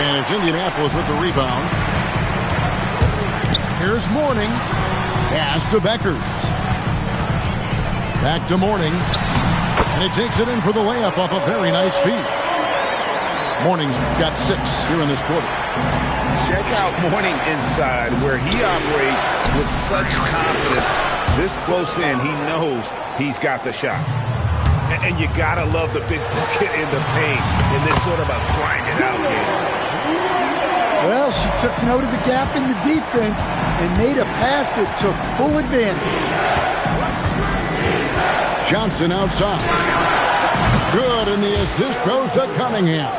And it's Indianapolis with the rebound. Here's Morning. Pass to Beckers. Back to Morning. And he takes it in for the layup off a very nice feed. Morning's got 6 here in this quarter. Check out Morning inside, where he operates with such confidence. This close in, he knows he's got the shot. And you got to love the big bucket in the paint in this sort of a grind-it-out game. Well, she took note of the gap in the defense and made a pass that took full advantage. Johnson outside. Good, and the assist goes to Cunningham.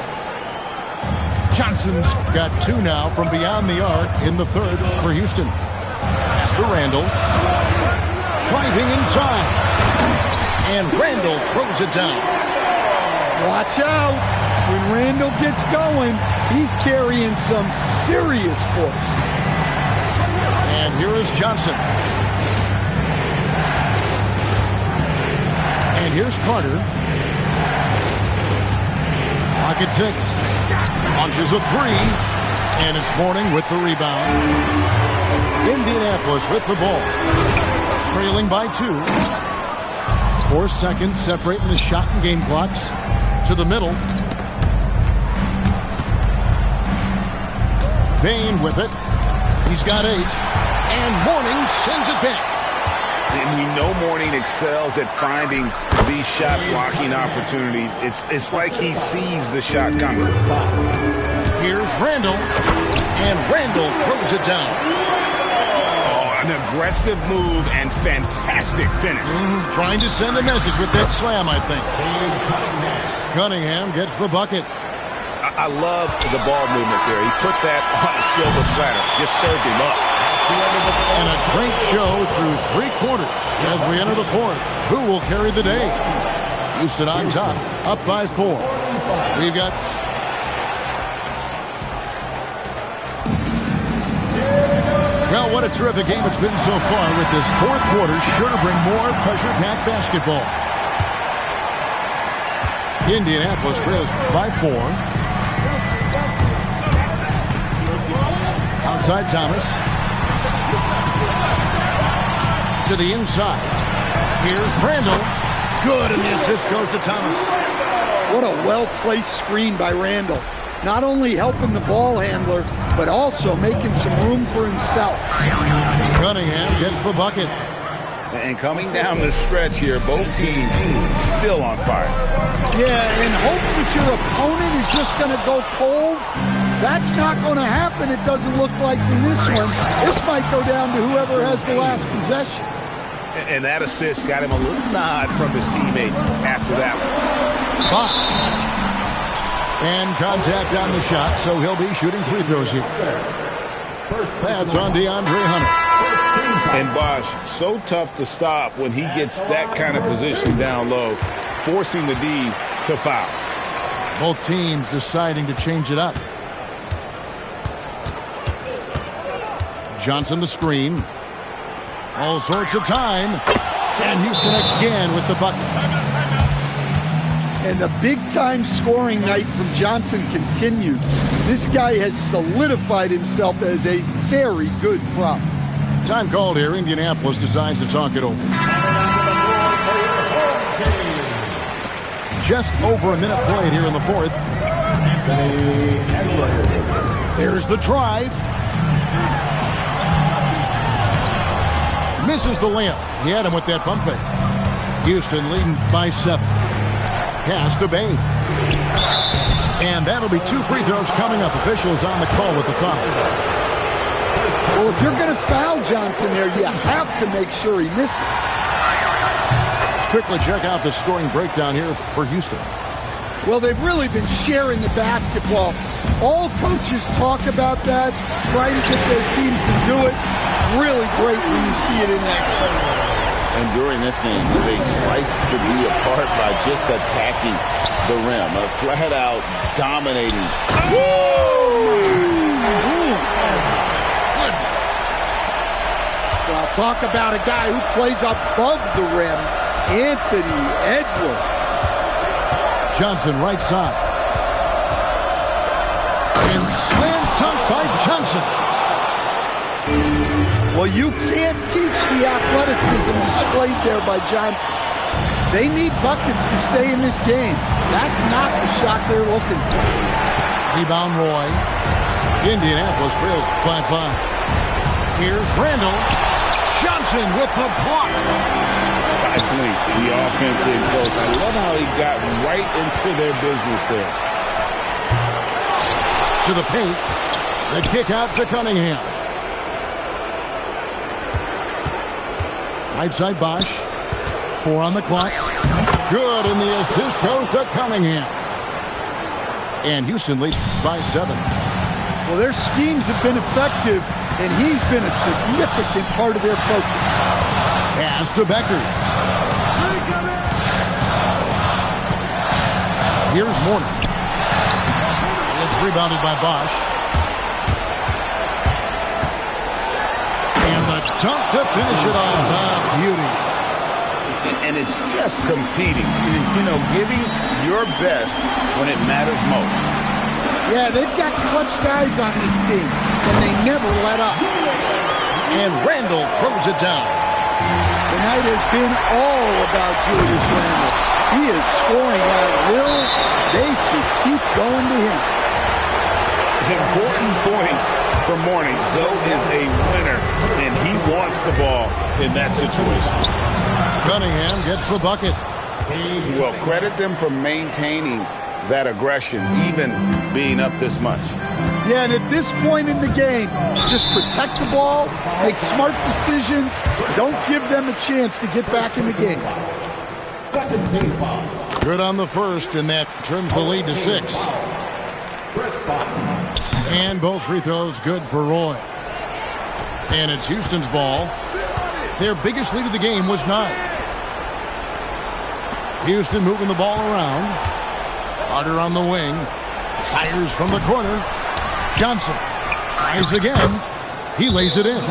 Johnson's got 2 now from beyond the arc in the third for Houston. Pass to Randall. Driving inside. And Randall throws it down. Watch out. When Randall gets going, he's carrying some serious force. And here is Johnson. And here's Carter. Pocket 6. Launches a 3. And it's Morning with the rebound. Indianapolis with the ball. Trailing by 2. 4 seconds separating the shot and game clocks. To the middle. Bain with it. He's got 8. And Morning sends it back. And we know Morning excels at finding these shot blocking opportunities. It's like he sees the shot coming. Here's Randall. And Randall throws it down. Oh, an aggressive move and fantastic finish. Trying to send a message with that slam, I think. Cunningham gets the bucket. I love the ball movement there. He put that on a silver platter. Just served him up. And a great show through 3 quarters as we enter the 4th. Who will carry the day? Houston on top, up by 4. We've got well, what a terrific game it's been so far with this 4th quarter. Sure to bring more pressure-packed basketball. Indianapolis trails by 4. Outside Thomas. To the inside. Here's Randall. Good, and the assist goes to Thomas. What a well-placed screen by Randall. Not only helping the ball handler, but also making some room for himself. Cunningham gets the bucket. And coming down the stretch here, both teams still on fire. Yeah, in hopes that your opponent is just going to go cold. That's not going to happen, it doesn't look like in this one. This might go down to whoever has the last possession. And that assist got him a little nod from his teammate after that one. And contact on the shot, so he'll be shooting free throws here. That's on DeAndre Hunter. And Bosch, so tough to stop when he gets that kind of position down low, forcing the D to foul. Both teams deciding to change it up. Johnson the screen. All sorts of time. And Houston again with the bucket. And the big-time scoring night from Johnson continues. This guy has solidified himself as a very good prop. Time called here. Indianapolis decides to talk it over. Just over a minute played here in the 4th. There's the drive. Misses the layup. He had him with that pump fake. Houston leading by 7. Pass to Bain. And that'll be 2 free throws coming up. Officials on the call with the foul. Well, if you're going to foul Johnson there, you have to make sure he misses. Let's quickly check out the scoring breakdown here for Houston. Well, they've really been sharing the basketball. All coaches talk about that, trying to get their teams to do it. Really great when you see it in action. And during this game, they sliced the D apart by just attacking the rim. A flat-out dominating. Well, talk about a guy who plays above the rim, Anthony Edwards. Johnson, right side. And slam dunk by Johnson. Well, you can't teach the athleticism displayed there by Johnson. They need buckets to stay in this game. That's not the shot they're looking for. Rebound Roy. Indianapolis trails by 5. Here's Randall. Johnson with the block. Stifling the offense in close. I love how he got right into their business there. To the paint. The kick out to Cunningham. Right side Bosch. 4 on the clock. Good, and the assist goes to Cunningham. And Houston leads by 7. Well, their schemes have been effective, and he's been a significant part of their focus. Pass to Becker. Here's Morton. It's rebounded by Bosch. And the dunk to finish it off. Beauty. And it's just competing. You know, giving your best when it matters most. Yeah, they've got clutch guys on this team, and they never let up. And Randall throws it down. Tonight has been all about Julius Randle. He is scoring at will. They should keep going to him. Important points for Morning. Zoe is a winner, and he wants the ball in that situation. Cunningham gets the bucket. Well, credit them for maintaining that aggression, even being up this much. Yeah, and at this point in the game, just protect the ball, make smart decisions, don't give them a chance to get back in the game. Good on the first, and that trims the lead to 6. And both free throws good for Roy. And it's Houston's ball. Their biggest lead of the game was 9. Houston moving the ball around. Carter on the wing. Fires from the corner. Johnson tries again. He lays it in.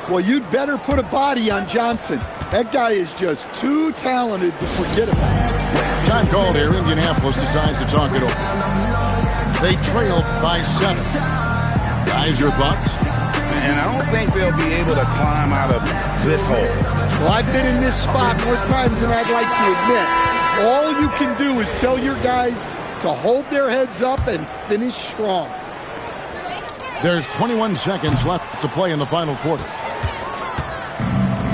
Well, you'd better put a body on Johnson. That guy is just too talented to forget about. Time called here. Indianapolis decides to talk it over. They trailed by 7. Guys, your thoughts? And I don't think they'll be able to climb out of this hole. Well, I've been in this spot more times than I'd like to admit. All you can do is tell your guys to hold their heads up and finish strong. There's 21 seconds left to play in the final quarter.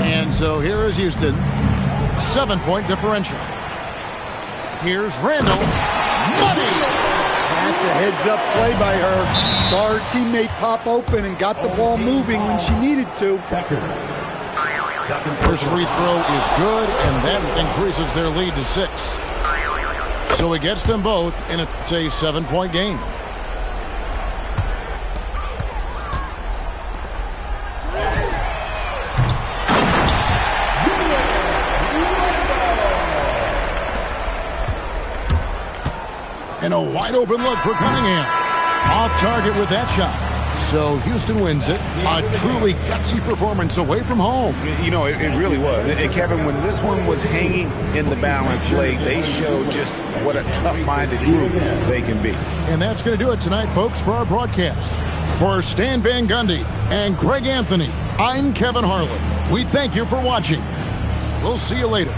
And so here is Houston. 7-point differential. Here's Randall. Money! That's a heads-up play by her. Saw her teammate pop open and got the ball moving when she needed to. First free throw is good, and that increases their lead to 6. So it gets them both, and it's a 7-point game. And a wide open look for Cunningham. Off target with that shot. So Houston wins it. A truly gutsy performance away from home. You know, it really was. And Kevin, when this one was hanging in the balance late, they showed just what a tough-minded group they can be. And that's going to do it tonight, folks, for our broadcast. For Stan Van Gundy and Greg Anthony, I'm Kevin Harlan. We thank you for watching. We'll see you later.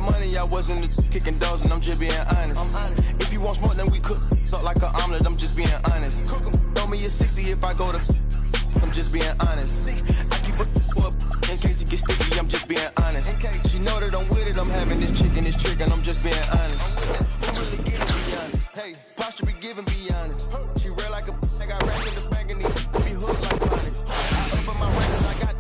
got money, I wasn't kicking doors, and I'm just being honest. If you want smoke, then we cook up like an omelet, I'm just being honest. Throw me a 60 if I go to, I'm just being honest. I keep a up in case it gets sticky, I'm just being honest. She know that I'm with it, I'm having this chick and this trick, and I'm just being honest. I'm really getting, be honest. Hey, posture be giving, be honest. She real like a, I got racks in the bag and these be hooked like phonics. I up for my records, I got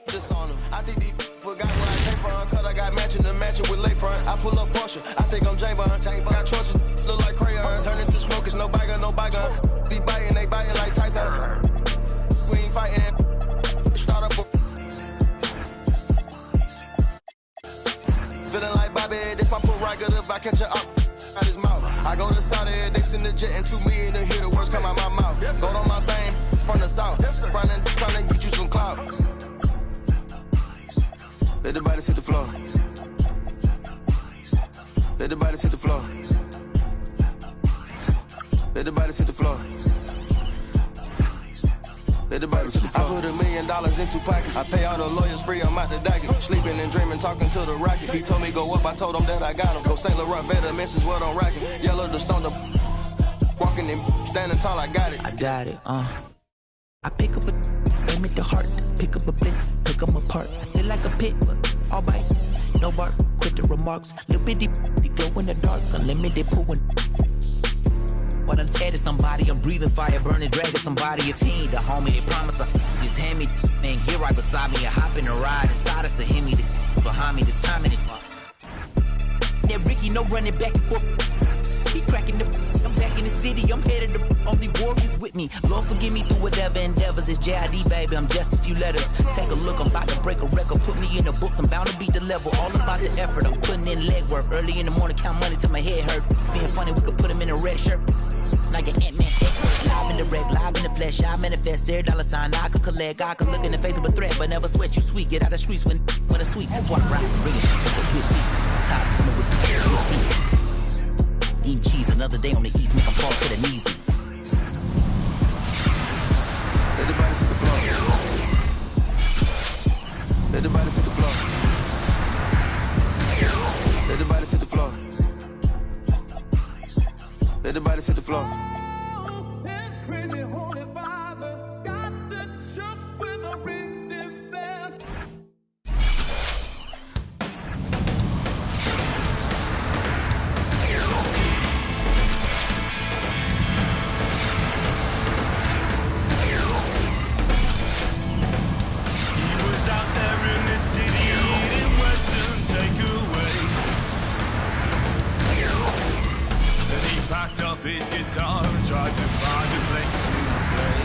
this on them. I think these forgot where I came from, cause I got matching the matching with lakefront. I pull up Porsche, I think I'm J-Bun. Got trunches, look like crayon. Turn into smokers, no bygone, no bygone. Be biting, they biting like Tyson. We ain't fighting. Start up. Feeling like Bobby, this my prerogative. I catch her out his mouth. I go to Saudi, they send the jet and 2 million to hear the words come out my mouth. Go on my fame from the south. Running, trying to get you some clout. Let the body hit the floor. Let the body hit the floor. Let the body hit the floor. Let the body hit the floor. I put $1 million in 2 pockets. I pay all the lawyers free, I'm out the docket. Sleeping and dreaming, talking to the rocket. He told me go up, I told him that I got him. Go St. Laurent, better misses what I'm rocking. Yellow the stone, the walking and standing tall, I got it. I got it, I pick up a, aim at the heart, pick up a blitz, pick them apart. I feel like a pit, but all bite, no bark, quit the remarks. Little bitty, glow in the dark, unlimited pooling. What I'm tearing somebody, I'm breathing fire, burning, dragging somebody. If he ain't the homie, they promise her. Just hand me, man, get right beside me. I hop in a ride inside us, so hit me the behind me, the timing it. That Ricky, no running back and forth. He cracking the, I'm back in the city, I'm headed to only warriors with me. Lord forgive me through whatever endeavors. It's JID, baby, I'm just a few letters. Take a look, I'm about to break a record. Put me in the books, I'm bound to beat the level. All about the effort, I'm putting in legwork. Early in the morning, count money till my head hurt. Being funny, we could put him in a red shirt. Like an Ant-Man, live in the wreck, live in the flesh. I manifest, $0 I could collect. I could look in the face of a threat, but never sweat. You sweet, get out of the streets when it's sweet. Swap rice and bring it. It's a sweet piece. Ties coming with the eating cheese, another day on the east, make them fall to the knees. Let the body hit the floor. Let the body hit the floor. Let the body hit the floor. Let the body hit the floor. Packed up his guitar and tried to find a place to play.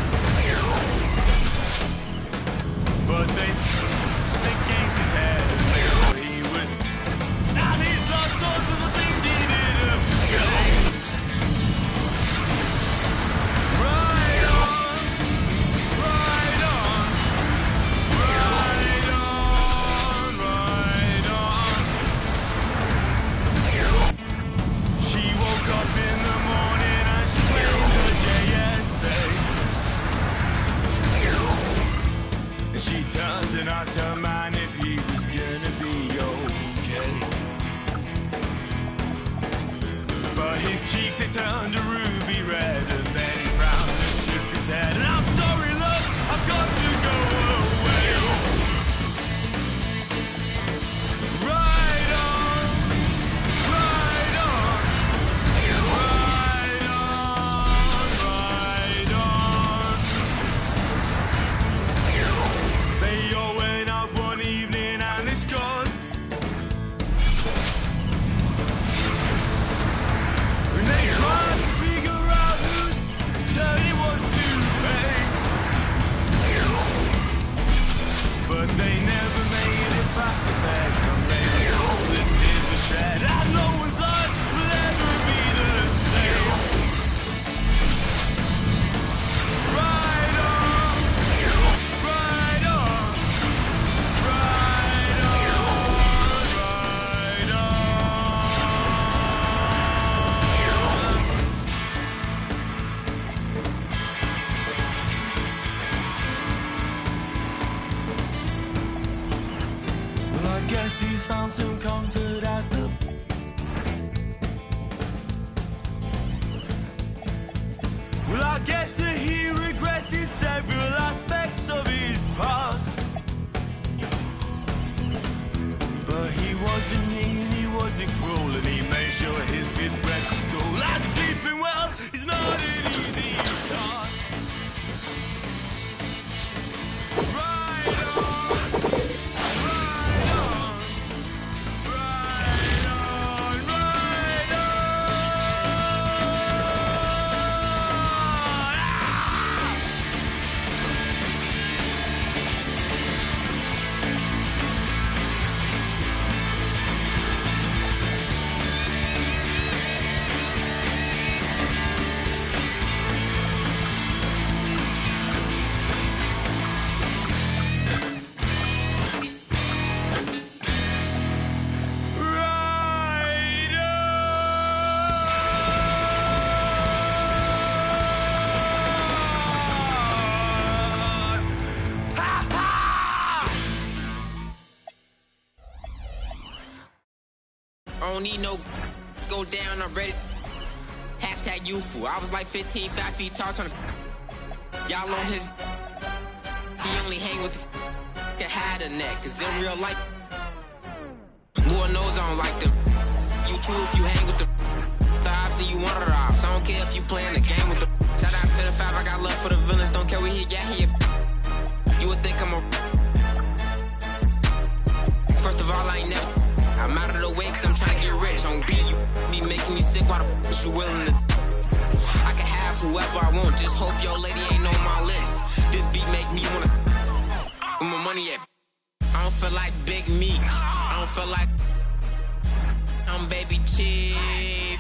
But they gave his head and he was, and he's lost thoughts of the things he didn't say. Right on, right on, right on, right on. She woke up in the morning and she blamed her JSA. And she turned and asked her man if he was gonna be okay. But his cheeks, they turned a ruby red, and then he frowned and shook his head. And I'm sorry, love, I've got to go away. Right on, right on. They all went out one evening and it's gone. And they tried to he found some comfort at the. Well, I guess that he regretted several aspects of his past. But he wasn't mean, he wasn't cruel, and he made sure his kids went to school. And sleeping well is not an easy task. I don't need no go down, I'm ready. Hashtag youthful. I was like 15, 5 feet tall, trying to. Y'all on his. He only hang with the that had a neck, cause in real life. Lord knows I don't like them. You too if you hang with the. Obviously you want it off, so I don't care if you playing the game with the. Shout out to the 5, I got love for the villains, don't care where he got here. You would think I'm a. First of all, I ain't never. I'm out of the way cause I'm trying to get rich. On B, you be making me sick, why the f you willing to? I can have whoever I want, just hope your lady ain't on my list. This beat make me wanna where my money at? I don't feel like Big Meek, I don't feel like I'm Baby Chief.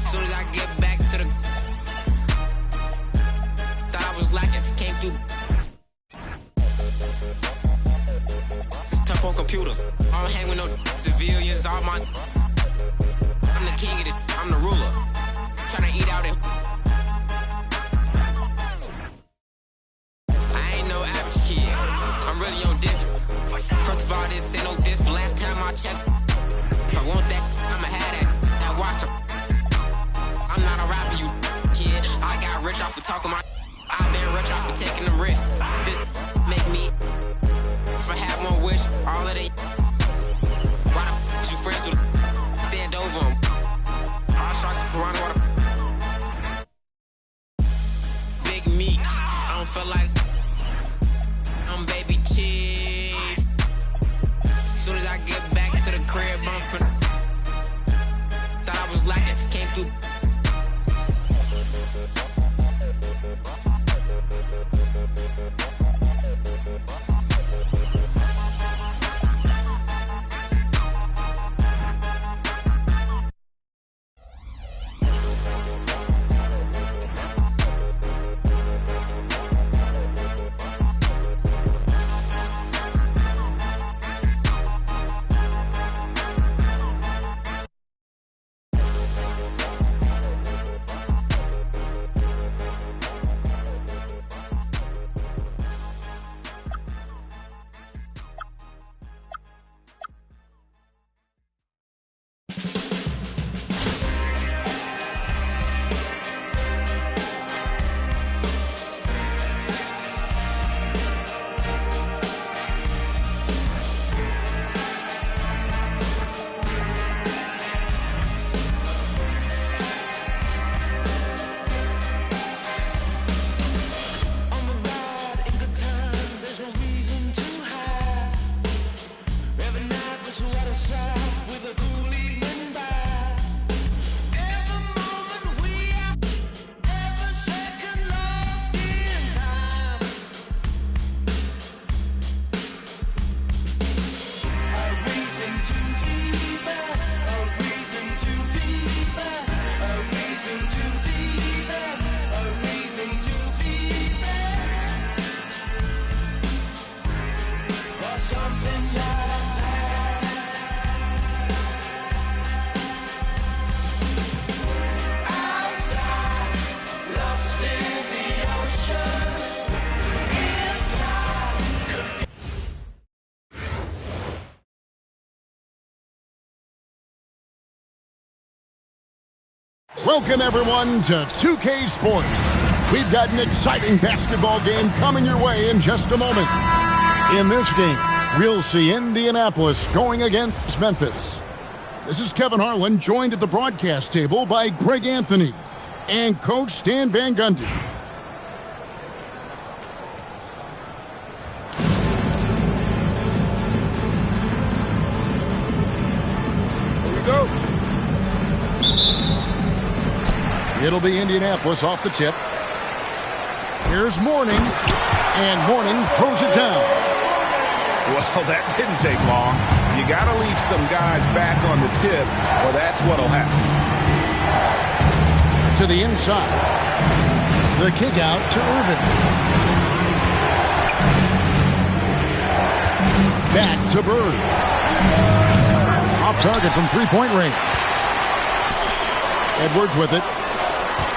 Soon as I get back to the thought I was lacking, came through. Tough on computers. I don't hang with no civilians. All my. I'm the king of it. I'm the ruler. Tryna eat out it. I ain't no average kid. I'm really on different. First of all, this ain't no diss. But last time I checked, if I want that, I'ma have that. That watch 'em. I'm not a rapper, you kid. I got rich off of talking my. I've been rich off of taking the risk. This make me. If I had one wish, all of they. Why the f you friends with? Stand over them. All sharks and piranha water. Big Meek, I don't feel like I'm Baby Chief. Soon as I get back to the crib, I'm finna. Thought I was lacking, came through. Welcome, everyone, to 2K Sports. We've got an exciting basketball game coming your way in just a moment. In this game, we'll see Indianapolis going against Memphis. This is Kevin Harlan, joined at the broadcast table by Greg Anthony and Coach Stan Van Gundy. Here we go. It'll be Indianapolis off the tip. Here's Mourning, and Mourning throws it down. Well, that didn't take long. You got to leave some guys back on the tip, or that's what'll happen. To the inside. The kick out to Irvin. Back to Bird. Off target from three-point range. Edwards with it.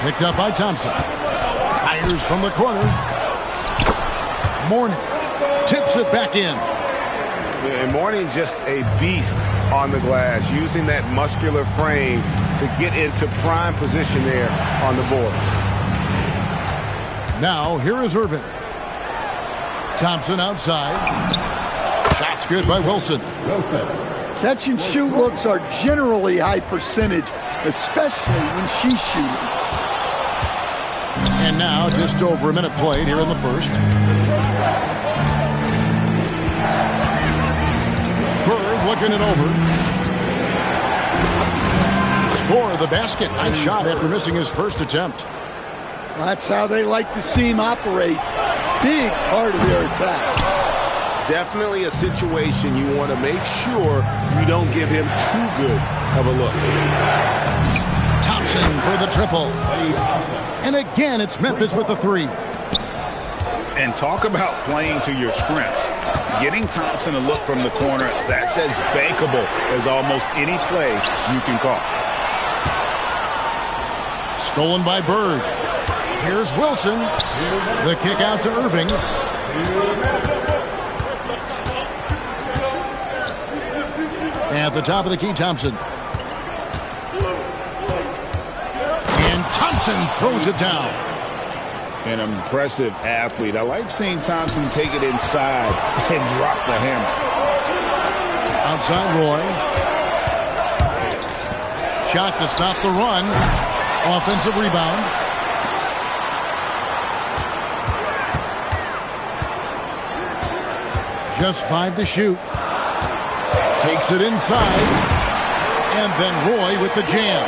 Picked up by Thompson. Fires from the corner. Mourning tips it back in. And Mourning just a beast on the glass, using that muscular frame to get into prime position there on the board. Now, here is Irvin. Thompson outside. Shot's good by Wilson. Catch and shoot looks are generally high percentage, especially when she's shooting. And now, just over a minute played here in the first. Bird looking it over. Score the basket. Nice shot after missing his first attempt. That's how they like to see him operate. Big part of their attack. Definitely a situation you want to make sure you don't give him too good of a look. Thompson for the triple. And again, it's Memphis with the three. And talk about playing to your strengths. Getting Thompson a look from the corner, that's as bankable as almost any play you can call. Stolen by Bird. Here's Wilson. The kick out to Irving. At the top of the key, Thompson. And Thompson throws it down. An impressive athlete. I like seeing Thompson take it inside and drop the hammer. Outside Roy. Shot to stop the run. Offensive rebound. Just 5 to shoot. Takes it inside. And then Roy with the jam.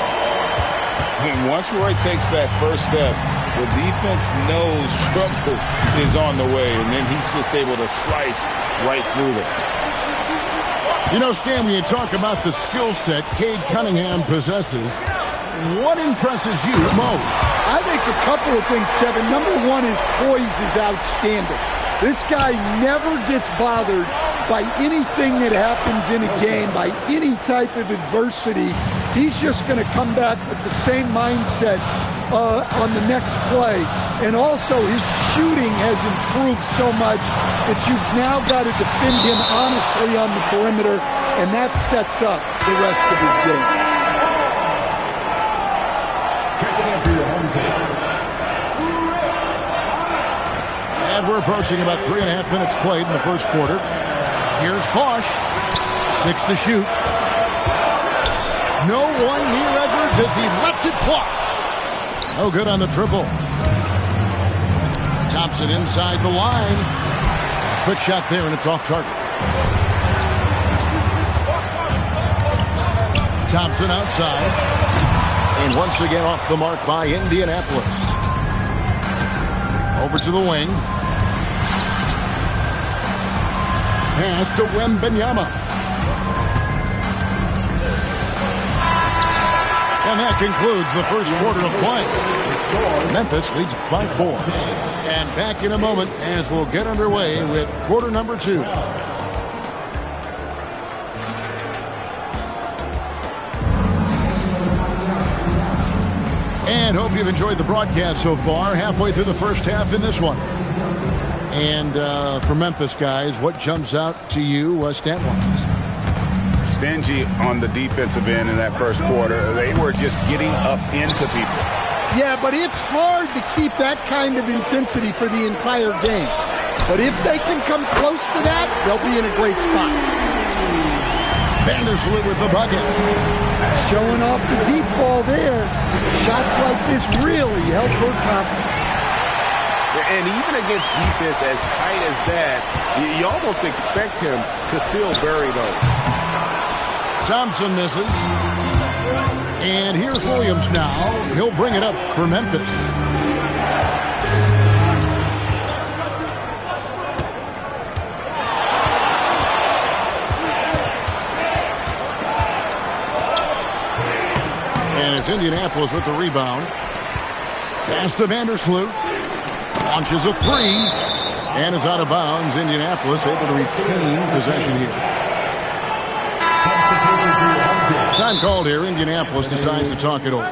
And once Roy takes that first step, the defense knows trouble is on the way, and then he's just able to slice right through them. You know, Stan, when you talk about the skill set Cade Cunningham possesses, what impresses you most? I think a couple of things, Kevin. Number one, his poise is outstanding. This guy never gets bothered by anything that happens in a game, by any type of adversity. He's just going to come back with the same mindset on the next play. And also, his shooting has improved so much that you've now got to defend him honestly on the perimeter, and that sets up the rest of his game. And we're approaching about 3.5 minutes played in the first quarter. Here's Bosch. 6 to shoot. No one near Edwards as he lets it fly. No good on the triple. Thompson inside the line. Quick shot there, and it's off target. Thompson outside. And once again off the mark by Indianapolis. Over to the wing. Pass to Wembanyama. And that concludes the first quarter of play. Memphis leads by 4. And back in a moment as we'll get underway with quarter number 2. And hope you've enjoyed the broadcast so far. Halfway through the first half in this one. And for Memphis, guys, what jumps out to you stat-wise? stingy on the defensive end in that first quarter. They were just getting up into people. Yeah, but it's hard to keep that kind of intensity for the entire game. But if they can come close to that, they'll be in a great spot. Vandersloot with the bucket. Showing off the deep ball there. Shots like this really help her confidence. And even against defense as tight as that, you almost expect him to still bury those. Thompson misses. And here's Williams now. He'll bring it up for Memphis. And it's Indianapolis with the rebound. Pass to Vandersloot. Launches a three. And it's out of bounds. Indianapolis able to retain possession here. Time called here. Indianapolis decides to talk it over.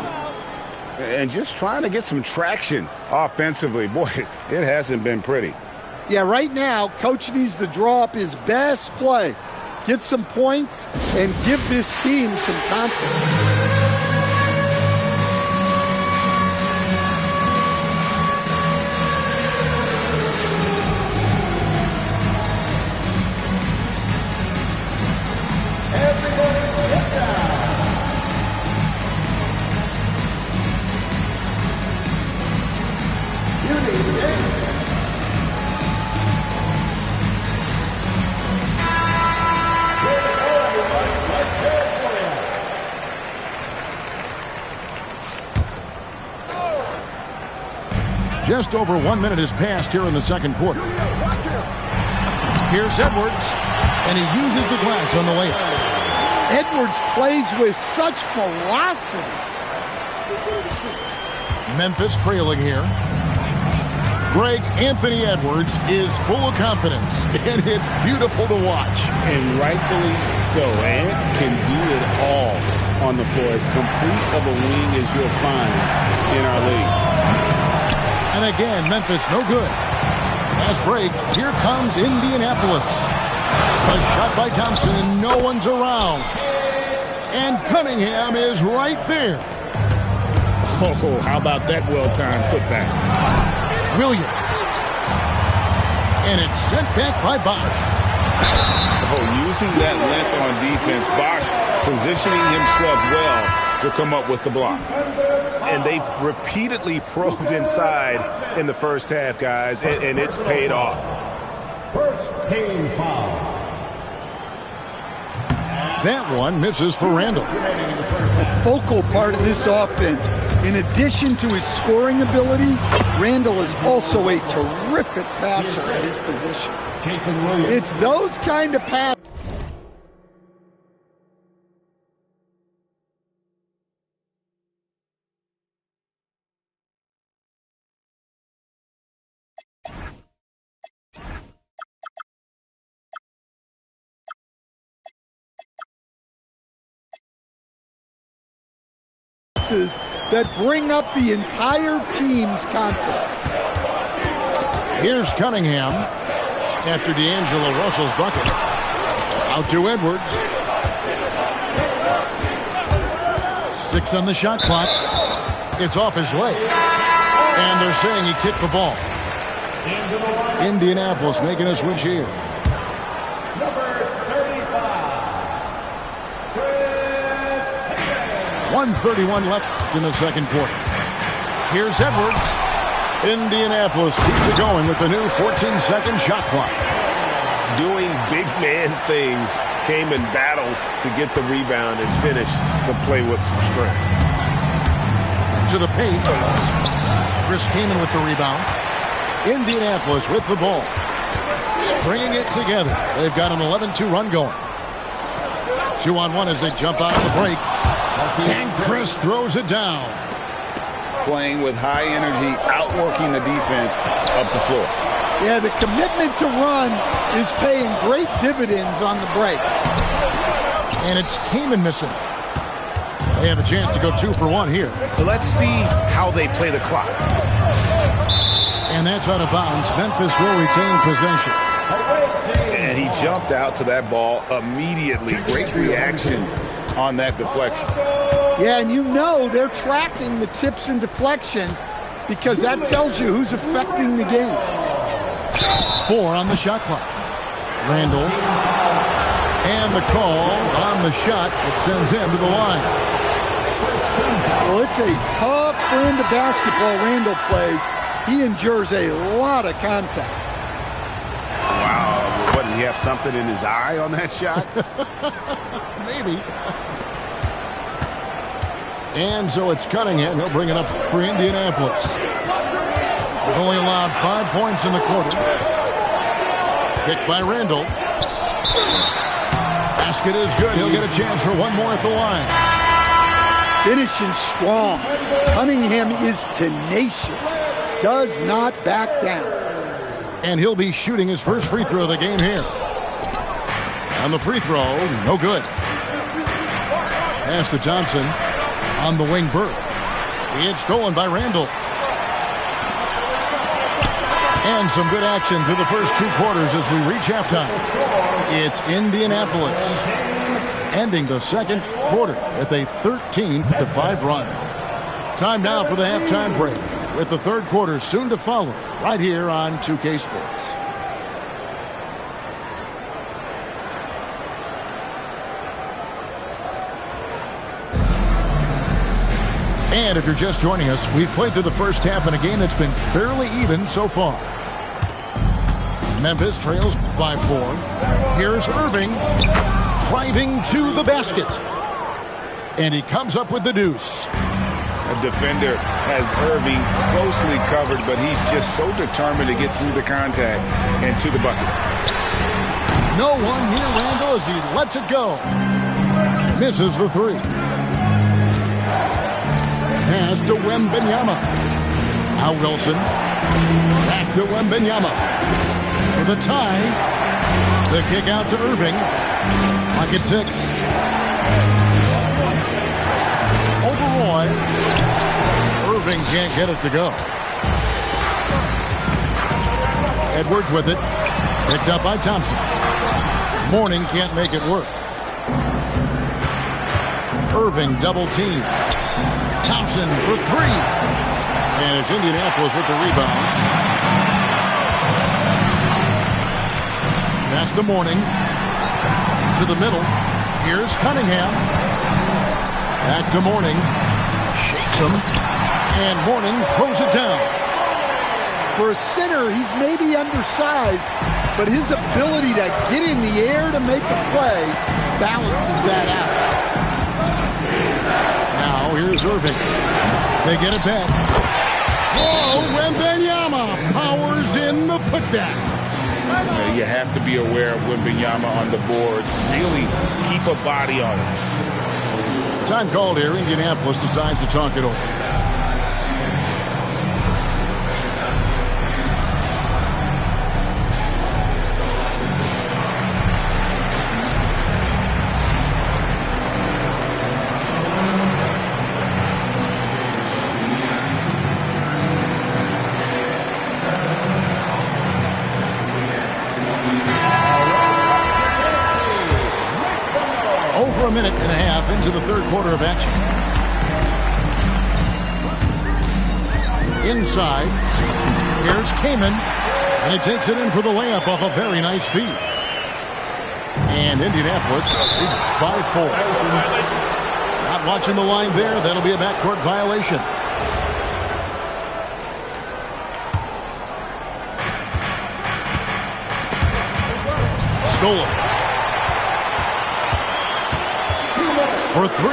And just trying to get some traction offensively. Boy, it hasn't been pretty. Yeah, right now, Coach needs to draw up his best play, get some points, and give this team some confidence. Just over 1 minute has passed here in the second quarter. Here's Edwards, and he uses the glass on the layup. Edwards plays with such velocity. Memphis trailing here. Greg Anthony Edwards is full of confidence, and it's beautiful to watch. And rightfully so. Ant can do it all on the floor. As complete of a wing as you'll find in our league. And again, Memphis no good. Last break, here comes Indianapolis. A shot by Thompson, no one's around. And Cunningham is right there. Oh, how about that well-timed putback? Williams. And it's sent back by Bosch. Oh, using that length on defense, Bosch positioning himself well to come up with the block. And they've repeatedly probed inside in the first half, guys, and it's paid off. First team foul. That one misses for Randall. The focal part of this offense, in addition to his scoring ability, Randall is also a terrific passer at his position. It's those kind of passes. That bring up the entire team's confidence. Here's Cunningham after D'Angelo Russell's bucket. Out to Edwards. 6 on the shot clock. It's off his leg. And they're saying he kicked the ball. Indianapolis making a switch here. 1:31 left in the second quarter. Here's Edwards. Indianapolis keeps it going with the new 14-second shot clock. Doing big man things, came in battles to get the rebound and finish to play with some strength. To the paint. Chris Kaman with the rebound. Indianapolis with the ball. Stringing it together. They've got an 11-2 run going. 2-on-1 as they jump out of the break. And Chris throws it down. Playing with high energy, outworking the defense up the floor. Yeah, the commitment to run is paying great dividends on the break. And it's Kaman missing. They have a chance to go 2 for 1 here. But let's see how they play the clock. And that's out of bounds. Memphis will retain possession. And he jumped out to that ball immediately. Great reaction on that deflection. Yeah, and you know they're tracking the tips and deflections because that tells you who's affecting the game. 4 on the shot clock. Randall. And the call on the shot that sends him to the line. Well, it's a tough brand of basketball Randall plays. He endures a lot of contact. Wow. What, did he have something in his eye on that shot? Maybe. And so it's Cunningham. He'll bring it up for Indianapolis. They've only allowed 5 points in the quarter. Picked by Randall. Basket is good. He'll get a chance for one more at the line. Finishing strong. Cunningham is tenacious. Does not back down. And he'll be shooting his first free throw of the game here. On the free throw, no good. Pass to Johnson on the wing Burke. It's stolen by Randall. And some good action through the first 2 quarters as we reach halftime. It's Indianapolis ending the second quarter with a 13-5 run. Time now for the halftime break, with the third quarter soon to follow right here on 2K Sports. And if you're just joining us, we've played through the first half in a game that's been fairly even so far. Memphis trails by 4. Here's Irving driving to the basket. And he comes up with the deuce. A defender has Irving closely covered, but he's just so determined to get through the contact and to the bucket. No one near Randall as he lets it go. Misses the 3. Pass to Wembanyama. Now Wilson. Back to Wembanyama. For the tie. The kick out to Irving. Pocket 6. Over Roy. Irving can't get it to go. Edwards with it. Picked up by Thompson. Mourning can't make it work. Irving double team. Thompson for 3. And it's Indianapolis with the rebound. That's the Mourning. To the middle. Here's Cunningham. Back to Mourning. Shakes him. And Mourning throws it down. For a center, he's maybe undersized, but his ability to get in the air to make a play balances that out. Now here's Irving. They get it back. Oh, Wembanyama powers in the putback. You have to be aware of Wembanyama on the boards. Really keep a body on him. Time called here. Indianapolis decides to talk it over. A minute and a half into the third quarter of action. Inside. Here's Kaman. And he takes it in for the layup off a very nice feed. And Indianapolis leads by 4. Not watching the line there. That'll be a backcourt violation. Stolen. For 3.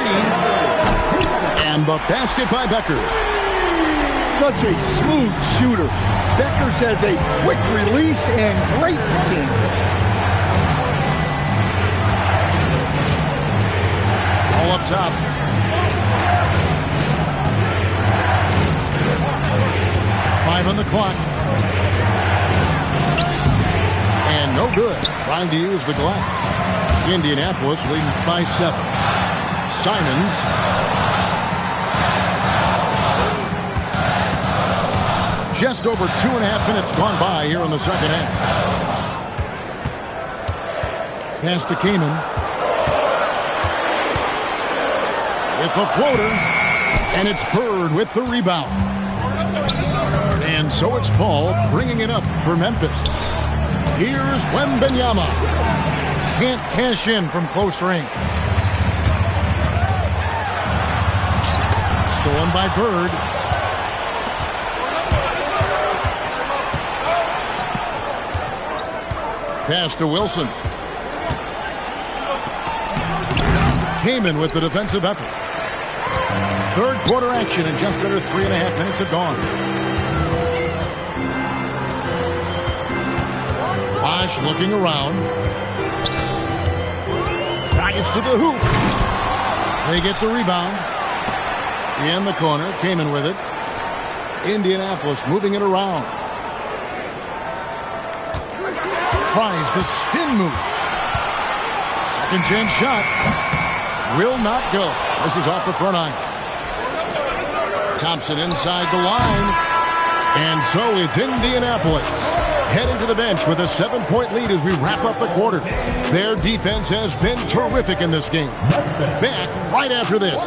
And the basket by Becker. Such a smooth shooter. Beckers has a quick release and great mechanics. All up top. Five on the clock. And no good. Trying to use the glass. Indianapolis leading by 7. Simons. Just over 2.5 minutes gone by here in the second half. Pass to Kamen. With the floater. And it's Bird with the rebound. And so it's Paul bringing it up for Memphis. Here's Wembanyama. Can't cash in from close range. Stolen by Bird. Pass to Wilson. Kamen with the defensive effort. Third quarter action and just under 3.5 minutes have gone. Bosch looking around. Drives to the hoop. They get the rebound. In the corner, Kamen with it. Indianapolis moving it around. Tries the spin move. Second chance shot. Will not go. This is off the front iron. Thompson inside the line. And so it's Indianapolis heading to the bench with a 7-point lead as we wrap up the quarter. Their defense has been terrific in this game. Back right after this.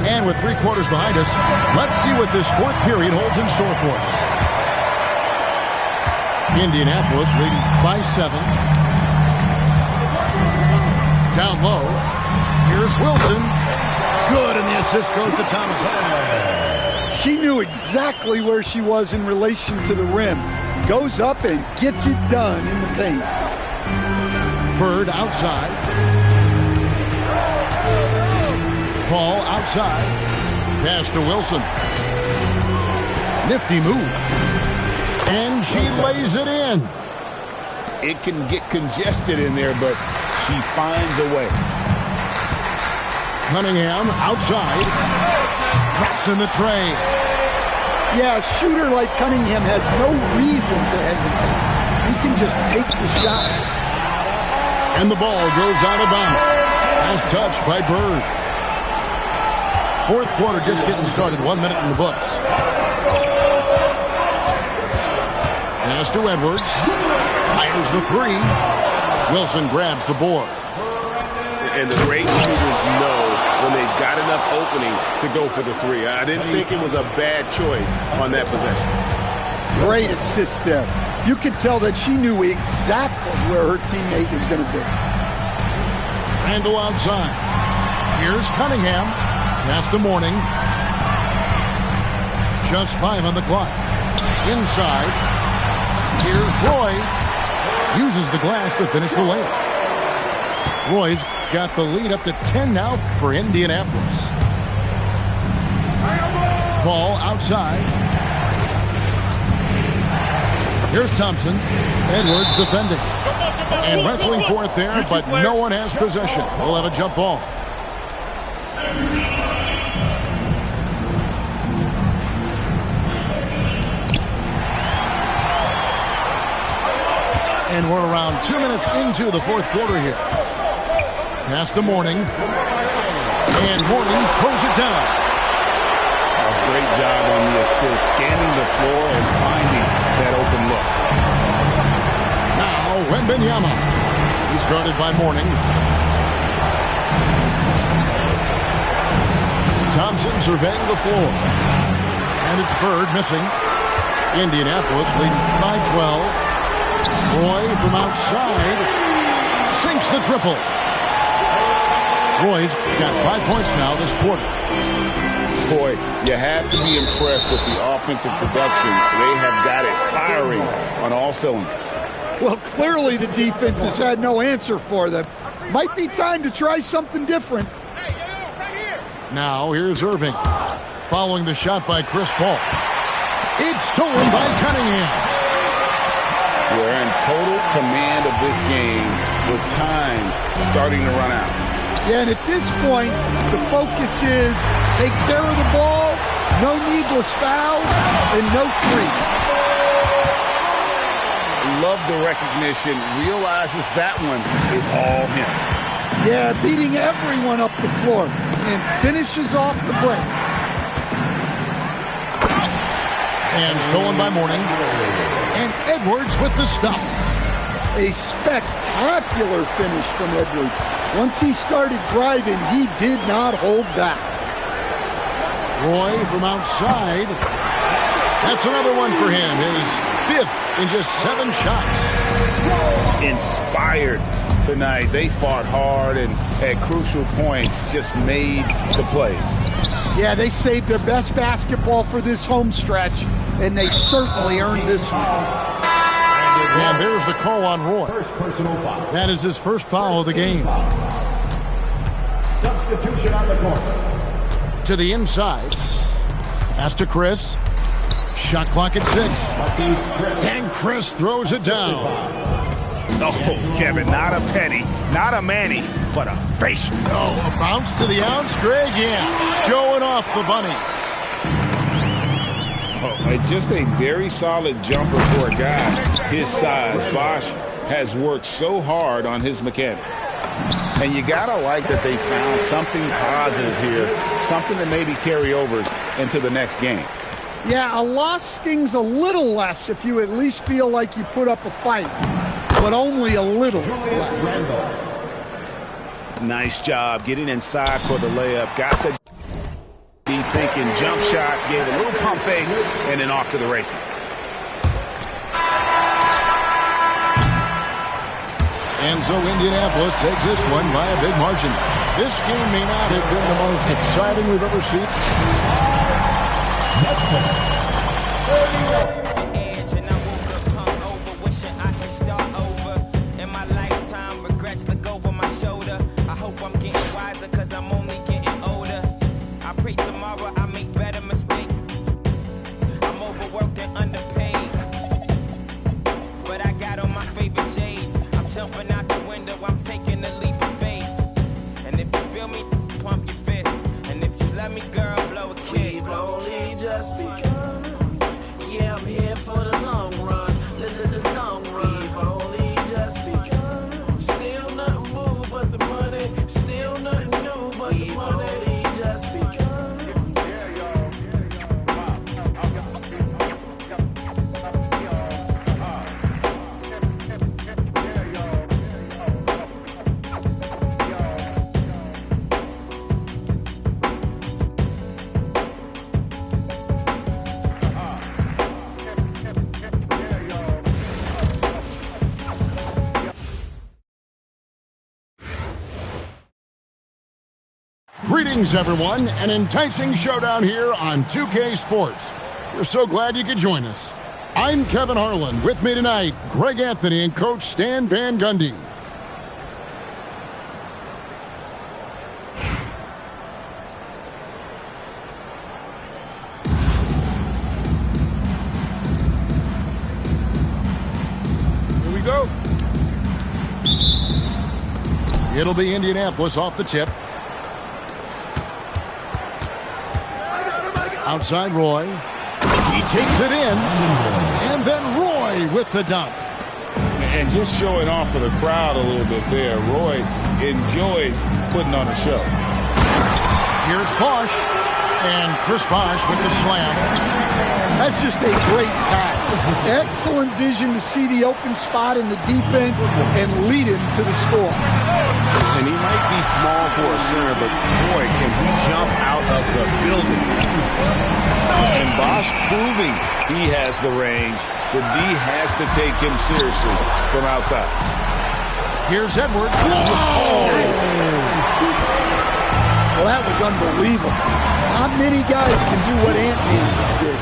And with 3 quarters behind us, let's see what this fourth period holds in store for us. Indianapolis leading by 7. Down low. Here's Wilson. Good, and the assist goes to Thomas. She knew exactly where she was in relation to the rim. Goes up and gets it done in the paint. Bird outside. Paul outside. Pass to Wilson. Nifty move. And she lays it in. It can get congested in there, but she finds a way. Cunningham outside. Drops in the tray. Yeah, a shooter like Cunningham has no reason to hesitate. He can just take the shot. And the ball goes out of bounds. Nice touch by Bird. Fourth quarter just getting started. 1 minute in the books. Pass to Edwards. Fires the 3. Wilson grabs the board. And the great shooters know when they've got enough opening to go for the 3. I didn't think it was a bad choice on that possession. Great assist there. You could tell that she knew exactly where her teammate was going to be. Randall outside. Here's Cunningham. Pass to Morning. Just 5 on the clock. Inside. Here's Roy. Uses the glass to finish the layup. Roy's got the lead up to 10 now for Indianapolis. Ball outside. Here's Thompson. Edwards defending. And wrestling for it there, but no one has possession. We'll have a jump ball. And we're around 2 minutes into the fourth quarter here. Pass to Morning. And Morning throws it down. A great job on the assist, scanning the floor and finding that open look. Now, Wembanyama. He's guarded by Morning. Thompson surveying the floor. And it's Bird missing. Indianapolis leading by 12. Roy from outside sinks the triple. Roy's got 5 points now this quarter. Boy, you have to be impressed with the offensive production. They have got it firing on all cylinders. Well, clearly the defense has had no answer for them. Might be time to try something different. Now here's Irving. Following the shot by Chris Paul. It's stolen by Cunningham. We're in total command of this game with time starting to run out. Yeah, and at this point, the focus is take care of the ball, no needless fouls, and no threes. Love the recognition, realizes that one is all him. Yeah, beating everyone up the floor and finishes off the break. And stolen by Mourning. And Edwards with the stop. A spectacular finish from Edwards. Once he started driving, he did not hold back. Roy from outside. That's another one for him. His 5th in just 7 shots. Inspired tonight. They fought hard and at crucial points just made the plays. Yeah, they saved their best basketball for this home stretch, and they certainly earned this one. And there's the call on Roy. First personal foul. That is his first foul of the game. Substitution on the court. To the inside. Pass to Chris. Shot clock at 6. And Chris throws it down. Oh, Kevin, not a penny, not a Manny, but a facial. Oh, a bounce to the outs, Greg, yeah. Showing off the bunny. Oh, just a very solid jumper for a guy his size. Bosch has worked so hard on his mechanic. And you got to like that they found something positive here, something that maybe carry overs into the next game. Yeah, a loss stings a little less if you at least feel like you put up a fight, but only a little less. Nice job getting inside for the layup. Got the deep thinking jump shot, gave a little pump fake, and then off to the races. And so Indianapolis takes this one by a big margin. This game may not have been the most exciting we've ever seen. Greetings, everyone. An enticing showdown here on 2K Sports. We're so glad you could join us. I'm Kevin Harlan. With me tonight, Greg Anthony and Coach Stan Van Gundy. Here we go. It'll be Indianapolis off the tip. Outside Roy. He takes it in. And then Roy with the dunk. And just showing off for the crowd a little bit there. Roy enjoys putting on a show. Here's Bosch. And Chris Bosch with the slam. That's just a great pass. Excellent vision to see the open spot in the defense and lead him to the score. And he might be small for a center, but boy, can he jump out of the building. And Bosch proving he has the range. The D has to take him seriously from outside. Here's Edwards. Well, that was unbelievable. Not many guys can do what Anthony did.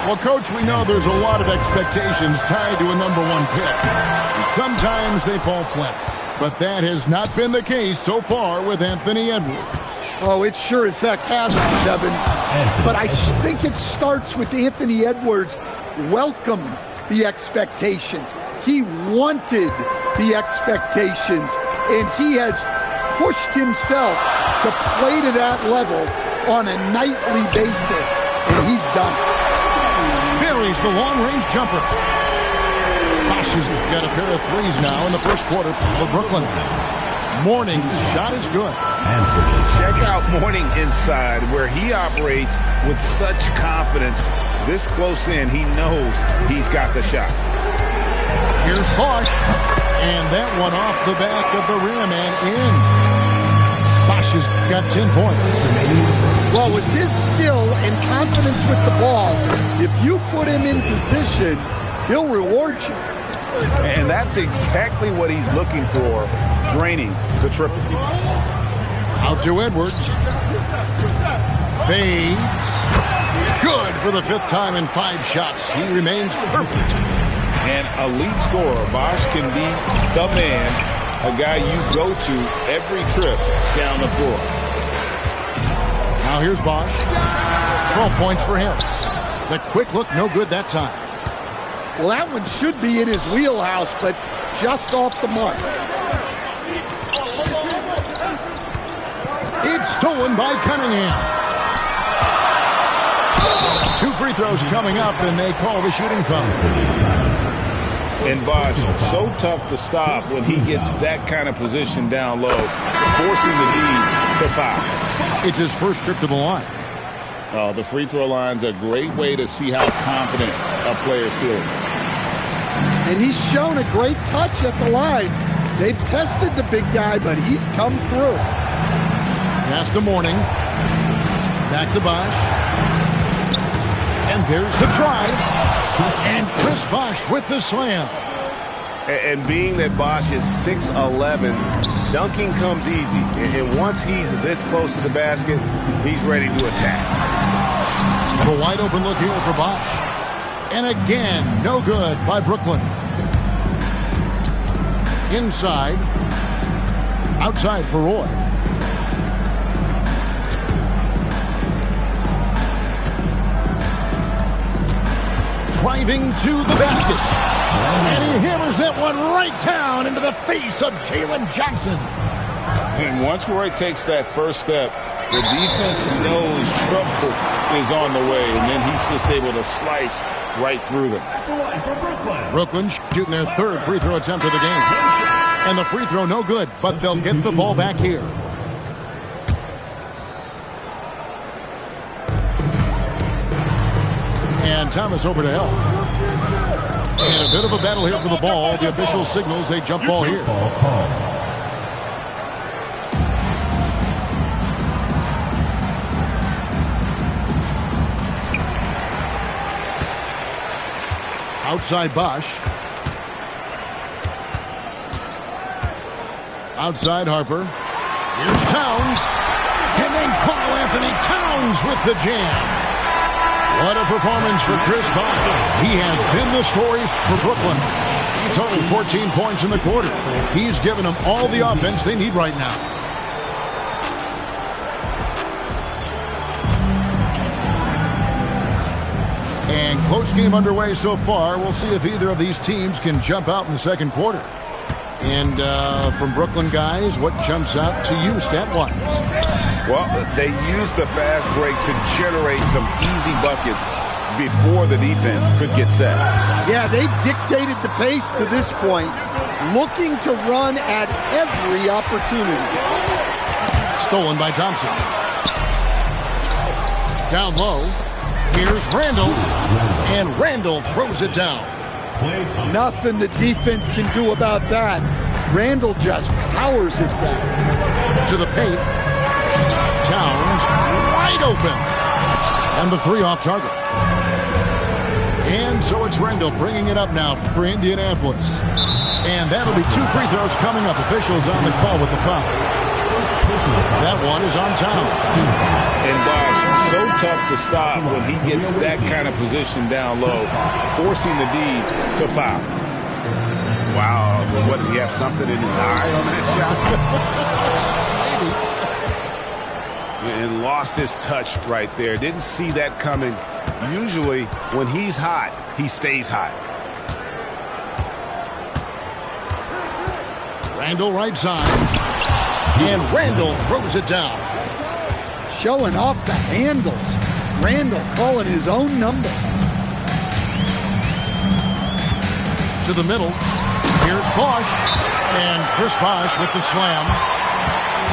Well, Coach, we know there's a lot of expectations tied to a #1 pick. And sometimes they fall flat. But that has not been the case so far with Anthony Edwards. Oh, it sure as heck hasn't, Kevin. But I think it starts with Anthony Edwards welcomed the expectations. He wanted the expectations, and he has pushed himself to play to that level on a nightly basis, and he's done it. Buries the long-range jumper. Bosch has got a pair of threes now in the first quarter for Brooklyn. Mourning's shot is good. Check out Mourning inside, where he operates with such confidence this close in, he knows he's got the shot. Here's Bosch, and that one off the back of the rim and in. Bosch has got 10 points. Well, with his skill and confidence with the ball, if you put him in position, he'll reward you. And that's exactly what he's looking for, draining the triple. Out to Edwards. Fades. Good for the 5th time in 5 shots. He remains perfect. An elite scorer, Bosch can be the man, a guy you go to every trip down the floor. Now here's Bosch. 12 points for him. The quick look, no good that time. Well, that one should be in his wheelhouse, but just off the mark. It's stolen by Cunningham. 2 free throws coming up, and they call the shooting foul. And Bosch, so tough to stop when he gets that kind of position down low, forcing the D to foul. It's his first trip to the line. Oh, the free throw line's a great way to see how confident a player's feeling. And he's shown a great touch at the line. They've tested the big guy, but he's come through. Pass to Morning. Back to Bosch. And there's the drive. And Chris Bosch with the slam. And being that Bosch is 6'11", dunking comes easy. And once he's this close to the basket, he's ready to attack. A wide open look here for Bosch. And again, no good by Brooklyn. Inside. Outside for Roy. Driving to the basket. And he hammers that one right down into the face of Jalen Johnson. And once Roy takes that first step, the defense knows trouble is on the way, and then he's just able to slice right through them. Brooklyn shooting their 3rd free throw attempt of the game. And the free throw no good, but they'll get the ball back here. And Thomas over to help. And a bit of a battle here for the ball. The official signals a jump ball here. Outside Bosch. Outside Harper. Here's Towns. And then Karl Anthony Towns with the jam. What a performance for Chris Bosch. He has been the story for Brooklyn. He totaled 14 points in the quarter. He's given them all the offense they need right now. And close game underway so far. We'll see if either of these teams can jump out in the second quarter. And from Brooklyn guys, what jumps out to you stat-wise? Well, they used the fast break to generate some easy buckets before the defense could get set. Yeah, they dictated the pace to this point, looking to run at every opportunity. Stolen by Thompson. Down low. Here's Randall. And Randall throws it down. Nothing the defense can do about that. Randall just powers it down. To the paint. Towns wide open. And the 3 off target. And so it's Randall bringing it up now for Indianapolis. And that'll be 2 free throws coming up. Officials on the call with the foul. That one is on Towns. And Bosch, so tough to stop when he gets that kind of position down low, forcing the D to foul. Wow, what, did he have something in his eye on that shot? And lost his touch right there. Didn't see that coming. Usually, when he's hot, he stays hot. Randall right side. And Randall throws it down. Showing off the handles. Randall calling his own number. To the middle. Here's Bosch. And Chris Bosch with the slam.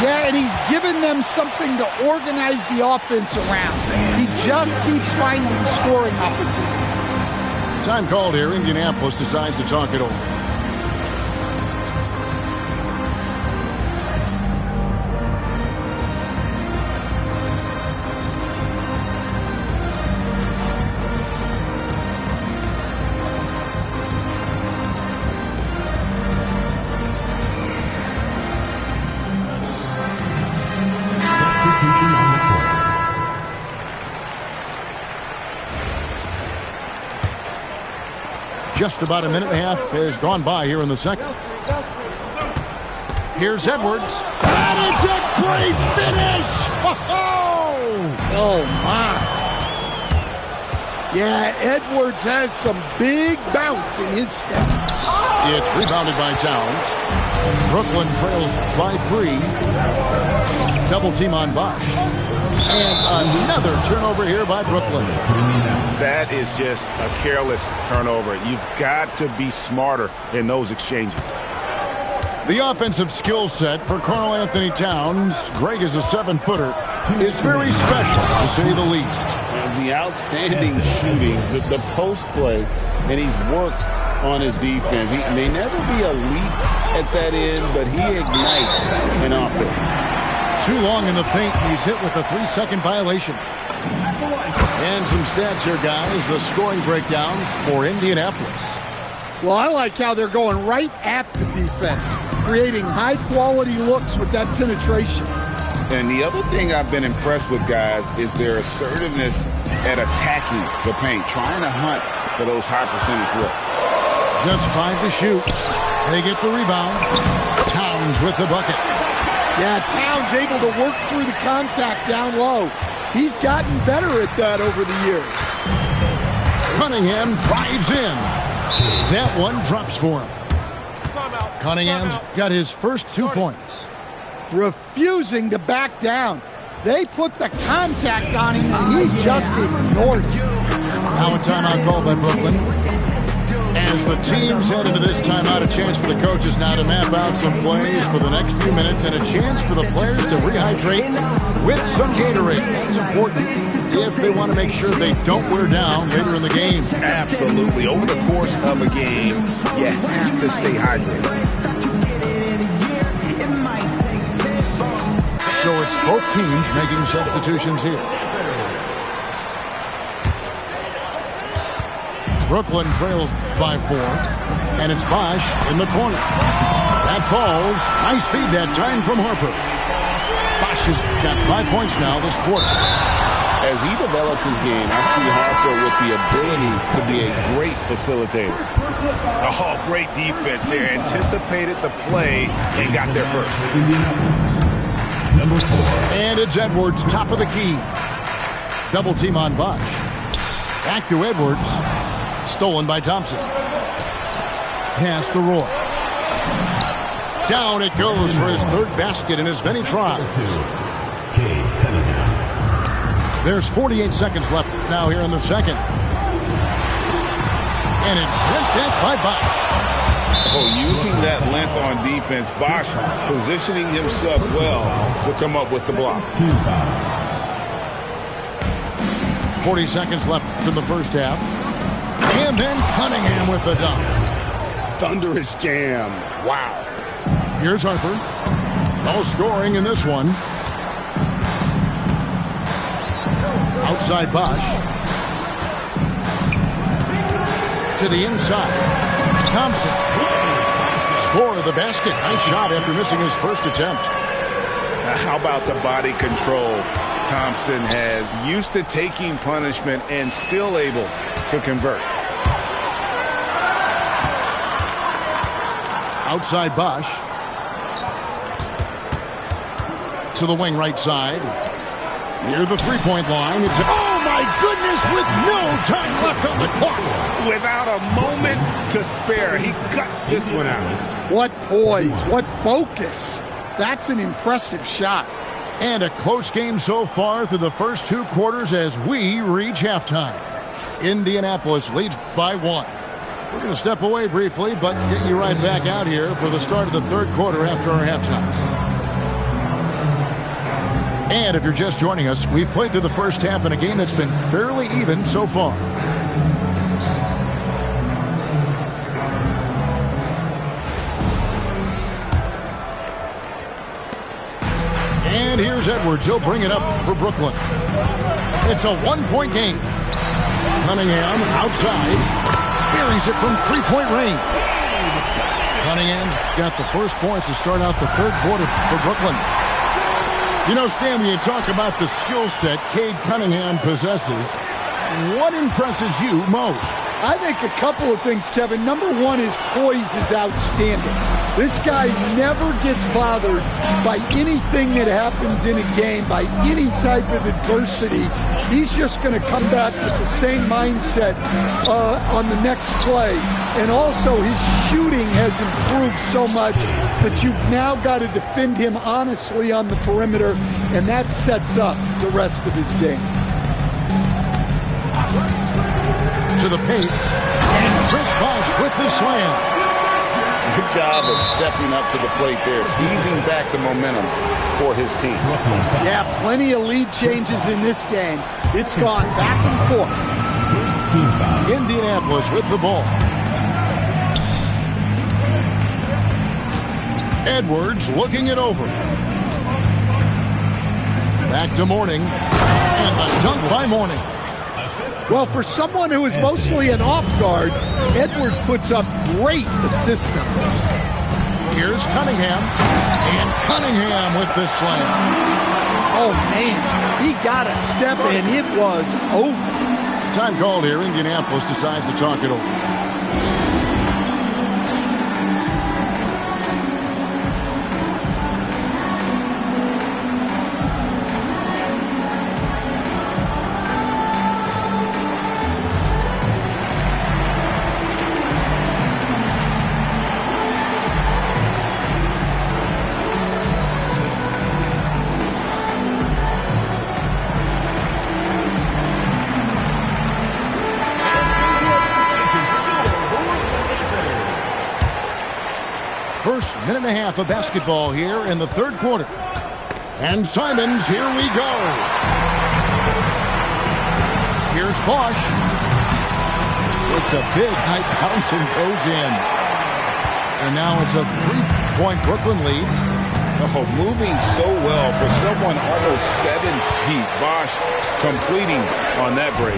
Yeah, and he's given them something to organize the offense around. He just keeps finding scoring opportunities. Time called here. Indianapolis decides to talk it over. Just about a minute and a half has gone by here in the second. Here's Edwards. That is a great finish! Oh, my. Yeah, Edwards has some big bounce in his step. It's rebounded by Towns. Brooklyn trails by 3. Double team on Bosch. And another turnover here by Brooklyn. That is just a careless turnover. You've got to be smarter in those exchanges. The offensive skill set for Karl Anthony Towns, Greg is a 7-footer, is very special, to say the least. And the outstanding shooting, the post play, and he's worked on his defense. He may never be elite at that end, but he ignites an offense. Too long in the paint, and he's hit with a 3-second violation. And some stats here, guys. The scoring breakdown for Indianapolis. Well, I like how they're going right at the defense, creating high-quality looks with that penetration. And the other thing I've been impressed with, guys, is their assertiveness at attacking the paint, trying to hunt for those high-percentage looks. Just 5 to shoot. They get the rebound. Towns with the bucket. Yeah, Towns able to work through the contact down low. He's gotten better at that over the years. Cunningham drives in. That one drops for him. Cunningham's got his first 2 points. Refusing to back down. They put the contact on him, and he just ignored it. Now a timeout called by Brooklyn. As the teams head into this timeout, a chance for the coaches now to map out some plays for the next few minutes and a chance for the players to rehydrate with some Gatorade. That's important if they want to make sure they don't wear down later in the game. Absolutely. Over the course of a game, you have to stay hydrated. So it's both teams making substitutions here. Brooklyn trails by 4, and it's Bosch in the corner. That falls. Nice feed that time from Harper. Bosch has got 5 points now this quarter. As he develops his game, I see Harper with the ability to be a great facilitator. Oh, great defense there. Anticipated the play and got there first. Number 4. And it's Edwards, top of the key. Double team on Bosch. Back to Edwards. Stolen by Thompson. Pass to Roy. Down it goes for his 3rd basket in as many tries. There's 48 seconds left now here in the second. And it's sent back by Bosch. Oh, using that length on defense, Bosch positioning himself well to come up with the block. 40 seconds left in the first half. And then Cunningham with the dunk. Thunderous jam. Wow. Here's Harper. No scoring in this one. Outside Bosch. To the inside. Thompson. Score of the basket. Nice shot after missing his first attempt. How about the body control Thompson has? Used to taking punishment and still able to convert. Outside Bosch. To the wing right side. Near the three-point line. It's, oh my goodness, with no time left on the clock. Without a moment to spare, he cuts this one out. What poise, what focus. That's an impressive shot. And a close game so far through the first 2 quarters as we reach halftime. Indianapolis leads by 1. We're going to step away briefly, but get you right back out here for the start of the 3rd quarter after our halftime. And if you're just joining us, we've played through the first half in a game that's been fairly even so far. And here's Edwards. He'll bring it up for Brooklyn. It's a one-point game. Cunningham outside. Buries it from three-point range. Cunningham's got the first points to start out the third quarter for Brooklyn. You know, Stan, when you talk about the skill set Cade Cunningham possesses, what impresses you most? I think a couple of things, Kevin. Number one, his poise is outstanding. This guy never gets bothered by anything that happens in a game, by any type of adversity. He's just going to come back with the same mindset on the next play. And also, his shooting has improved so much that you've now got to defend him honestly on the perimeter, and that sets up the rest of his game. To the paint, and Chris Bosh with the slam. Good job of stepping up to the plate there, seizing back the momentum for his team. Yeah, plenty of lead changes in this game. It's gone back and forth. Indianapolis with the ball. Edwards looking it over. Back to Mourning, and the dunk by Mourning. Well, for someone who is mostly an off guard, Edwards puts up great assist numbers. Here's Cunningham, and Cunningham with the slam. Oh, man, he got a step, and it was over. Time called here. Indianapolis decides to talk it over. First minute and a half of basketball here in the third quarter. And Simons, here we go. Here's Bosh. It's a big high bounce and goes in. And now it's a three-point Brooklyn lead. Oh, moving so well for someone almost 7 feet. Bosh completing on that break.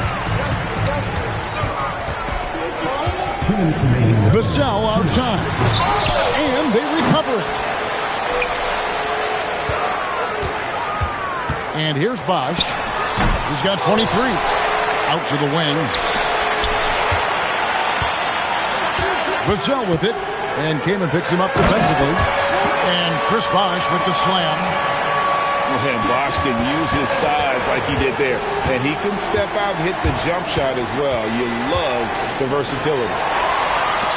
Vassell outside. And they recover it. And here's Bosh. He's got 23. Out to the wing. Vassell with it. And Kamen picks him up defensively. And Chris Bosh with the slam. And Bosh can use his size like he did there. And he can step out and hit the jump shot as well. You love the versatility.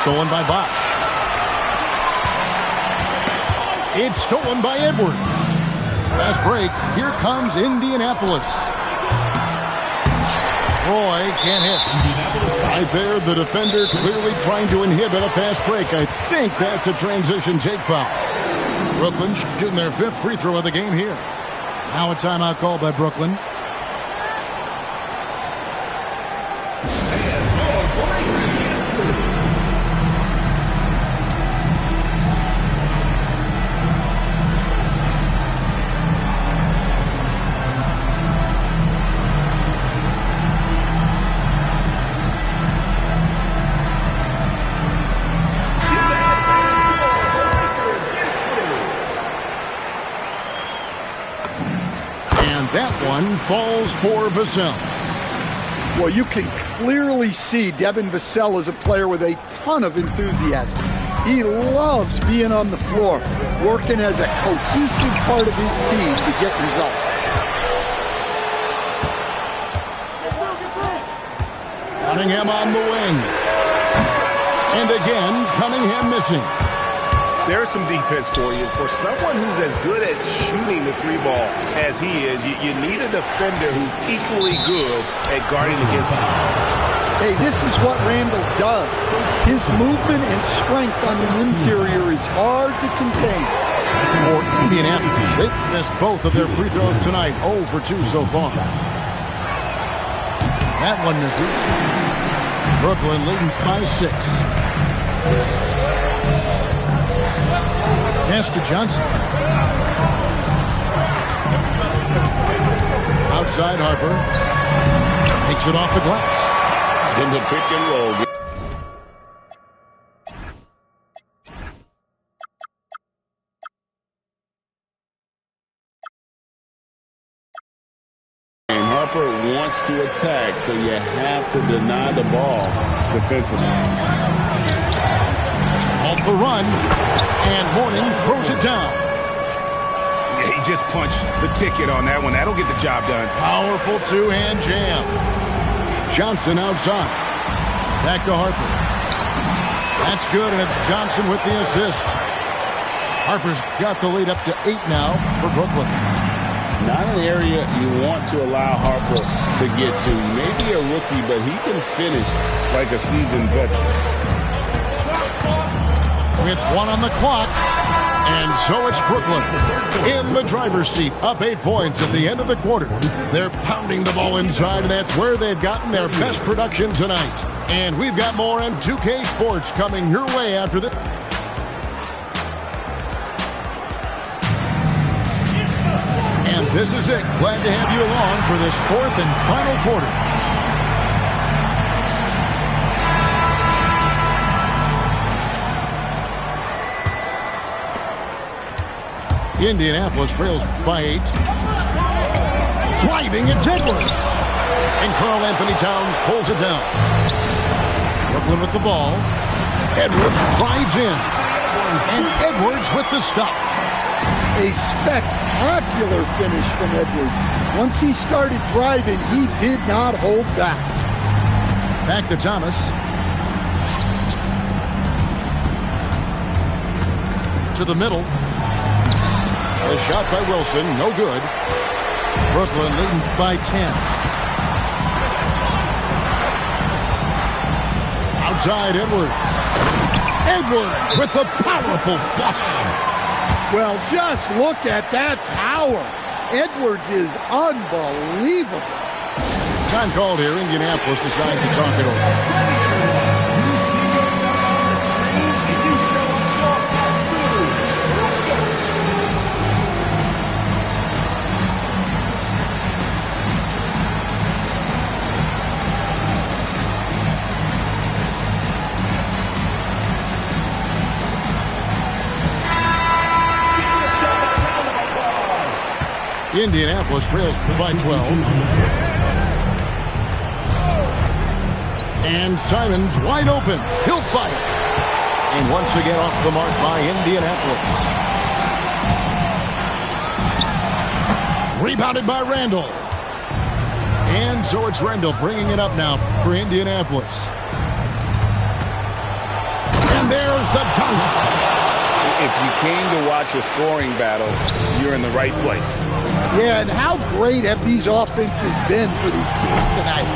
Stolen by Bosh. It's stolen by Edwards. Last break. Here comes Indianapolis. Roy can't hit. Right there, the defender clearly trying to inhibit a fast break. I think that's a transition take foul. Brooklyn shooting their 5th free throw of the game here. Now a timeout called by Brooklyn. That one falls for Vassell. Well, you can clearly see Devin Vassell is a player with a ton of enthusiasm. He loves being on the floor, working as a cohesive part of his team to get results. Cunningham on the wing. And again, Cunningham missing. There's some defense for you. For someone who's as good at shooting the three ball as he is, you need a defender who's equally good at guarding against him. Hey, this is what Randall does. His movement and strength on the interior is hard to contain. For Indianapolis, they've missed both of their free throws tonight. 0 for 2 so far. That one misses. Brooklyn leading by 6. Pass to Johnson. Outside Harper. Takes it off the glass. In the pick and roll. Harper wants to attack, so you have to deny the ball defensively. Off the run, and Mourning throws it down. Yeah, he just punched the ticket on that one. That'll get the job done. Powerful two-hand jam. Johnson outside. Back to Harper. That's good, and it's Johnson with the assist. Harper's got the lead up to 8 now for Brooklyn. Not an area you want to allow Harper to get to. Maybe a rookie, but he can finish like a seasoned veteran. With 1 on the clock, and so it's Brooklyn in the driver's seat, up 8 points at the end of the quarter. They're pounding the ball inside, and that's where they've gotten their best production tonight. And we've got more on 2K Sports coming your way after this. And this is it. Glad to have you along for this 4th and final quarter. Indianapolis trails by 8. Driving, it's Edwards. And Karl Anthony Towns pulls it down. Brooklyn with the ball. Edwards drives in. And Edwards with the stuff. A spectacular finish from Edwards. Once he started driving, he did not hold back. Back to Thomas. To the middle. The shot by Wilson, no good. Brooklyn leading by 10. Outside Edwards. Edwards with the powerful flush. Well, just look at that power. Edwards is unbelievable. Time called here. Indianapolis decides to talk it over. Indianapolis trails by 12. And Simons wide open. He'll fire. And once again off the mark by Indianapolis. Rebounded by Randall. And so it's Randall bringing it up now for Indianapolis. And there's the dunk. If you came to watch a scoring battle, you're in the right place. Yeah, and how great have these offenses been for these teams tonight?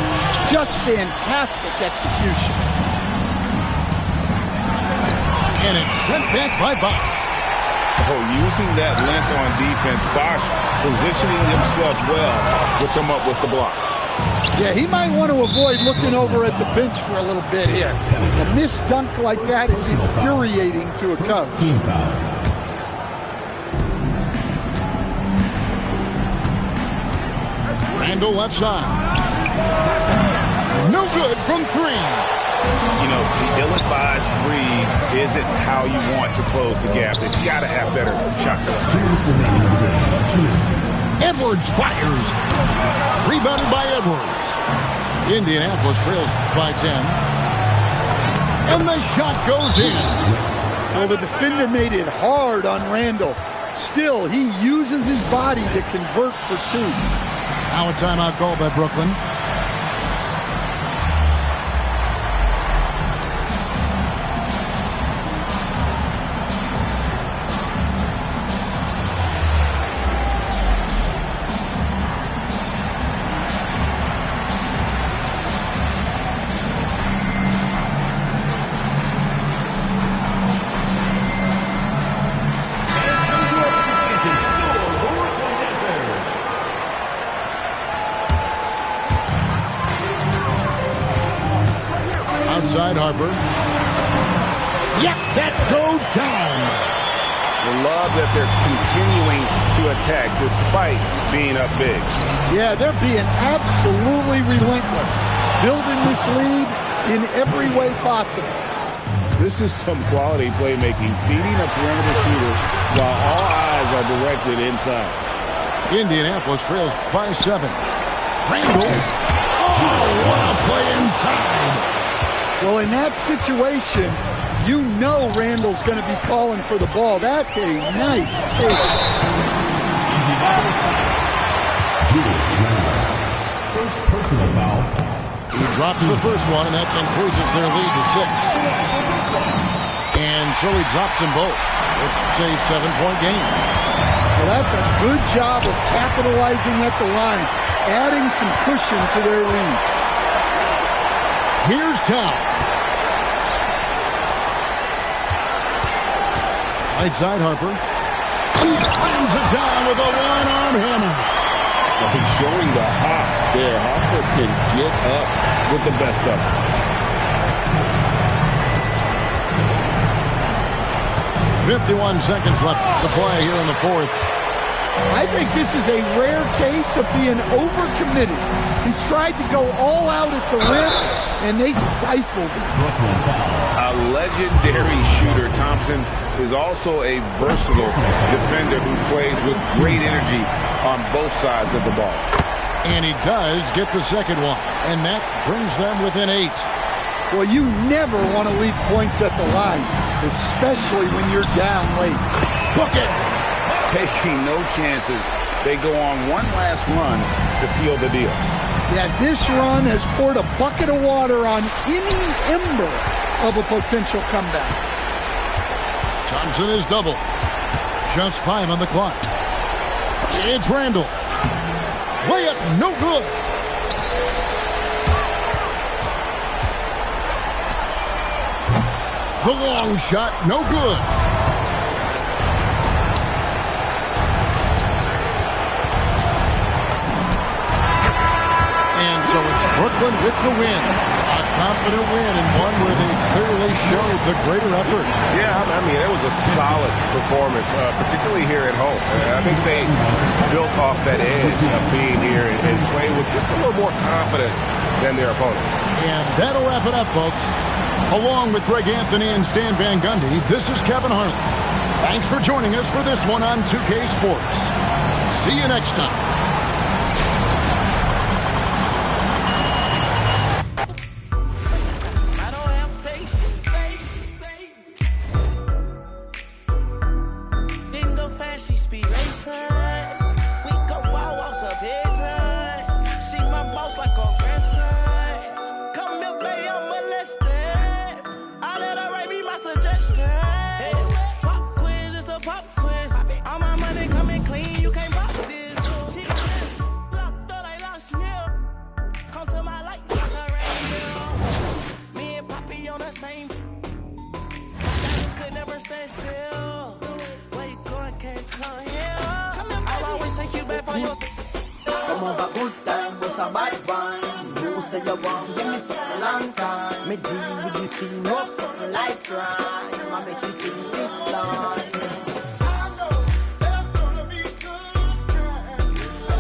Just fantastic execution. And it's sent back by Bosch. Oh, using that length on defense, Bosch positioning himself well to come up with the block. Yeah, he might want to avoid looking over at the bench for a little bit here. A missed dunk like that is infuriating to a coach. Team foul. Randall left side. No good from 3. You know, the ill-advised threes isn't how you want to close the gap. They've got to have better shot selection. Edwards fires. Rebounded by Edwards. Indianapolis trails by 10. And the shot goes in. Well, the defender made it hard on Randall. Still, he uses his body to convert for 2. Now a timeout call by Brooklyn. Outside Harper. Yep, that goes down. I love that they're continuing to attack despite being up big. Yeah, they're being absolutely relentless, building this lead in every way possible. This is some quality playmaking, feeding a perimeter shooter while all eyes are directed inside. Indianapolis trails by 7. Randall. Oh, what a play inside. Well, in that situation, you know Randall's going to be calling for the ball. That's a nice take. First personal foul. He drops the first one, and that increases their lead to 6. And so he drops them both. It's a 7-point game. Well, that's a good job of capitalizing at the line, adding some cushion to their lead. Here's Tom. Right side, Harper. He slams it down with a one-arm hammer. Well, he's showing the hops there. Harper can get up with the best of them. 51 seconds left to play here in the fourth. I think this is a rare case of being overcommitted. He tried to go all out at the rim, and they stifled him. A legendary shooter, Thompson is also a versatile defender who plays with great energy on both sides of the ball. And he does get the second one, and that brings them within 8. Well, you never want to leave points at the line, especially when you're down late. Book it! Taking no chances. They go on one last run to seal the deal. Yeah, this run has poured a bucket of water on any ember of a potential comeback. Thompson is double. Just 5 on the clock. It's Randall. Layup, no good. The long shot, no good. And so it's Brooklyn with the win. A confident win, and one where they clearly showed the greater effort. Yeah, I mean, it was a solid performance, particularly here at home. I think they built off that edge of being here and playing with just a little more confidence than their opponent. And that'll wrap it up, folks. Along with Greg Anthony and Stan Van Gundy, this is Kevin Harlan. Thanks for joining us for this one on 2K Sports. See you next time. Come over, good time, was a bad one. You say you want, give me something long time. Me deal with this thing, rough something like crime. I make you sing this line.